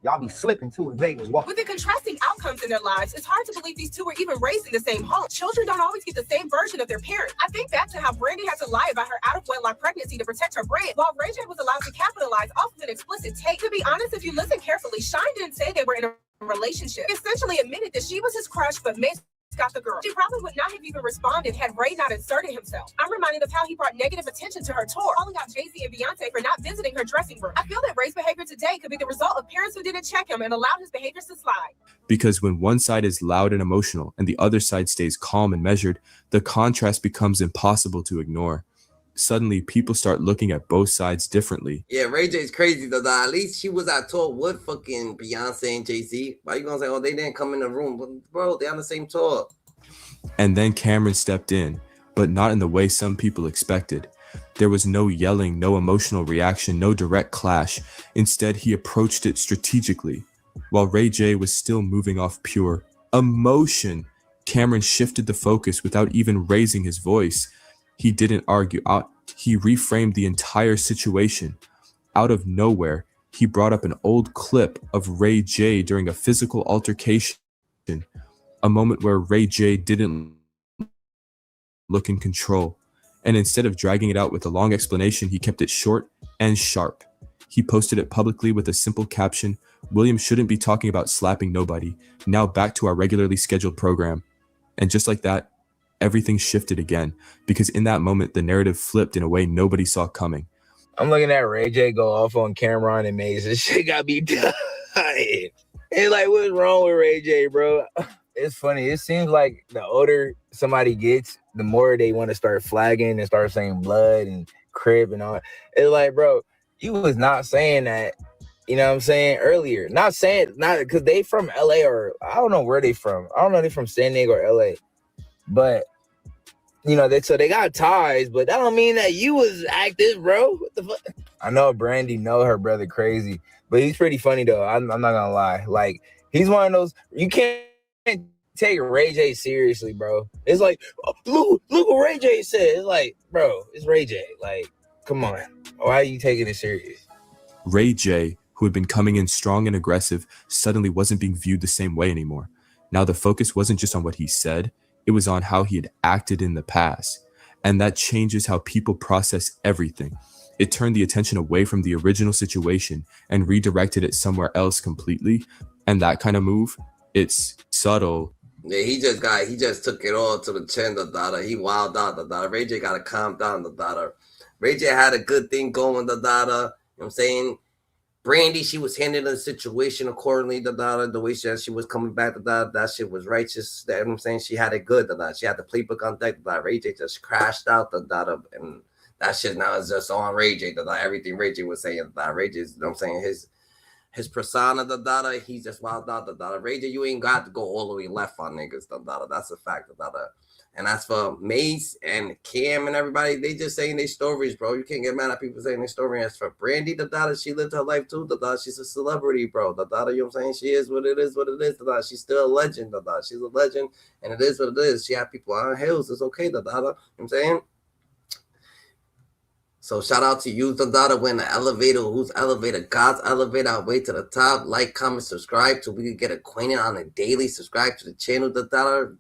Y'all be slipping too in Vegas. With the contrasting outcomes in their lives, it's hard to believe these two were even raised in the same home. Children don't always get the same version of their parent. I think back to how Brandy had to lie about her out-of-wedlock pregnancy to protect her brand, while Ray J was allowed to capitalize off of an explicit take. To be honest, if you listen carefully, Shyne didn't say they were in a relationship. He essentially admitted that she was his crush, but Mase got the girl. She probably would not have even responded had Ray not inserted himself. I'm reminded of how he brought negative attention to her tour, calling out Jay-Z and Beyonce for not visiting her dressing room. I feel that Ray's behavior today could be the result of parents who didn't check him and allowed his behaviors to slide. Because when one side is loud and emotional and the other side stays calm and measured, the contrast becomes impossible to ignore. Suddenly, people start looking at both sides differently. Yeah, Ray J's crazy though. At least she was at tour with fucking Beyonce and Jay-Z. Why you gonna say, oh, they didn't come in the room? Bro, they on the same tour. And then Camron stepped in, but not in the way some people expected. There was no yelling, no emotional reaction, no direct clash. Instead, he approached it strategically. While Ray J was still moving off pure emotion, Camron shifted the focus without even raising his voice. He didn't argue out. He reframed the entire situation. Out of nowhere, he brought up an old clip of Ray J during a physical altercation, a moment where Ray J didn't look in control. And instead of dragging it out with a long explanation, he kept it short and sharp. He posted it publicly with a simple caption, "William shouldn't be talking about slapping nobody. Now back to our regularly scheduled program." And just like that, everything shifted again, because in that moment, the narrative flipped in a way nobody saw coming. I'm looking at Ray J go off on Camron and Mase. This shit got me dying. It's like, what's wrong with Ray J, bro? It's funny. It seems like the older somebody gets, the more they want to start flagging and start saying blood and crib and all. It's like, bro, you was not saying that, you know what I'm saying, earlier. Not because they from LA or I don't know where they from. I don't know if they from San Diego or LA. But you know, so they got ties, but that don't mean that you was active, bro. What the fuck? I know Brandy know her brother crazy, but he's pretty funny though. I'm not gonna lie. Like, he's one of those, you can't take Ray J seriously, bro. It's like, oh, look what Ray J said. It's like, bro, it's Ray J. Like, come on. Why are you taking it serious? Ray J, who had been coming in strong and aggressive, suddenly wasn't being viewed the same way anymore. Now the focus wasn't just on what he said, it was on how he had acted in the past. And that changes how people process everything. It turned the attention away from the original situation and redirected it somewhere else completely. And that kind of move, it's subtle. Yeah, he just took it all to the chin, the daughter. He wilded out, the daughter. Ray J got to calm down, the daughter. Ray J had a good thing going, the daughter. You know what I'm saying? Brandy, she was handling the situation accordingly, the daughter. The way she was coming back, the daughter. That shit was righteous. You know what I'm saying? She had it good, the daughter. She had the playbook on deck, the daughter. Ray J just crashed out, the daughter. And that shit now is just on Ray J, the daughter. Everything Ray J was saying, the daughter. Ray J, you know what I'm saying? His persona, the daughter, he's just wild out, the daughter. Ray J, you ain't got to go all the way left on niggas, the daughter. That's a fact, the daughter. And as for Mase and Cam and everybody, they just saying their stories, bro. You can't get mad at people saying their story. As for Brandy, the daughter, she lived her life too, the daughter. She's a celebrity, bro. The daughter, you know what I'm saying? She is what it is, the daughter. She's still a legend, the daughter. She's a legend, and it is what it is. She had people on hills. It's okay, the daughter. You know what I'm saying? So shout out to you, the daughter. We're in the elevator. Who's elevator? God's elevator. Our way to the top. Like, comment, subscribe so we can get acquainted on a daily. Subscribe to the channel, the daughter.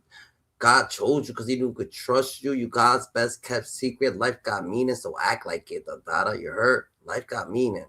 God chose you because he knew he could trust you. You God's best kept secret. Life got meaning, so act like it, the daughter. You heard? Life got meaning.